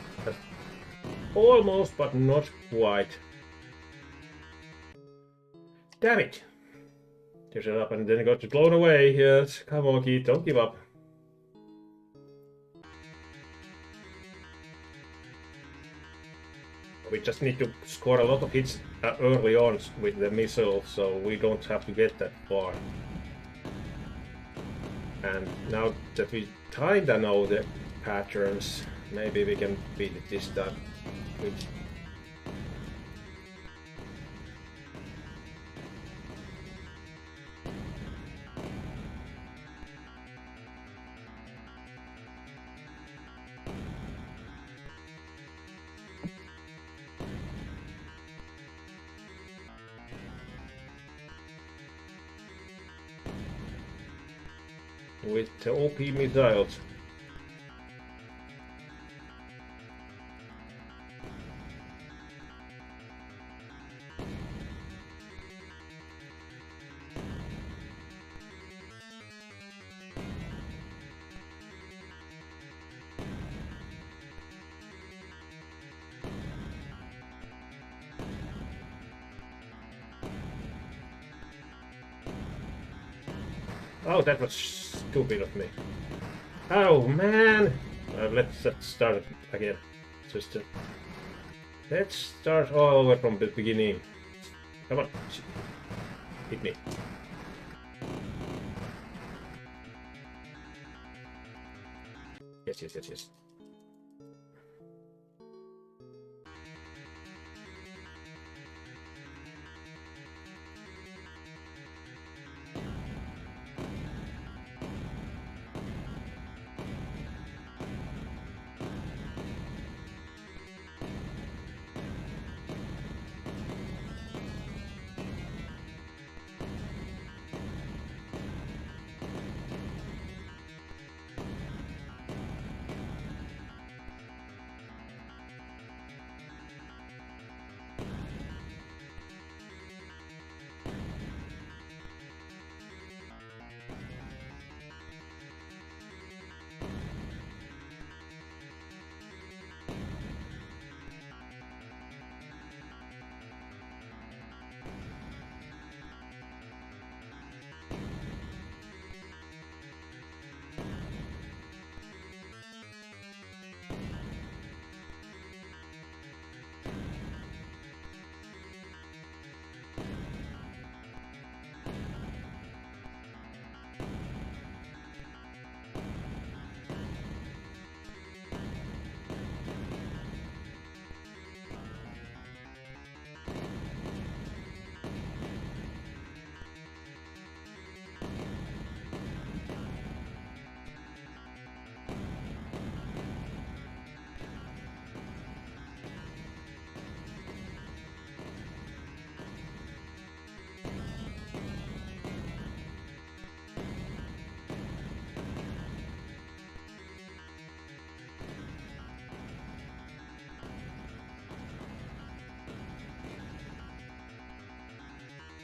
almost, but not quite. Damn it! You shut up and then got blown away. Yes, come on, kid, don't give up. We just need to score a lot of hits early on with the missile, so we don't have to get that far. And now that we kinda know the patterns, maybe we can beat it this time. With the OP missiles. Oh, that was stupid of me. Oh man! Let's start again. Let's start all over from the beginning. Come on, hit me. Yes.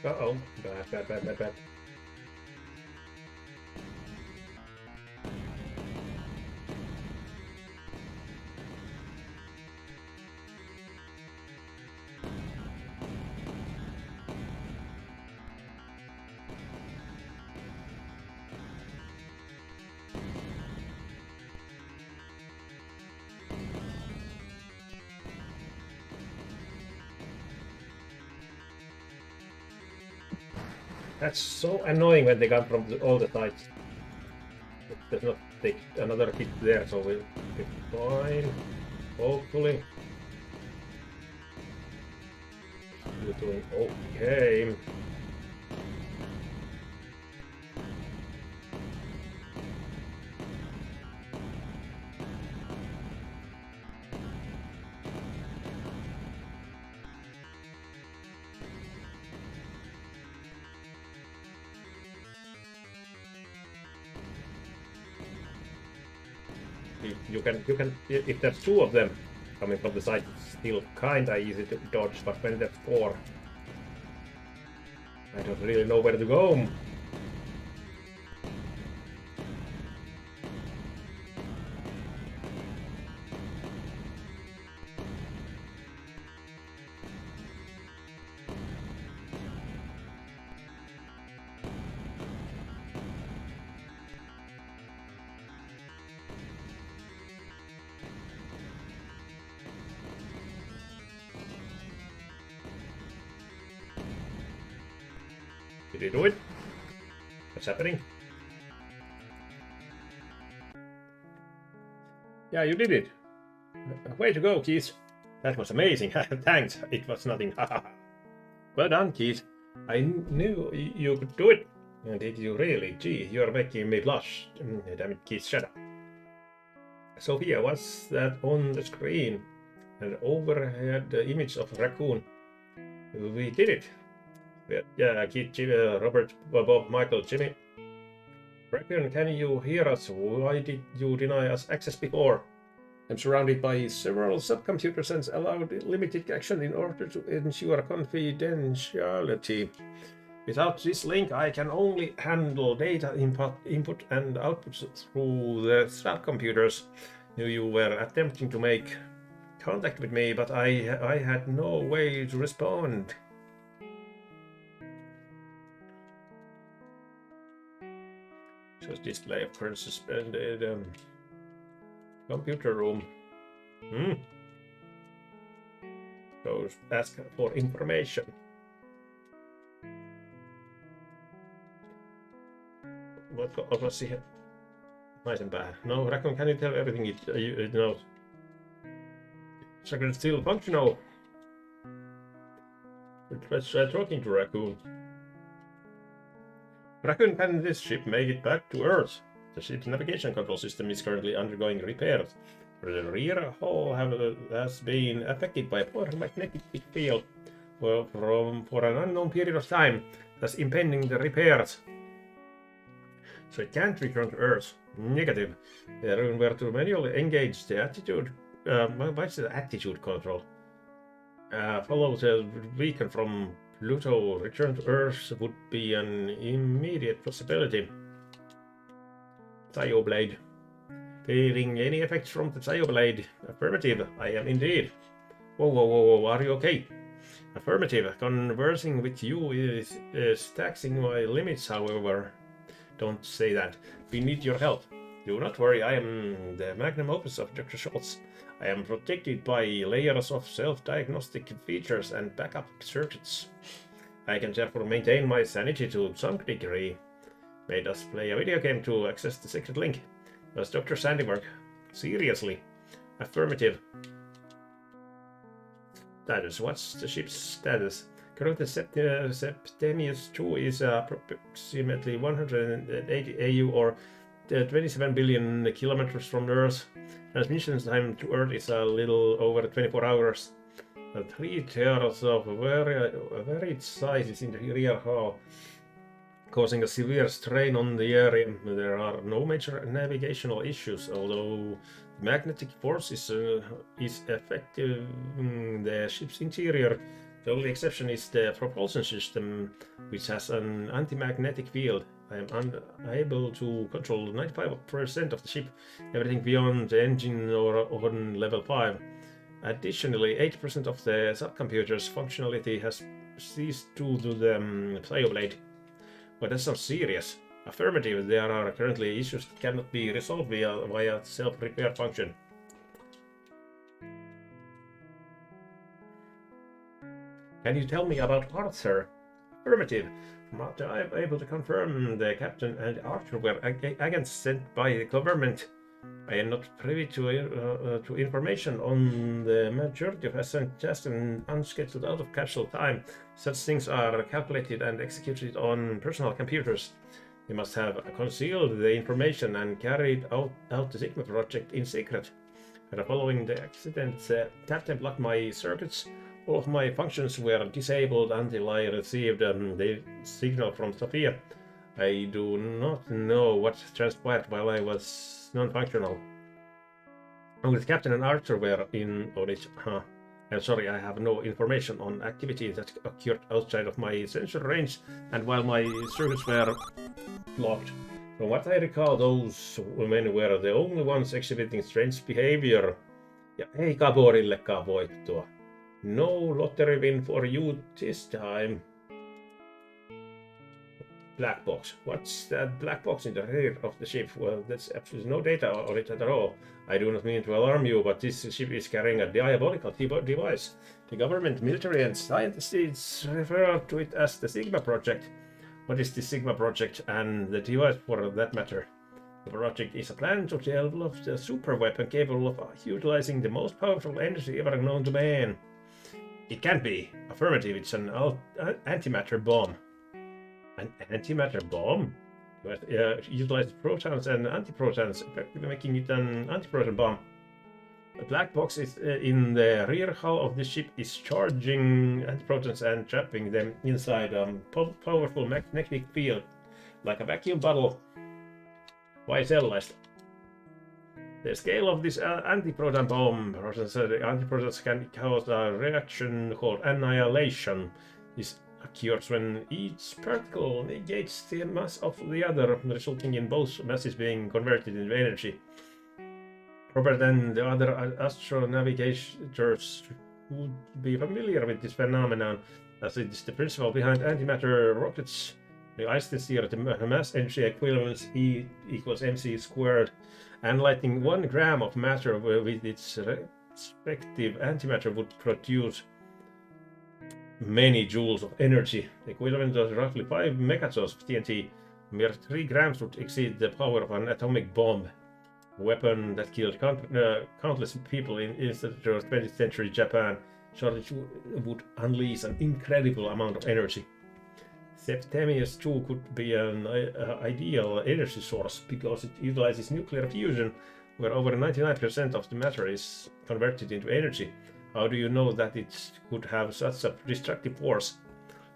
Uh-oh. Bad. That's so annoying when they come from all the sides. It does not take another hit there, so we'll be fine. Hopefully. You're doing okay. You can if there's two of them coming from the side, it's still kinda easy to dodge, but when there's four, I don't really know where to go. Did you do it? What's happening? Yeah, you did it. Way to go, Keith. That was amazing. Thanks. It was nothing. Well done, Keith. I knew you could do it. Did you really? Gee, you're making me blush. Damn it, Keith, shut up. Sophia, what's that on the screen? An overhead image of a raccoon. We did it. Yeah, Keith, Jimmy, Robert, Bob, Michael, Jimmy. Raccoon, can you hear us? Why did you deny us access before? I'm surrounded by several subcomputers and allowed limited action in order to ensure confidentiality. Without this link, I can only handle data input and output through the subcomputers. Knew you were attempting to make contact with me, but I had no way to respond. Just display of current suspended computer room. So ask for information. Let's see. Nice and bad. No, Raccoon, can you tell everything it knows? Secret still functional. Let's try talking to Raccoon. Raccoon, can this ship make it back to Earth? The ship's navigation control system is currently undergoing repairs. The rear hull has been affected by a poor magnetic field for an unknown period of time, thus impending the repairs. So it can't return to Earth. Negative. Raccoon were to manually engage the attitude. What's the attitude control? Follow the beacon from Pluto. Return to Earth would be an immediate possibility. Psy-O-Blade. Feeling any effects from the Psy-O-Blade? Affirmative, I am indeed. Whoa, are you okay? Affirmative, conversing with you is taxing my limits, however. Don't say that. We need your help. Do not worry, I am the magnum opus of Dr. Schultz. I am protected by layers of self-diagnostic features and backup circuits. I can therefore maintain my sanity to some degree. Made us play a video game to access the secret link. Does Dr. Sandy work? Seriously? Affirmative. Status. What's the ship's status? Currently Septimius 2 is approximately 180 AU or 27 billion kilometers from Earth. Transmission time to Earth is a little over 24 hours. 3 tiers of varied sizes in the rear hull, causing a severe strain on the area. There are no major navigational issues, although magnetic force is affecting the ship's interior. The only exception is the propulsion system, which has an anti-magnetic field. I am unable to control 95% of the ship, everything beyond the engine or on level 5. Additionally, 80% of the subcomputer's functionality has ceased due to the Psy-O-Blade. But that sounds serious. Affirmative, there are currently issues that cannot be resolved via self-repair function. Can you tell me about Arthur? Affirmative. From what I am able to confirm, the captain and Arthur were agents sent by the government. I am not privy to information on the majority of just an unscheduled out of capsule time. Such things are calculated and executed on personal computers. They must have concealed the information and carried out the Sigma project in secret. Following the accident, the captain blocked my circuits. All of my functions were disabled until I received the signal from Sophia. I do not know what transpired while I was non-functional. Only the captain and Arthur were in on it. I'm sorry, I have no information on activities that occurred outside of my sensor range and while my circuits were blocked. From what I recall, those women were the only ones exhibiting strange behavior. Ja ei Gaborillekaan voittoa. No lottery win for you this time. Black box. What's that black box in the rear of the ship? Well, there's absolutely no data on it at all. I do not mean to alarm you, but this ship is carrying a diabolical device. The government, military, and scientists refer to it as the Sigma project. What is the Sigma project and the device for that matter? The project is a plan to develop a super weapon capable of utilizing the most powerful energy ever known to man. It can't be. Affirmative, it's an antimatter bomb. An antimatter bomb? Utilizes protons and antiprotons, effectively making it an antiproton bomb. The black box is in the rear hull of the ship is charging antiprotons and trapping them inside a powerful magnetic field, like a vacuum bottle. Why cellulized? The scale of this antiproton bomb, the antiprotons can cause a reaction called annihilation. This occurs when each particle negates the mass of the other, resulting in both masses being converted into energy. Robert and the other astronavigators would be familiar with this phenomenon, as it is the principle behind antimatter rockets. The Einstein theory, the mass energy equivalence E equals mc squared, and lighting 1 gram of matter with its respective antimatter would produce many joules of energy, equivalent to roughly 5 megatons of TNT. Mere 3 grams would exceed the power of an atomic bomb, a weapon that killed countless people in the 20th century Japan. Shortage would unleash an incredible amount of energy. Septemius 2 could be an ideal energy source because it utilizes nuclear fusion, where over 99% of the matter is converted into energy. How do you know that it could have such a destructive force?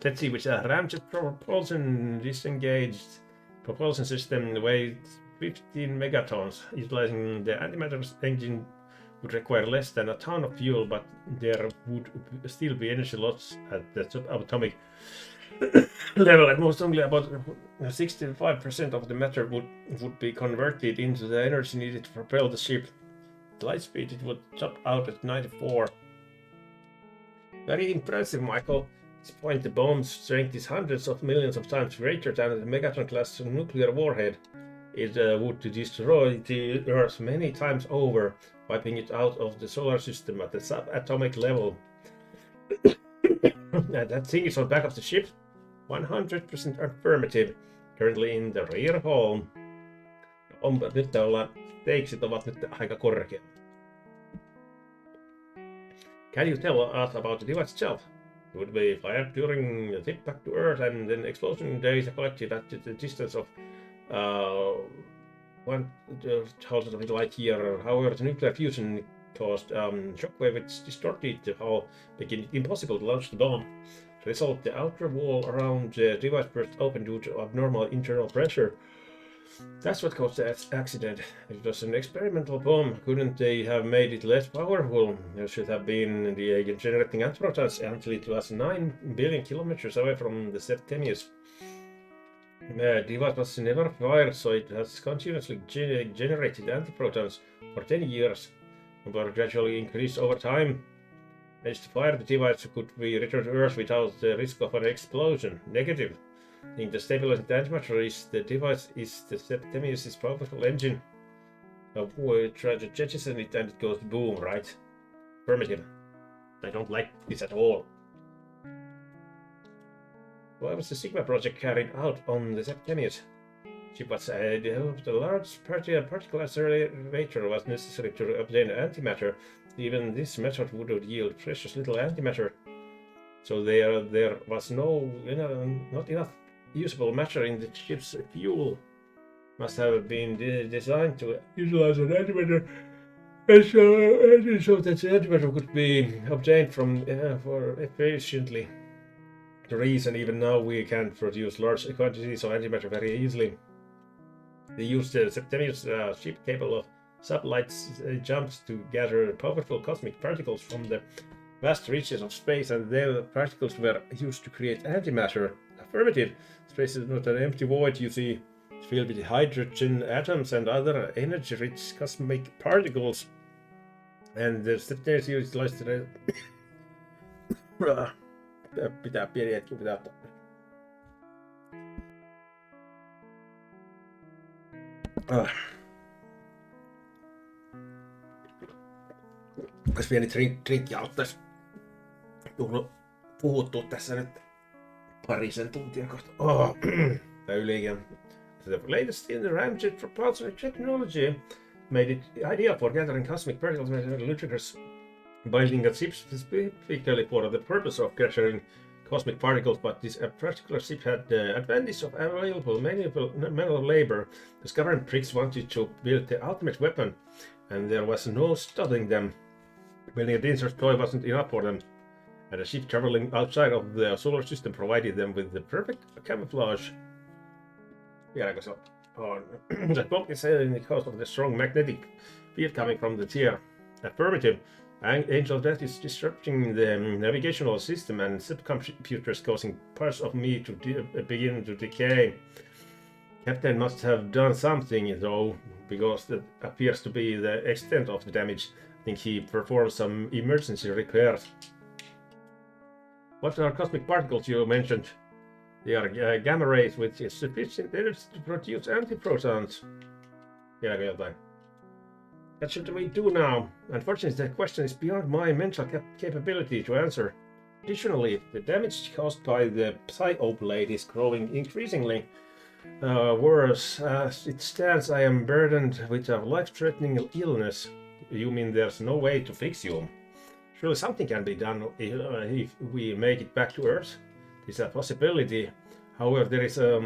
Let's see, which ramjet propulsion disengaged propulsion system weighs 15 megatons. Utilizing the antimatter engine would require less than a ton of fuel, but there would still be energy loss at the subatomic level. At most, only about 65% of the matter would be converted into the energy needed to propel the ship. At light speed, it would top out at 94. Very impressive, Michael. At this point, the bomb's strength is hundreds of millions of times greater than the Megatron-class nuclear warhead. It would destroy the Earth many times over, wiping it out of the solar system at the subatomic level. That thing is on the back of the ship. 100% affirmative. Currently in the rear hull. Nyt steiksit ovat nyt aika korkealla. Can you tell us about the device itself? It would be fired during the tip back to Earth and then explosion data collected at the distance of 1,000 light year. However, the nuclear fusion caused shockwave which distorted the hull, making it impossible to launch the bomb. As a result, the outer wall around the device burst open due to abnormal internal pressure. That's what caused the accident. It was an experimental bomb. Couldn't they have made it less powerful? There should have been the generating antiprotons until it was 9 billion kilometers away from the Septimius. The device was never fired, so it has continuously generated antiprotons for 10 years, but gradually increased over time. As to fire, the device could be returned to Earth without the risk of an explosion. Negative. In the stabilizing antimatter is the device is the Septimius' powerful engine. A boy tried to jettison it and it goes boom, right? Affirmative. I don't like this at all. Why was the Sigma project carried out on the Septimius? Ship was developed a large particle accelerator was necessary to obtain antimatter. Even this method would yield precious little antimatter. So there was not enough usable matter in the ship's fuel. Must have been designed to utilize an antimatter, so that the antimatter could be obtained from for efficiently. The reason even now we can produce large quantities of antimatter very easily. They used the Septimius ship capable of sublight jumps to gather powerful cosmic particles from the vast reaches of space, and their particles were used to create antimatter. Affirmative. Space is not an empty void, you see. It's filled with hydrogen atoms and other energy-rich cosmic particles. And the Septimius utilized the... Pitää pieni hetki, pitää ottaa. Jos pieni drinkki auttaisi. Tullut puhuttua tässä nyt parisen tuntia kohta. Tai ylikin. The latest in the ramjet propulsion technology made it ideal for gathering cosmic particles and ludicrous, building a ship specifically for the purpose of capturing cosmic particles, but this particular ship had the advantage of available manual labor. The government pricks wanted to build the ultimate weapon, and there was no stopping them. Building a dangerous toy wasn't enough for them, and a ship traveling outside of the solar system provided them with the perfect camouflage. Vieläkö se on? The cloak is sailing because of the strong magnetic field coming from the tier. Affirmative. Angel Death is disrupting the navigational system and subcomputers, causing parts of me to begin to decay. Captain must have done something, though, because that appears to be the extent of the damage. I think he performed some emergency repairs. What are cosmic particles you mentioned? They are gamma rays with sufficient energy to produce antiprotons. Vieläkö jotain? What should we do now? Unfortunately, the question is beyond my mental capability to answer. Additionally, the damage caused by the Psy-O-Blade is growing increasingly worse. As it stands, I am burdened with a life-threatening illness. You mean there's no way to fix you? Surely something can be done if we make it back to Earth. It's a possibility. However, there is a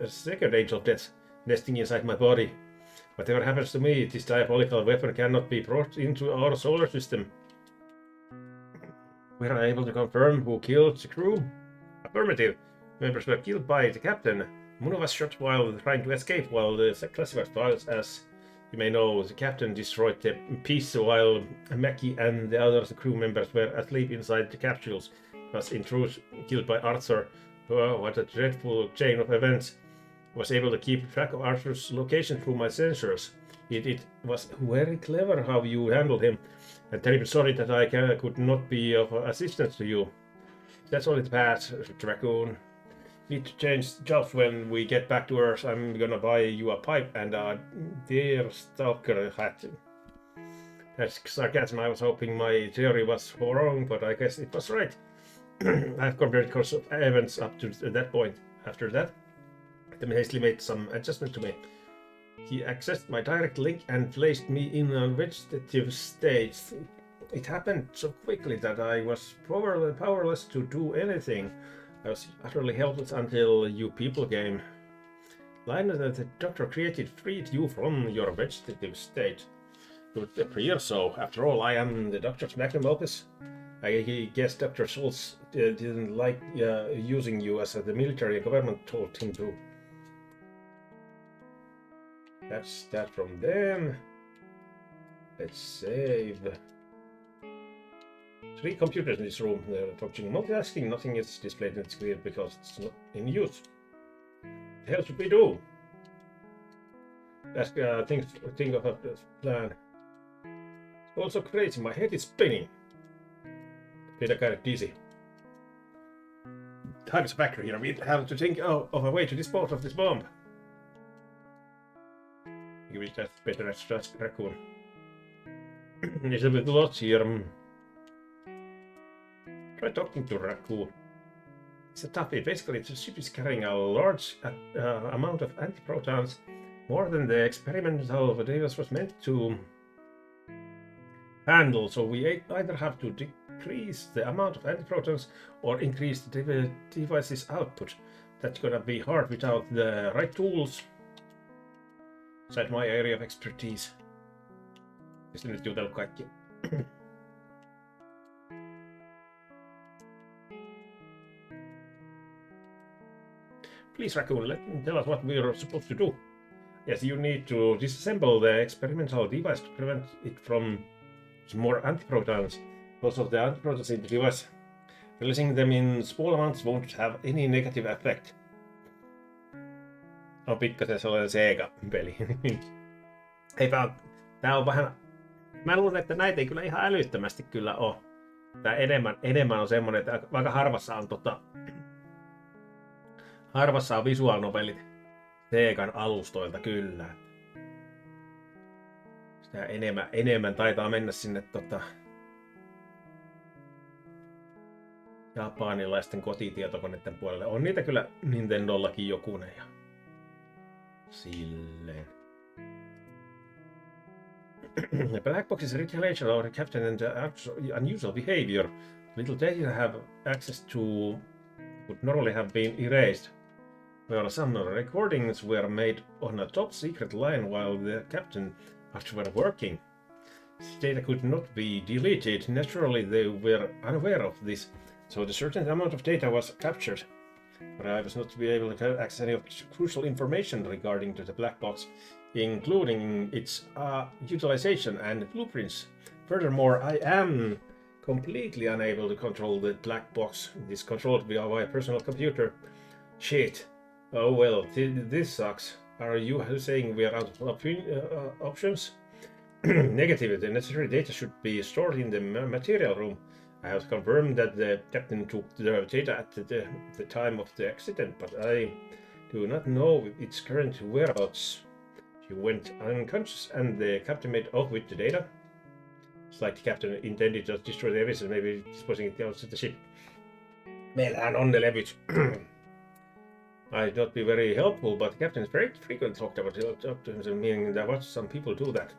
second Angel of Death nesting inside my body. Whatever happens to me, this diabolical weapon cannot be brought into our solar system. We are able to confirm who killed the crew. Affirmative. Members were killed by the captain. Moon was shot while trying to escape, while the classified files, as you may know, the captain destroyed the piece while Mackie and the other crew members were asleep inside the capsules. Was in truth killed by Arthur. Oh, what a dreadful chain of events. Was able to keep track of Arthur's location through my sensors. It was very clever how you handled him, and terribly sorry that I could not be of assistance to you. That's all it passed, Dracoon. Need to change jobs when we get back to Earth. I'm gonna buy you a pipe and a deer stalker hat. That's sarcasm. I was hoping my theory was wrong, but I guess it was right. I've compared the course of events up to that point. After that, Tim hastily made some adjustment to me. He accessed my direct link and placed me in a vegetative state. It happened so quickly that I was powerless to do anything. I was utterly helpless until you people came. Line that the doctor created freed you from your vegetative state. It would appear so. After all, I am the doctor's magnum opus. I guess Dr. Schultz didn't like using you as the military and government told him to. That's that from them. Let's save. 3 computers in this room. They're functioning multitasking. Nothing is displayed in the screen because it's not in use. What the hell should we do? That's think of a plan. It's also crazy. My head is spinning. Feel kind of dizzy. Time is a factor here. We have to think of a way to dispose of this bomb. You wish that's better as just raccoon. It's a bit lost here. Try talking to raccoon. It's a toughie. Basically, the ship is carrying a large amount of antiprotons, more than the experimental device was meant to handle. So we either have to decrease the amount of antiprotons or increase the device's output. That's gonna be hard without the right tools. Inside my area of expertise. Pistä nyt jutella kaikki. Please, Raccoon, tell us what we're supposed to do. Yes, you need to disassemble the experimental device to prevent it from more antiprotons. Because of the antiprotons in the device, releasing them in small amounts won't have any negative effect. On pikkasen sellainen Sega-peli. Tää on vähän... Mä luulen, että näitä ei kyllä ihan älyttömästi kyllä oo. Tää enemmän on semmonen, että aika harvassa on visual novelit Segan alustoilta kyllä. Sitä enemmän taitaa mennä sinne japanilaisten kotitietokoneiden puolelle. On niitä kyllä Nintendollakin jokunen ja silleen. The black box is a retaliation of the captain and unusual behavior. Little data you have access to would normally have been erased. Well, some recordings were made on a top secret line while the captain were working. This data could not be deleted. Naturally, they were unaware of this, so the certain amount of data was captured. But I was not to be able to access any of crucial information regarding the black box, including its utilization and blueprints. Furthermore, I am completely unable to control the black box. It is controlled via my personal computer. Shit. Oh well, this sucks. Are you saying we are out of options? Negative. The necessary data should be stored in the material room. I have confirmed that the captain took the data at the time of the accident, but I do not know its current whereabouts. She went unconscious and the captain made off with the data. It's like the captain intended to destroy the evidence, maybe disposing it outside the ship. Meillähän on ne levyt. Might not be very helpful, but the captain very frequently talked about optimism, meaning that some people do that.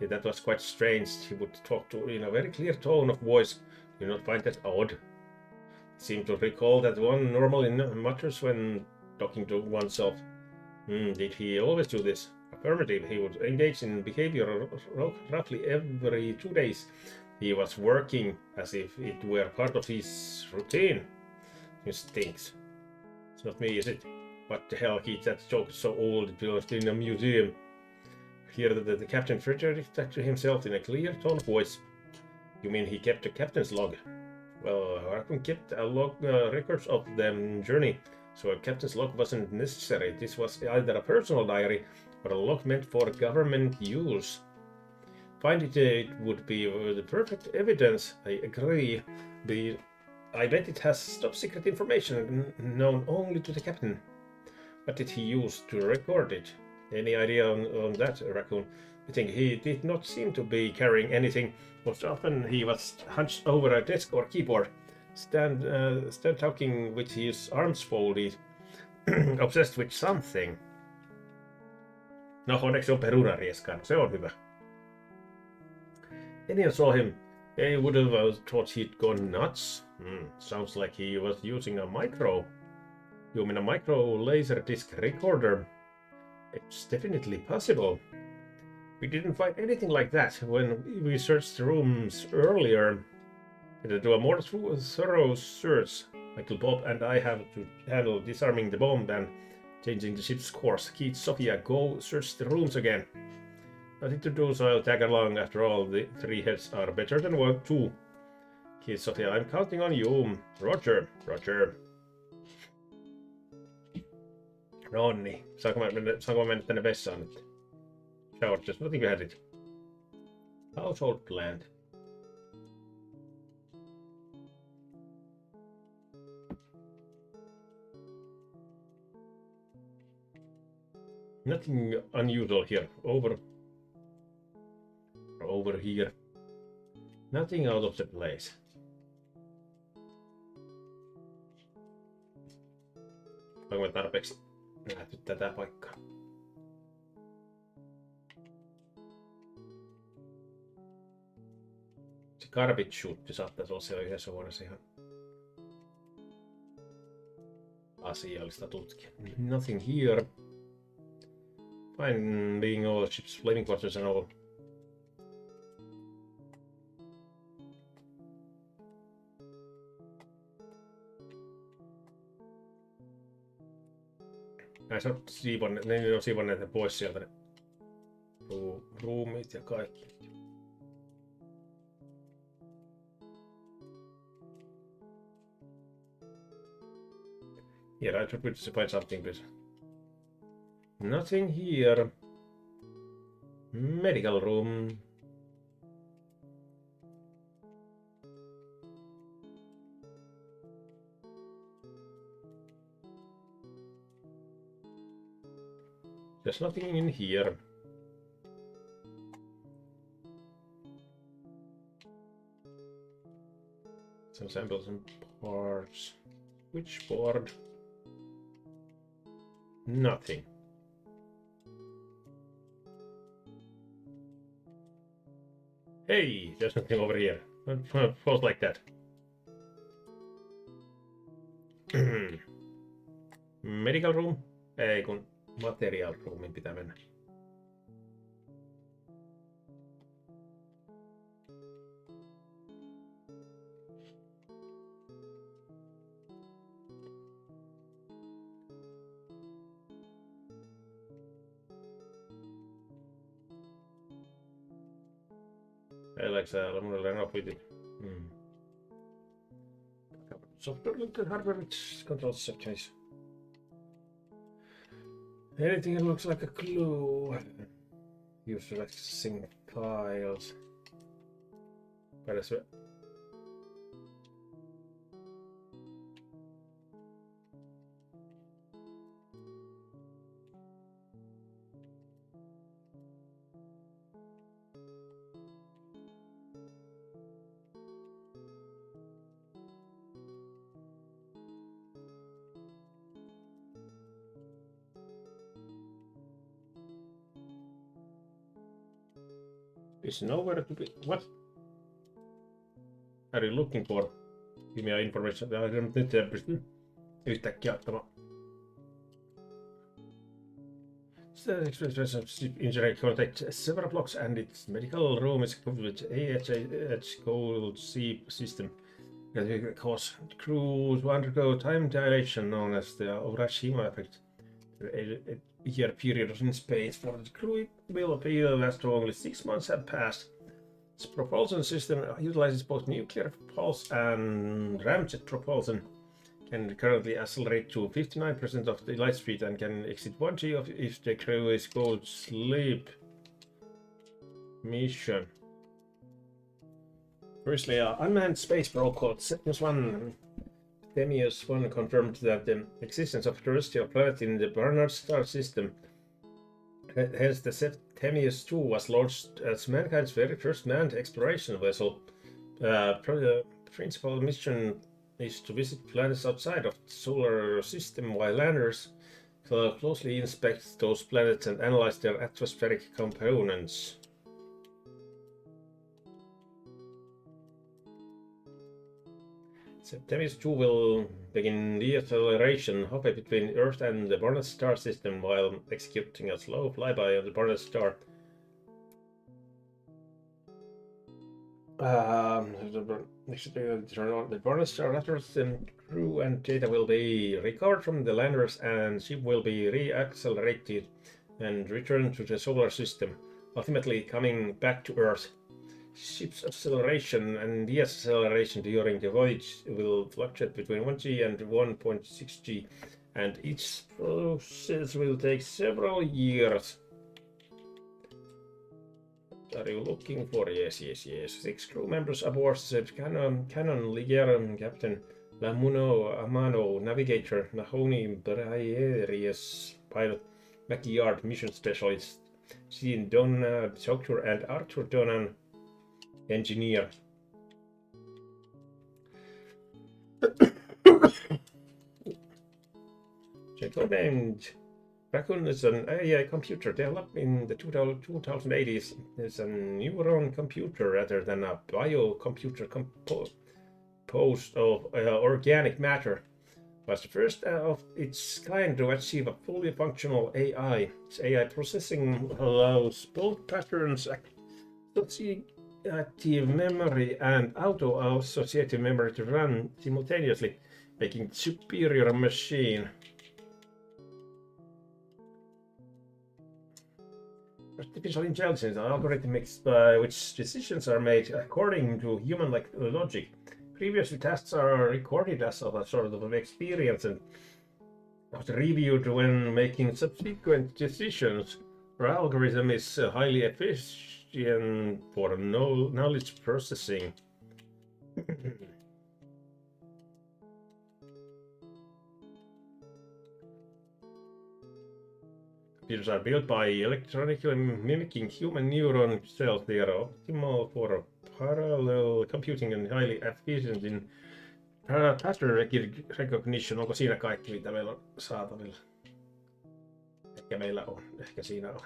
Yeah, that was quite strange. He would talk to in a very clear tone of voice. Do you not find that odd? He seemed to recall that one normally mutters when talking to oneself. Did he always do this? Affirmative. He would engage in behavior roughly every 2 days. He was working as if it were part of his routine. It stinks. It's not me, is it? What the hell, Keith? That joke is so old it belongs in a museum. Here the captain fretted to himself in a clear tone of voice. You mean he kept a captain's log? Well, Raccoon kept a log records of the journey, so a captain's log wasn't necessary. This was either a personal diary or a log meant for government use. Find it would be the perfect evidence. I agree. I bet it has top secret information known only to the captain. What did he use to record it? Any idea on that, Raccoon? I think he did not seem to be carrying anything. Most often he was hunched over a desk or keyboard, stand talking with his arms folded, obsessed with something. No, onneksi se on perunarieskaan. Se on hyvä. Anyone saw him, they would have thought he'd gone nuts. Sounds like he was using a micro. You mean a micro laser disc recorder? It's definitely possible. We didn't find anything like that when we searched the rooms earlier. To do a more thorough search, Michael Bob and I have to handle disarming the bomb and Changing the ship's course. Keith, Sophia, go search the rooms again. Nothing to do, so I'll tag along. After all, the 3 heads are better than 2. Keith, Sophia, I'm counting on you. Roger, Roger. No niin, saanko mä mennä tänne vessaan nyt? Shower, just nothing behind it. Household plant. Nothing unusual here. Over here. Nothing out of the place. Onko me tarpeeksi nähty tätä paikkaa? Se garbage chute saattaisi olla siellä yhdessä huoneessa ihan asiallista tutkia. Nothing here. Fine being all ships, living quarters and all. Näissä on siivanneet ne pois sieltä ne ruumit ja kaikki. Here, I tried to find something, please. Nothing here. Medical room. There's nothing in here. Some samples and parts. Switchboard. Nothing. Hey, there's nothing over here. Falls like that. Medical room? Ei, kun material roomin pitää mennä. Like mun oli enough with it. Software linked hardware control sections. Anything that looks like a clue. Use accessing files. Paras is nowhere to be. What are you looking for? Give me information. Nyt pystyn yhtäkkiä ottamaan. Engineering contact several blocks and its medical room is equipped with AHH cold sea system that cause crews to undergo time dilation known as the Urashima effect. A year period in space for the crew will appear as to only 6 months have passed. Its propulsion system utilizes both nuclear pulse and ramjet propulsion. Can currently accelerate to 59% of the light speed and can exceed 1G if the crew is called sleep mission. Firstly, unmanned space probe called Septimus-1 Themis-1 confirmed that the existence of terrestrial planet in the Barnard star system. Hence, the Themis-2 was launched as mankind's very first manned exploration vessel. The principal mission is to visit planets outside of the solar system, while landers closely inspect those planets and analyze their atmospheric components. Themis-2 will begin deceleration halfway between Earth and the Barnard star system while executing a slow flyby of the Barnard star. The Barnard star after the Crew and data will be recovered from the landers and ship will be re-accelerated and returned to the solar system, ultimately coming back to Earth. Ship's acceleration and deceleration during the voyage will fluctuate between 1G and 1.6G, and each process will take several years. What are you looking for? Yes. 6 crew members aboard the Cannon Liger, Captain Lamuno Amano, Navigator Nahoni Braierius, Pilot Backyard Mission Specialist Jean Donna, Doctor, and Arthur Donan, Engineer. The codenamed Raccoon is an AI computer developed in the 2080s. It's a neuron computer rather than a biocomputer composed of organic matter. It was the first of its kind to achieve a fully functional AI. Its AI processing allows both patterns, associative memory, and auto-associative memory to run simultaneously, making it a superior machine. Artificial intelligence, an algorithm by which decisions are made according to human-like logic. Previously, tasks are recorded as a sort of experience and reviewed when making subsequent decisions. Our algorithm is highly efficient for knowledge processing. Computers are built by electronically mimicking human neuron cells. They are optimal for parallel computing and highly efficient in pattern recognition. Onko siinä kaikki, mitä meillä on saatavilla? Ehkä meillä on. Ehkä siinä on.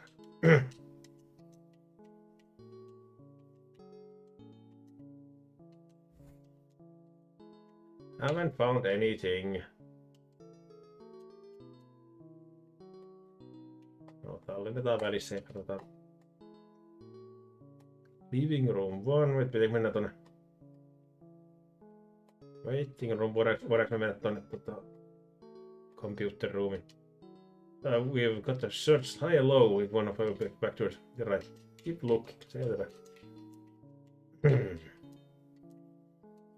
Haven't found anything. No, tallennetaan välissä ja katsotaan. Living room 1, pitääkö mennä tonne? Waiting room, voidaanko me mennä tonne computer roomiin? We've got to search high and low with one of our back to the right. Keep looking, selvä.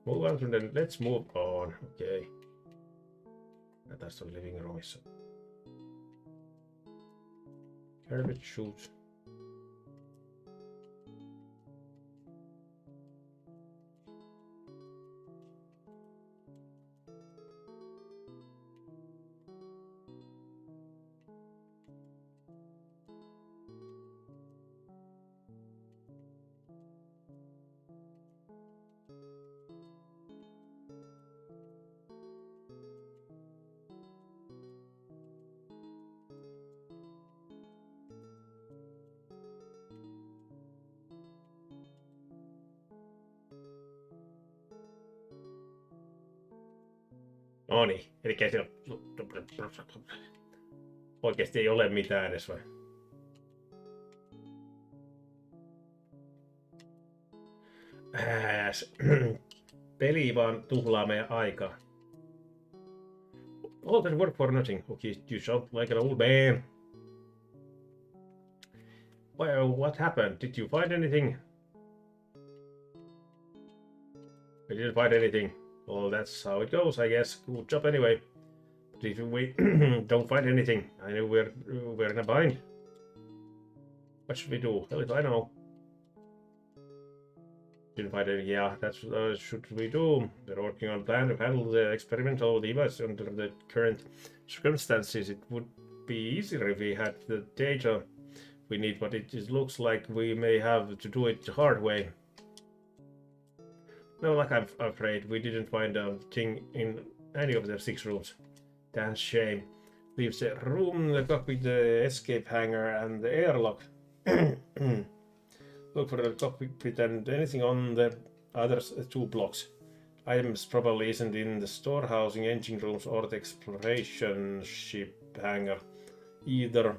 Move on to the, let's move on, okei. Okay. Tässä on living roomissa. Garbage chute. No niin, eli siellä oikeesti ei ole mitään edes vai? Peli vaan tuhlaa meidän aikaa. All that work for nothing. Okay, you sound like an old man. Well, what happened? Did you find anything? I didn't find anything. Well, that's how it goes, I guess. Good job anyway. But if we don't find anything, I know we're in a bind. What should we do? Hell if I know. Didn't find any. Yeah, that's what should we do. We're working on a plan to handle the experimental device under the current circumstances. It would be easier if we had the data we need, but it just looks like we may have to do it the hard way. No, like I'm afraid we didn't find a thing in any of the 6 rooms. That's shame. Leaves the room, the cockpit, the escape hangar, and the airlock. Look for the cockpit and anything on the other 2 blocks. Items probably isn't in the storehousing, engine rooms, or the exploration ship hangar either.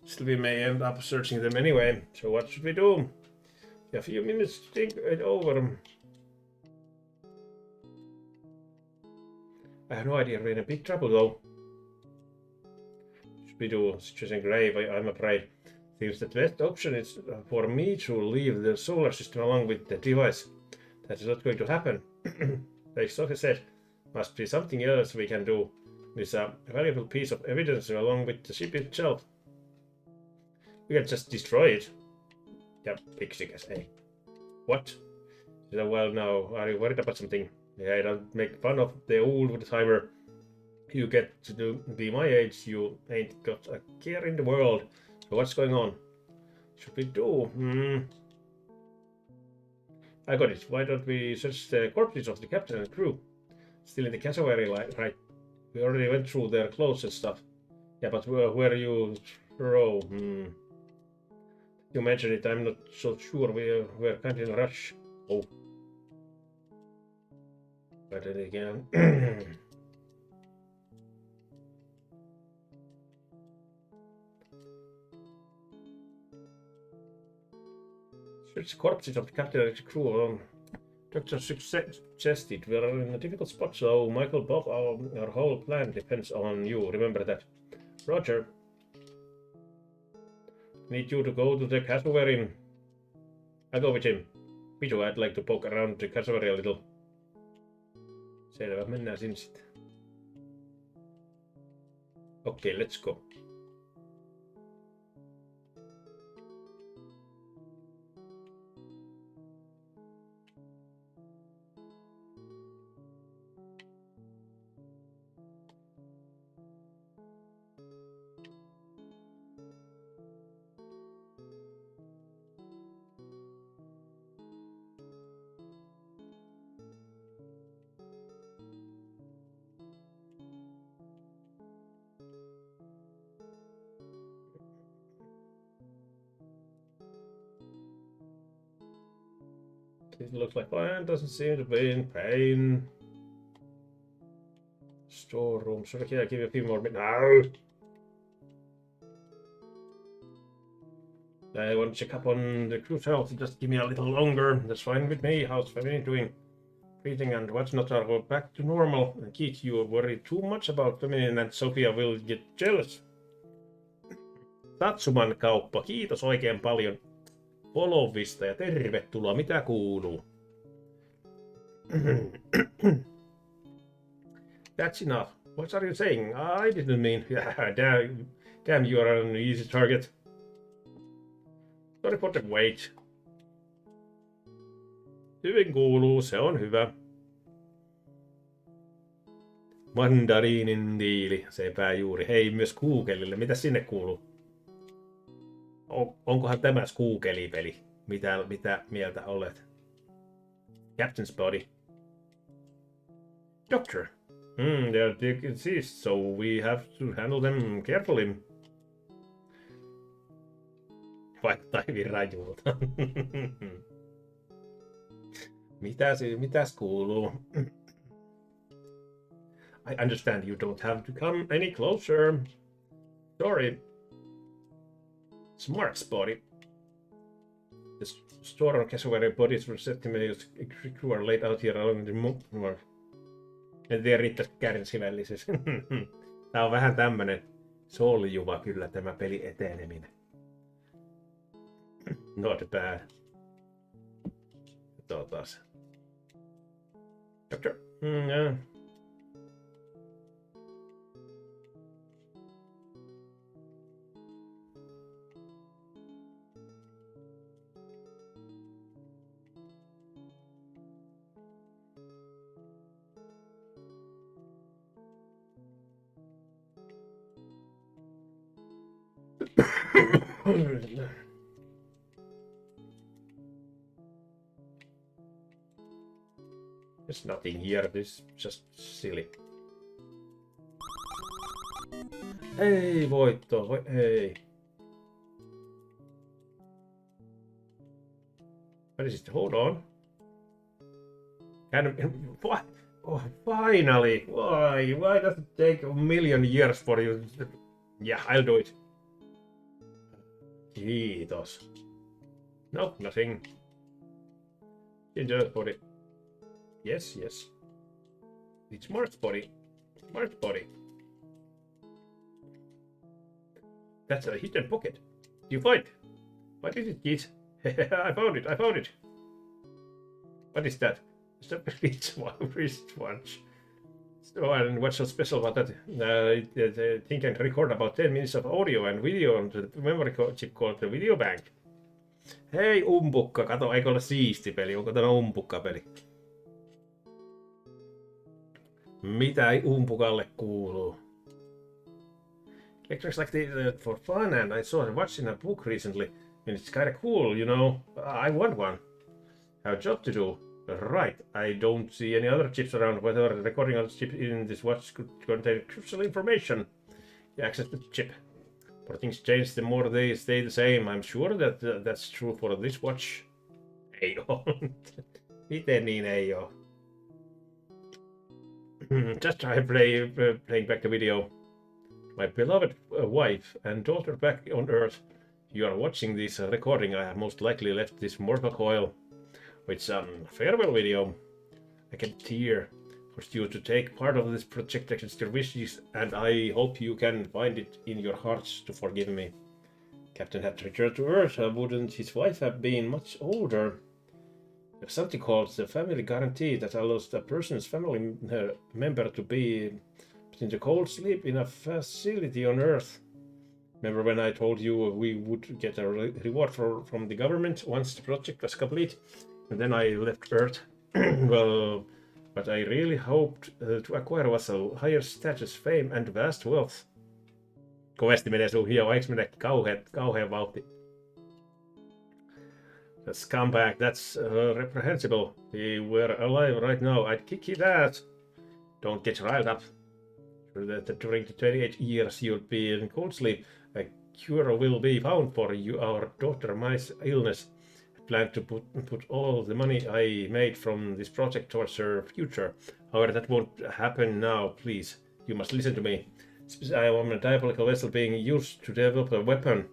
Still, we may end up searching them anyway. So what should we do? A few minutes to think it over. I have no idea. We're in a big trouble though. Should we do situation grave? I'm afraid. Seems that the best option is for me to leave the solar system along with the device. That is not going to happen. Like Sophie said, must be something else we can do. It's a valuable piece of evidence along with the ship itself. We can just destroy it. Yeah, Pixigas, hey. What? Well, now, are you worried about something? Yeah, I don't make fun of the old timer. You get to be my age, you ain't got a care in the world. So what's going on? Should we do? I got it. Why don't we search the corpses of the captain and crew? Still in the cassowary, right? We already went through their clothes and stuff. Yeah, but where you throw? You mentioned it. I'm not so sure. We're kind of in a rush. Oh. But then again. Search the corpses of the captain and the crew. Doctor suggested we are in a difficult spot, so Michael, Bob, our whole plan depends on you. Remember that. Roger. Need you to go to the cassowary. I'll go with him. Pitu, I'd like to poke around the cassowary a little. Selvä, mennään sinne sitten. Okay, let's go. It looks like fine, doesn't seem to be in pain. Storeroom, should I give you a few more minutes? No! I want to check up on the crew's health, just give me a little longer. That's fine with me. How's family doing? Breathing and what's not are go back to normal. And Keith, you worry too much about feminine and Sophia will get jealous. Tatsuman kauppa, kiitos oikein paljon followista ja tervetuloa, mitä kuuluu? That's enough. What are you saying? I didn't mean. Damn, you are an easy target. Sorry for the wait. Hyvin kuuluu, se on hyvä. Mandariinin diili, sepä juuri. Hei, myös Googlelle. Mitä sinne kuuluu? Onkohan tämä Google-peli? Mitä mieltä olet? Captain's body. Doctor. They're diseased, so we have to handle them carefully. Vaikuttaa hyvin rajulta. Mitäs kuuluu? I understand you don't have to come any closer. Sorry. Smart spotty. The store on cassowary bodies were set to crew are laid out here along the moor. En tiedä riittäisi kärsivällisyys. Tää on vähän tämmönen soljuva kyllä tämä peli eteneminen. Not bad. Taas. Doctor. Yeah. There's nothing here, this is just silly. Ei voitto, ei. What is it? Hold on. What? Oh, finally! Why does it take a million years for you? Yeah, I'll do it. Kiitos. No, nothing. Ginger body. Yes. It's Mark's body. smart body. That's a hidden pocket. You find? What is it, kid? I found it. What is that? It's a wristwatch. So, and what's so special about that? The thing can record about 10 minutes of audio and video on the memory chip called the video bank. Hei umpukka, kato, eikö ole siisti peli? Onko tämä umpukka-peli? Mitä umpukalle kuuluu? Lectures like this for fun, and I saw it watched in a book recently, and it's kind of cool, you know. I want one. Have a job to do. Right, I don't see any other chips around. Whether the recording of the chip in this watch could contain crucial information. Access the chip. But things change the more they stay the same. I'm sure that that's true for this watch. Ei oo. Miten niin ei oo? Just try playing back the video. My beloved wife and daughter back on Earth. You are watching this recording. I have most likely left this mortal coil with some farewell video. I can tear for you to take part of this project against your wishes, and I hope you can find it in your hearts to forgive me. Captain had returned to Earth. Wouldn't his wife have been much older? There's something called the family guarantee that allows a person's family member to be put into cold sleep in a facility on Earth. Remember when I told you we would get a reward from the government once the project was complete? And then I left Earth. Well, what I really hoped to acquire was a higher status, fame and vast wealth. Kovasti menee sun hio, eiks mene kauhean vauhti? The scumbag, that's reprehensible. He were alive right now, I'd kick his ass. Don't get riled up. Sure that during the 28 years you'll be in cold sleep, a cure will be found for you, our daughter Mai's illness. Plan to put all the money I made from this project towards her future. However, that won't happen now, please. You must listen to me. I am a diabolical vessel being used to develop a weapon.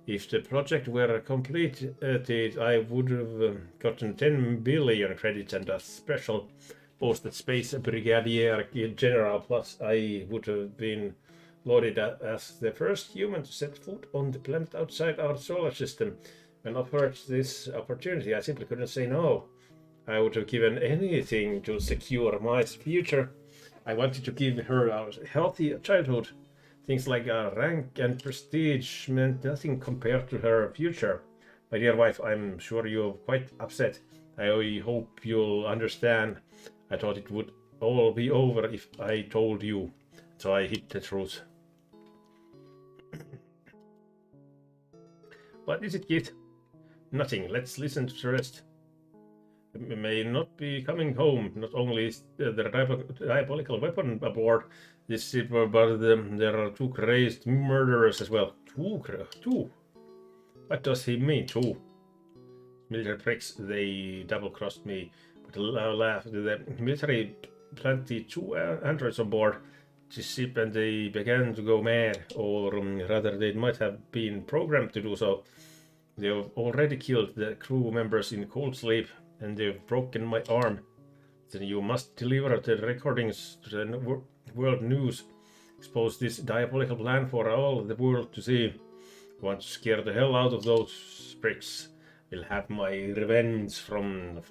If the project were completed, I would have gotten 10 billion credits and a special posted Space Brigadier General, plus I would have been lauded as the first human to set foot on the planet outside our solar system. When offered this opportunity, I simply couldn't say no. I would have given anything to secure my future. I wanted to give her a healthy childhood. Things like rank and prestige meant nothing compared to her future. My dear wife, I'm sure you're quite upset. I hope you'll understand. I thought it would all be over if I told you. So I hid the truth. What is it, kid? Nothing. Let's listen to the rest. They may not be coming home. Not only is the diabolical weapon aboard this ship, but there are two crazed murderers as well. Two? What does he mean, two? Military pricks, they double-crossed me. But laugh. The military planted two androids on board this ship and they began to go mad. Or rather, they might have been programmed to do so. They've already killed the crew members in cold sleep, and they've broken my arm. Then you must deliver the recordings to the world news. Expose this diabolical plan for all the world to see. Want to scare the hell out of those pricks. Will have my revenge from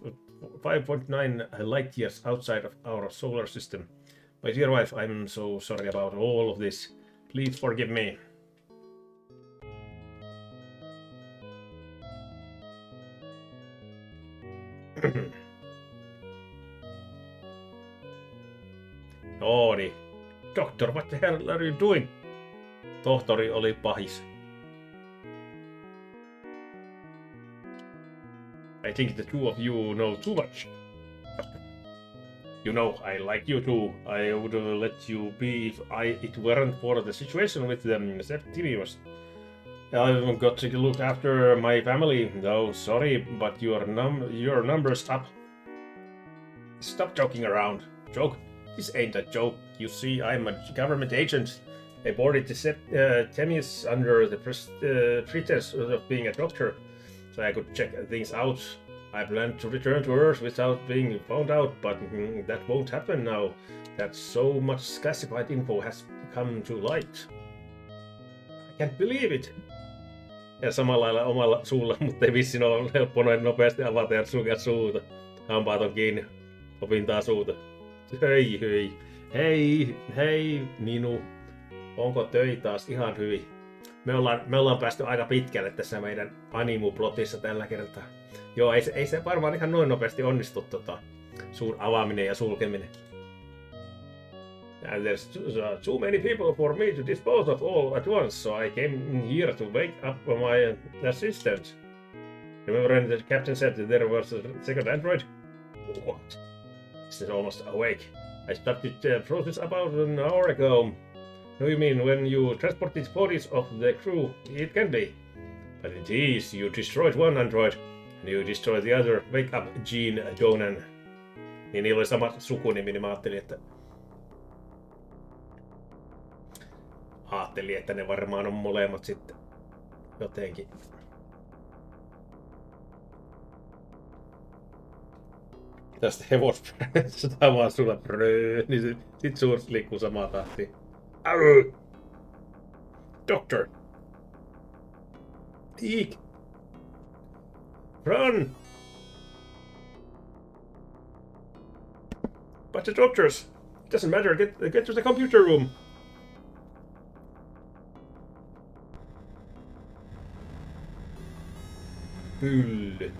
5.9 light years outside of our solar system. My dear wife, I'm so sorry about all of this. Please forgive me. Noodi. Doctor, what the hell are you doing? Tohtori oli pahis. I think the two of you know too much. You know, I like you too. I would have let you be if it weren't for the situation with them Septimius. I've got to look after my family, though. Sorry, but your number's up. Stop joking around. Joke? This ain't a joke. You see, I'm a government agent. I boarded the Septimius under the pretense of being a doctor, so I could check things out. I plan to return to Earth without being found out, but that won't happen now. that so much classified info has come to light. I can't believe it. Ja samalla lailla omalla suulla, mutta ei vissin ole helppo noin nopeasti avata ja sulkea suuta. Hampaat on kiinni. Opintaa suuta. Hei, Ninu. Onko töitä taas ihan hyvin? Me ollaan päästy aika pitkälle tässä meidän animu-plotissa tällä kertaa. Joo, ei se varmaan ihan noin nopeasti onnistu suun avaaminen ja sulkeminen. And there's too many people for me to dispose of all at once, so I came here to wake up my assistant. Remember when the captain said that there was a second android? What? This is almost awake. I started the process about an hour ago. No, you mean when you transported bodies of the crew? It can be. But it is. You destroyed one android, and you destroyed the other. Wake up, Gene Donan. Niin niillä oli sama sukunimi, niin mä ajattelin, että ne varmaan on molemmat sitten jotenkin. Tästä hevospäästä vaan sulla niin sit suurs liikkuu samaa tahtia. Doctor! Eek! Run! But the doctors! It doesn't matter, get to the computer room! Pylly.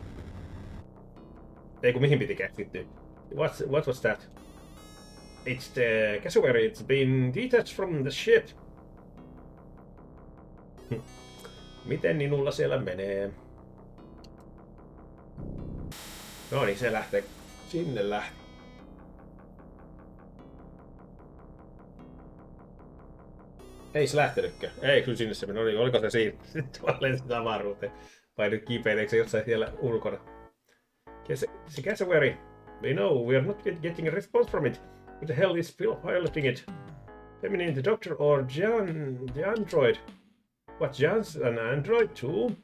Ei kun mihin piti keskittyä? What was that? It's the cassowary. It's been detached from the ship. Miten Ninulla siellä menee? No niin, se lähtee. Sinne lähtee. Ei se lähtenytkään. Ei, kyllä sinne se meni. No niin, oliko se siinä? Sitten vaan lensi avaruuteen. Vai nyt kipeileekö se jossain siellä ulkona? The cassowary. We know we are not getting a response from it. Who the hell is piloting it? Feminine, the doctor, or Jan, the android? What, Jan's an android too?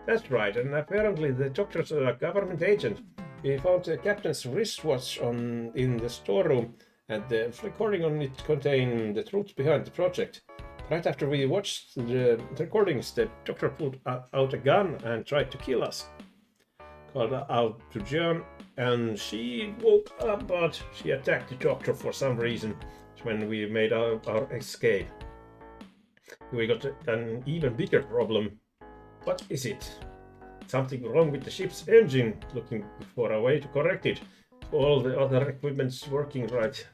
That's right, and apparently the doctor's a government agent. We found the captain's wristwatch in the storeroom, and the recording on it contained the truth behind the project. Right after we watched the recordings, the doctor pulled out a gun and tried to kill us. Called out to Jan, and she woke up, but she attacked the doctor for some reason when we made our escape. We got an even bigger problem. What is it? Something wrong with the ship's engine, looking for a way to correct it. All the other equipment's working right.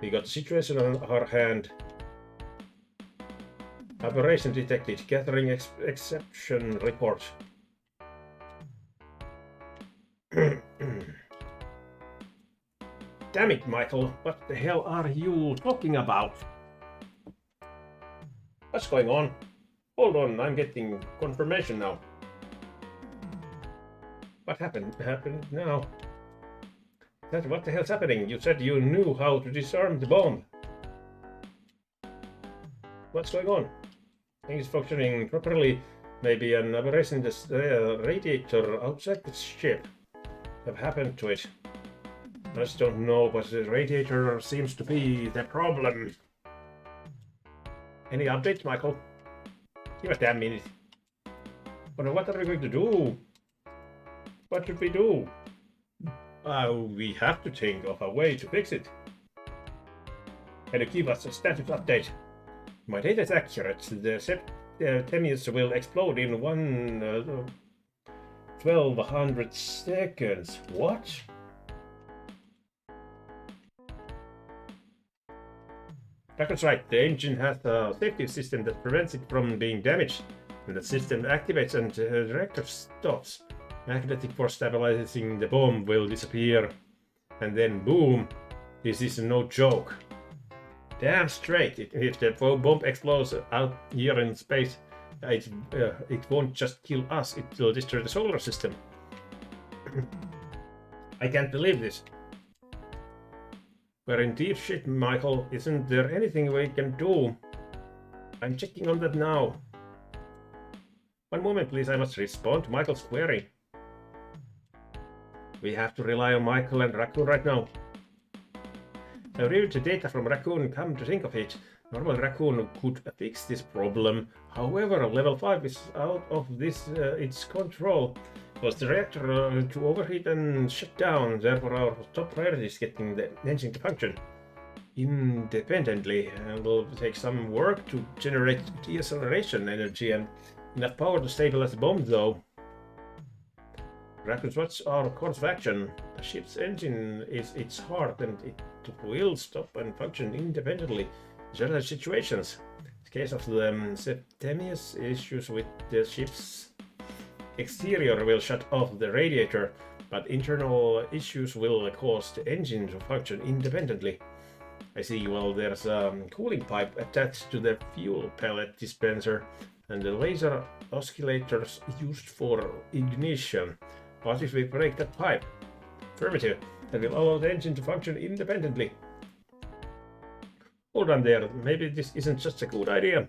We got the situation on our hand. Operation detected. Gathering exception report. Damn it, Michael. What the hell are you talking about? What's going on? Hold on, I'm getting confirmation now. What happened now? What the hell's happening? You said you knew how to disarm the bomb. What's going on? Things functioning properly. Maybe an aberration in the radiator outside the ship have happened to it. I just don't know, but the radiator seems to be the problem. Any updates, Michael? Give us a damn minute. But what are we going to do? What should we do? We have to think of a way to fix it. Can you give us a status update? My data is accurate. The Septimius will explode in 1200 seconds. What? That's right. The engine has a safety system that prevents it from being damaged. When the system activates and the reactor stops, magnetic force stabilizing the bomb will disappear. And then boom! This is no joke. Damn straight, if the bomb explodes out here in space, it won't just kill us, it will destroy the solar system. I can't believe this. We're in deep shit, Michael. Isn't there anything we can do? I'm checking on that now. One moment, please. I must respond to Michael's query. We have to rely on Michael and Raccoon right now. I reviewed the data from Raccoon. Come to think of it, normal Raccoon could fix this problem. However, level 5 is out of its control. Was the reactor to overheat and shut down? Therefore, our top priority is getting the engine to function independently. And will take some work to generate deceleration energy and enough power to stabilize the bomb, though. Raccoons, what's our course of action? The ship's engine is its heart and it will stop and function independently in certain situations. In case of the septimious issues with the ship's exterior will shut off the radiator, but internal issues will cause the engine to function independently. I see, well, there's a cooling pipe attached to the fuel pellet dispenser and the laser oscillators used for ignition. What if we break that pipe? Affirmative. That will allow the engine to function independently. Hold on there, maybe this isn't just a good idea.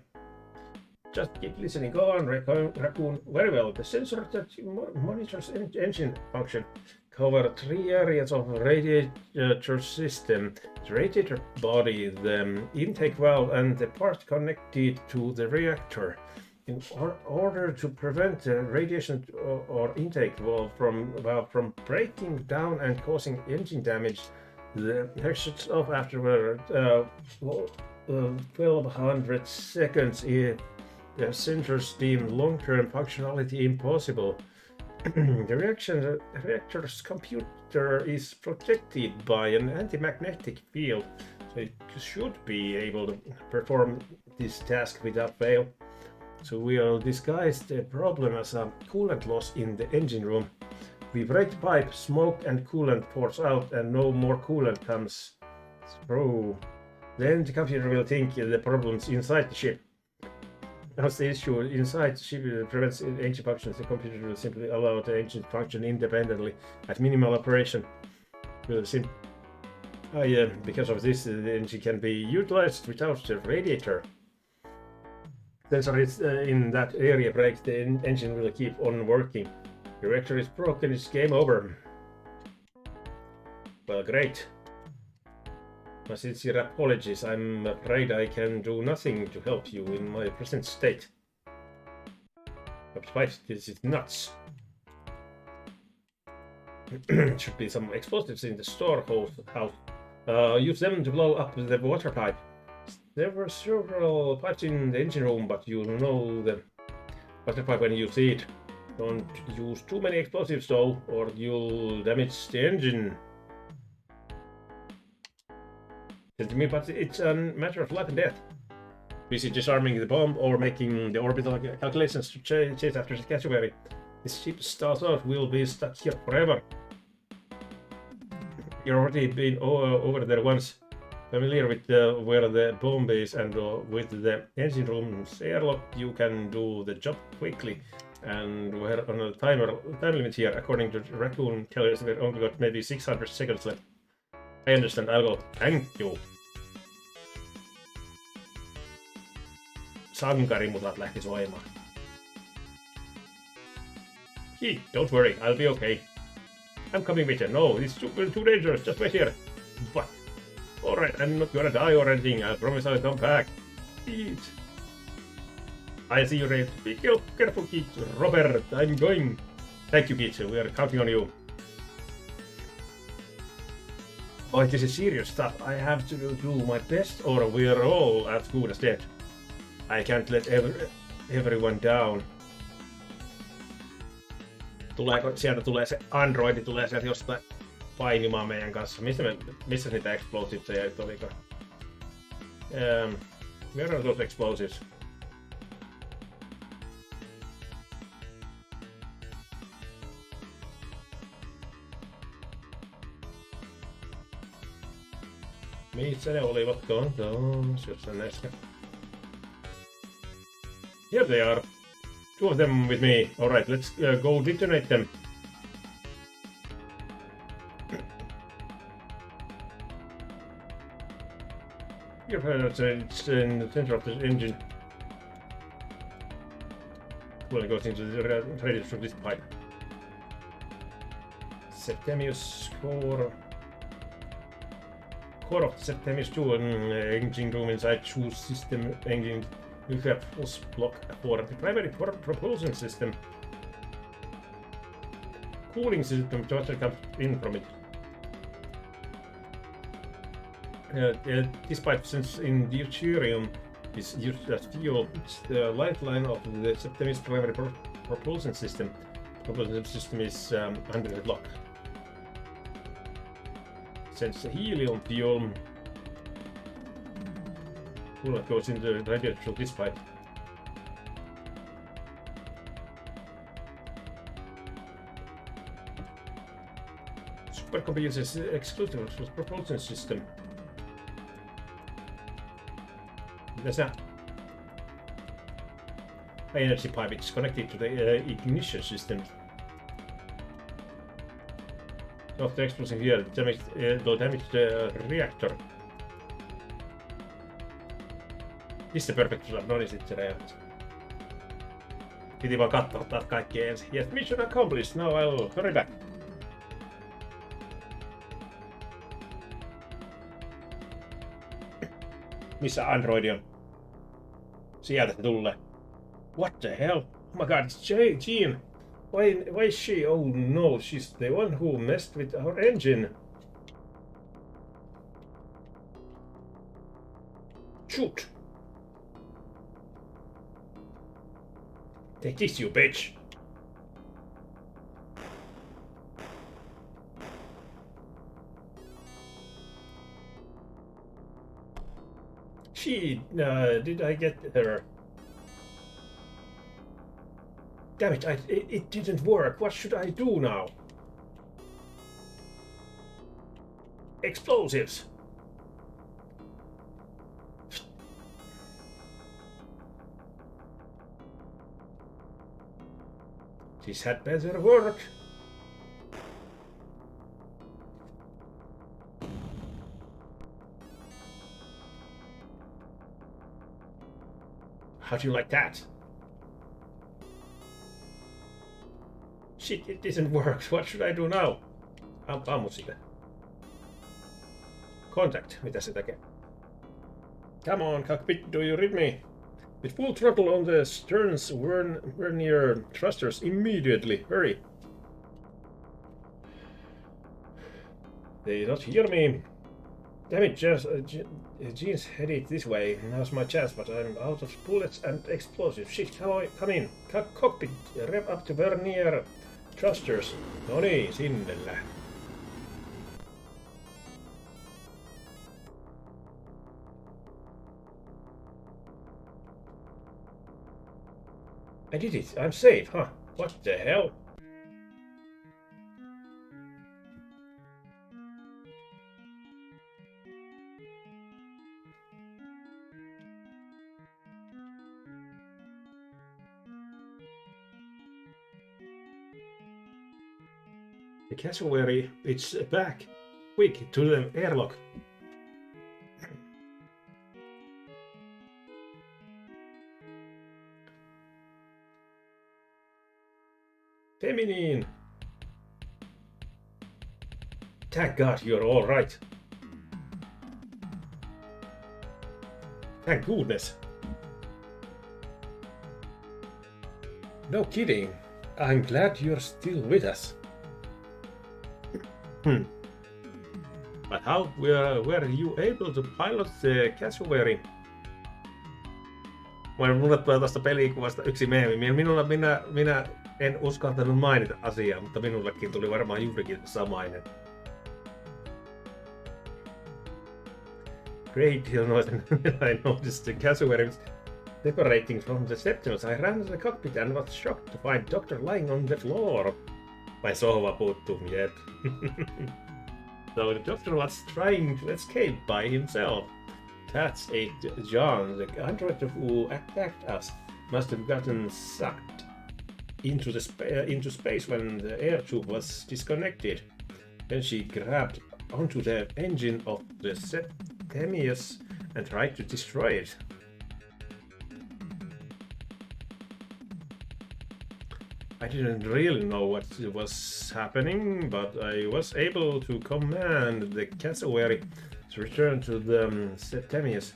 Just keep listening. Go on, Raccoon. Very well. The sensor that monitors engine function cover 3 areas of radiator system: the radiator body, the intake valve, and the part connected to the reactor. In order to prevent the radiation or intake valve from breaking down and causing engine damage, the air shuts off after 1200 seconds. The sensors deem long-term functionality impossible. The reactor's computer is protected by an anti-magnetic field, so it should be able to perform this task without fail. So we'll disguise the problem as a coolant loss in the engine room. We break the pipe, smoke and coolant pours out, and no more coolant comes through. Then the computer will think the problem's inside the ship. As the issue inside the ship prevents engine functions, the computer will simply allow the engine to function independently at minimal operation. Because of this, the engine can be utilized without the radiator. Sensor is in that area breaks, the engine will keep on working. The reactor is broken, it's game over. Well, great. My sincere apologies. I'm afraid I can do nothing to help you in my present state. But this is nuts. Should be some explosives in the storehouse. Use them to blow up the water pipe. There were several pipes in the engine room, but you'll know the water pipe when you see it. Don't use too many explosives though, or you'll damage the engine. To me, but it's a matter of life and death. Busy disarming the bomb or making the orbital calculations to chase after the cassowary. This ship stalls out, we'll be stuck here forever. You've already been over there once. Familiar with where the bomb is and with the engine room's airlock, you can do the job quickly. And we're on a time limit here. According to Raccoon Tellers, we've only got maybe 600 seconds left. I understand, I'll go. Thank you. Sankarimutat lähti soimaan. Gee, don't worry, I'll be okay. I'm coming with you. No, it's too dangerous. Just wait here. What? Alright, I'm not gonna die or anything. I promise I'll come back. Pete. I see you ready. Be careful, Pete. Robert, I'm going. Thank you, Pete. We are counting on you. Oh, this is serious stuff. I have to do my best or we're all as good as dead. I can't let everyone down. Sieltä tulee se androidi, tulee sieltä jostain painimaan meidän kanssa. Missä niitä explosiveja nyt olikaan? Where are those explosives? Missä ne olivatkaan? Jossain näissä. Here they are. 2 of them with me. Alright, let's go detonate them. It's in the center of the engine. Well, it goes into the radiator from this pipe. Septimius core of the Septimus 2 engine room inside choose system engine nuclear force block for the primary propulsion system. Cooling system water comes in from it. Despite since in deuterium is used as fuel, it's the lifeline of the Septimus primary propulsion system. Propulsion system is under the lock. Since the helium fuel coolant goes into the radiator through this pipe. Supercomputer uses exclusive propulsion system. There's a high energy pipe. It's connected to the ignition system. After explosion here, will damage the reactor. This the perfect no niin sitten se räjähti. Piti vaan katsoa taas kaikki ensin. Yes, mission accomplished. Now I'll hurry back. Missä Android on? Sieltä se tulee. What the hell? Oh my god, it's Jean. Why is she? Oh no, she's the one who messed with our engine. Shoot! Take this, you bitch! Did I get her? Damn it, it didn't work. What should I do now? Explosives! This had better work. How do you like that? Shit, it doesn't work. What should I do now? Ammu sitä. Contact. Mitä se tekee? Come on, cockpit, do you read me? With full throttle on the stern's vernier thrusters immediately. Hurry. They don't hear me. Damn it, Jean's headed this way. Now's my chance, but I'm out of bullets and explosives. Shit, come in. Cockpit, rev up to vernier thrusters. No niin, sinne. I did it. I'm safe, huh? What the hell? The cassowary, it's back. Quick, to the airlock. Feminine! Thank God you're all right. Thank goodness. No kidding. I'm glad you're still with us. But how were you able to pilot the cassowary? Mulle tulee tuosta pelikuvasta yksi meemi. Minä en uskaltanut mainita asiaa, mutta minullekin tuli varmaan juurikin samainen. Great, I noticed the cassowary was separating from the Septimus. I ran to the cockpit and was shocked to find Doctor lying on the floor. Vai sohva puuttuu, jep. So the Doctor was trying to escape by himself. That's it, John. The android who attacked us must have gotten sucked into space when the air tube was disconnected. Then she grabbed onto the engine of the Septimus and tried to destroy it. I didn't really know what was happening, but I was able to command the cassowary to return to the Septimius.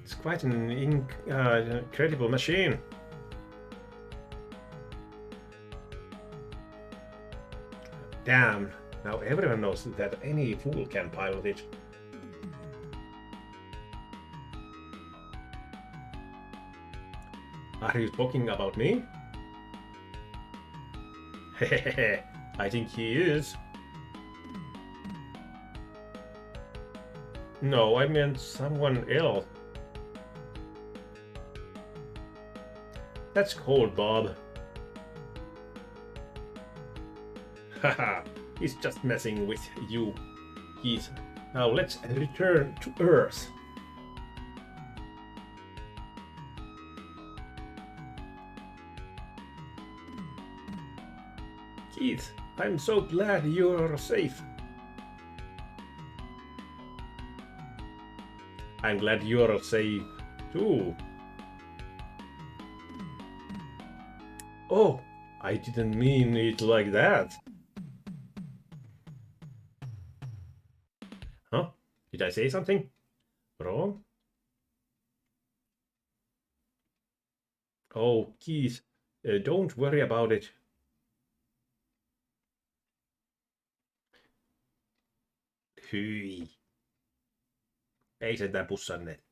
It's quite an incredible machine. Damn, now everyone knows that any fool can pilot it. Are you talking about me? Hehehe, I think he is. No, I meant someone else. That's cold, Bob. Haha, he's just messing with you. Now let's return to Earth. Keith, I'm so glad you're safe. I'm glad you're safe too. Oh, I didn't mean it like that. Huh? Did I say something wrong? Oh, Keith, don't worry about it. Hyi. Ei sentään pussanneet.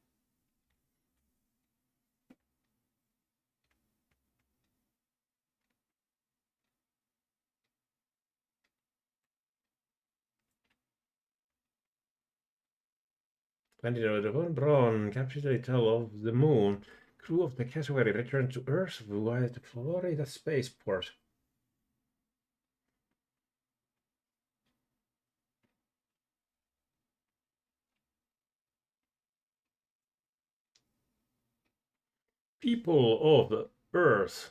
Candidate von Braun captured tell of the moon. Crew of the cassowary returned to Earth via the Florida spaceport. People of Earth,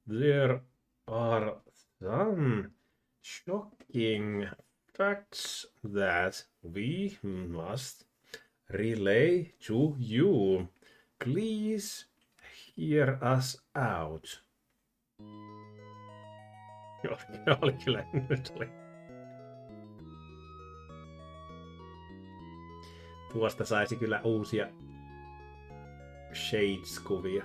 there are some shocking facts that we must relay to you. Please hear us out. Oli kyllä, nyt oli. Tuosta saisi kyllä uusia Shades-kuvia.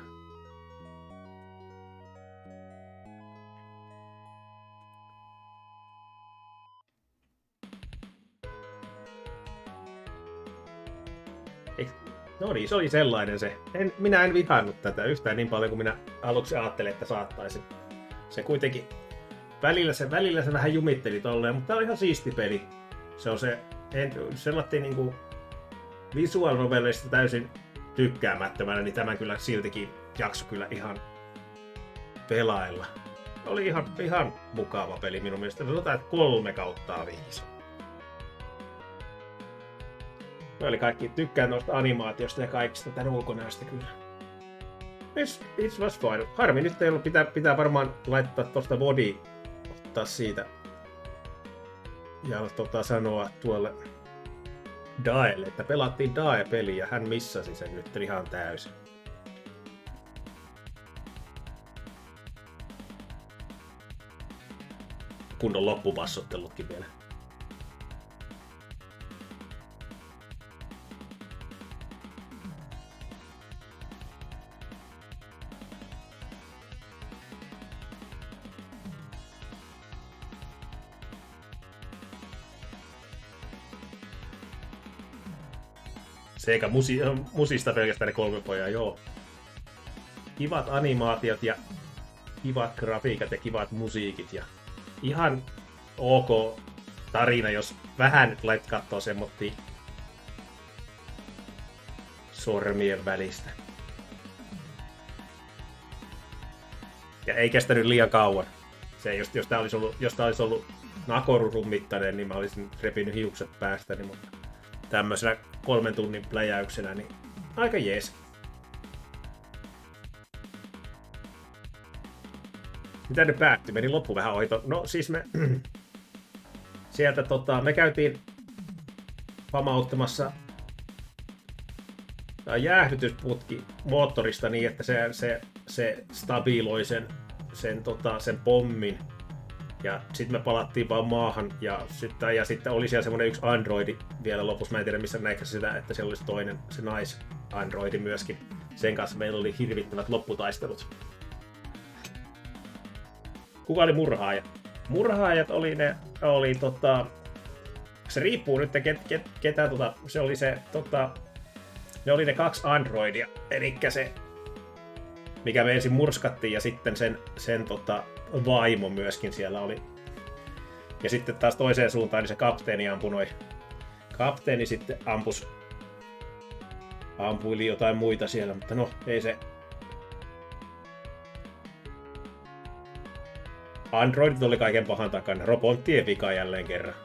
No niin, se oli sellainen se. Minä en vihannut tätä yhtään niin paljon kuin minä aluksi ajattelin, että saattaisin. Se kuitenkin välillä se vähän jumitteli tolleen, mutta tää on ihan siisti peli. Se on sellainen niinku visual novelista täysin tykkäämättömänä, niin tämä kyllä siltikin jakso kyllä ihan pelailla. Oli ihan mukava peli minun mielestä. Sanotaan, että 3/5. Eli kaikki tykkään noista animaatiosta ja kaikista tän ulkonäöstä kyllä. It was fine. Harmi, nyt ei ollut, pitää varmaan laittaa tosta body, ottaa siitä ja sanoa tuolle Daelle, että pelattiin Dae-peliä ja hän missasi sen nyt ihan täysin. Kunnon loppupassottelutkin vielä. Sega musista pelkästään ne 3 pojaa, joo. Kivat animaatiot ja kivat grafiikat ja kivat musiikit ja ihan ok tarina, jos vähän lait kattoo semmotti sormien välistä. Ja ei kestänyt liian kauan. Se, jos tää olisi ollut Nakorurun mittainen, niin mä olisin repinyt hiukset päästäni, mutta tämmöisenä 3 tunnin pläjäyksenä, niin aika jees. Mitä nyt päättyi? Meni loppu vähän ohi. No siis me sieltä me käytiin pamauttamassa jäähdytysputki moottorista niin, että se stabiloi sen pommin Ja sitten me palattiin vaan maahan ja sitten oli siellä semmonen yksi androidi vielä lopussa. Mä en tiedä missä näinkö sitä, että siellä olisi toinen, se nais-androidi myöskin. Sen kanssa meillä oli hirvittävät lopputaistelut. Kuka oli murhaaja? Murhaajat oli se riippuu nyt ketä se oli ne oli ne 2 androidia. Elikkä se mikä me ensin murskattiin ja sitten sen vaimo myöskin siellä oli. Ja sitten taas toiseen suuntaan niin se kapteeni ampunoi. Kapteeni sitten ampuili jotain muita siellä, mutta no ei se. Androidit oli kaiken pahan takana. Robottien vika jälleen kerran.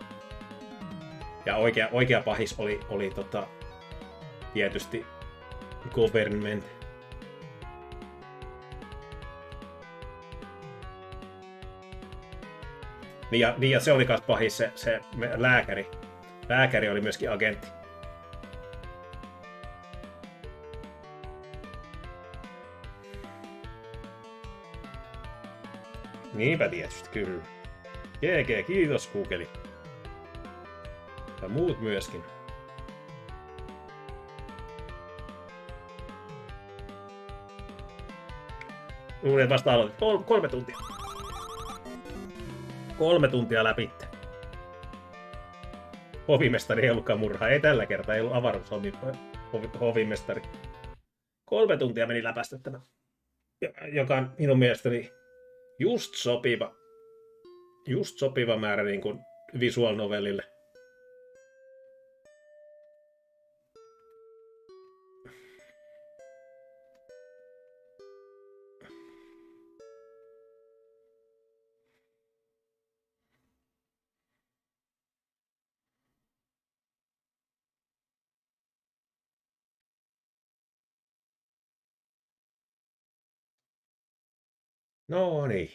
Ja oikea pahis oli tietysti government. Niin ja se oli kas pahis se lääkäri. Lääkäri oli myöskin agentti. Niinpä tietysti, kyllä. GG, kiitos Googeli. Ja muut myöskin. Luulen vasta aloitin. 3 tuntia. 3 tuntia läpi. Hovimestari ei ollutkaan murhaa. Ei tällä kertaa, ei ollut avaruushovimestari. 3 tuntia meni läpäistä tämä. Joka on minun mielestäni just sopiva määrä niin kuin visual novelille. No niin.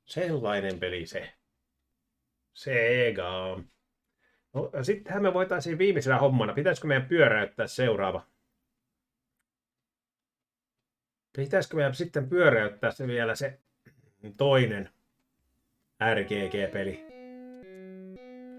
Sellainen peli se. Sega. No, sittenhän me voitaisiin viimeisenä hommana. Pitäisikö meidän pyöräyttää seuraava? Pitäisikö meidän sitten pyöräyttää se vielä se toinen RGG-peli?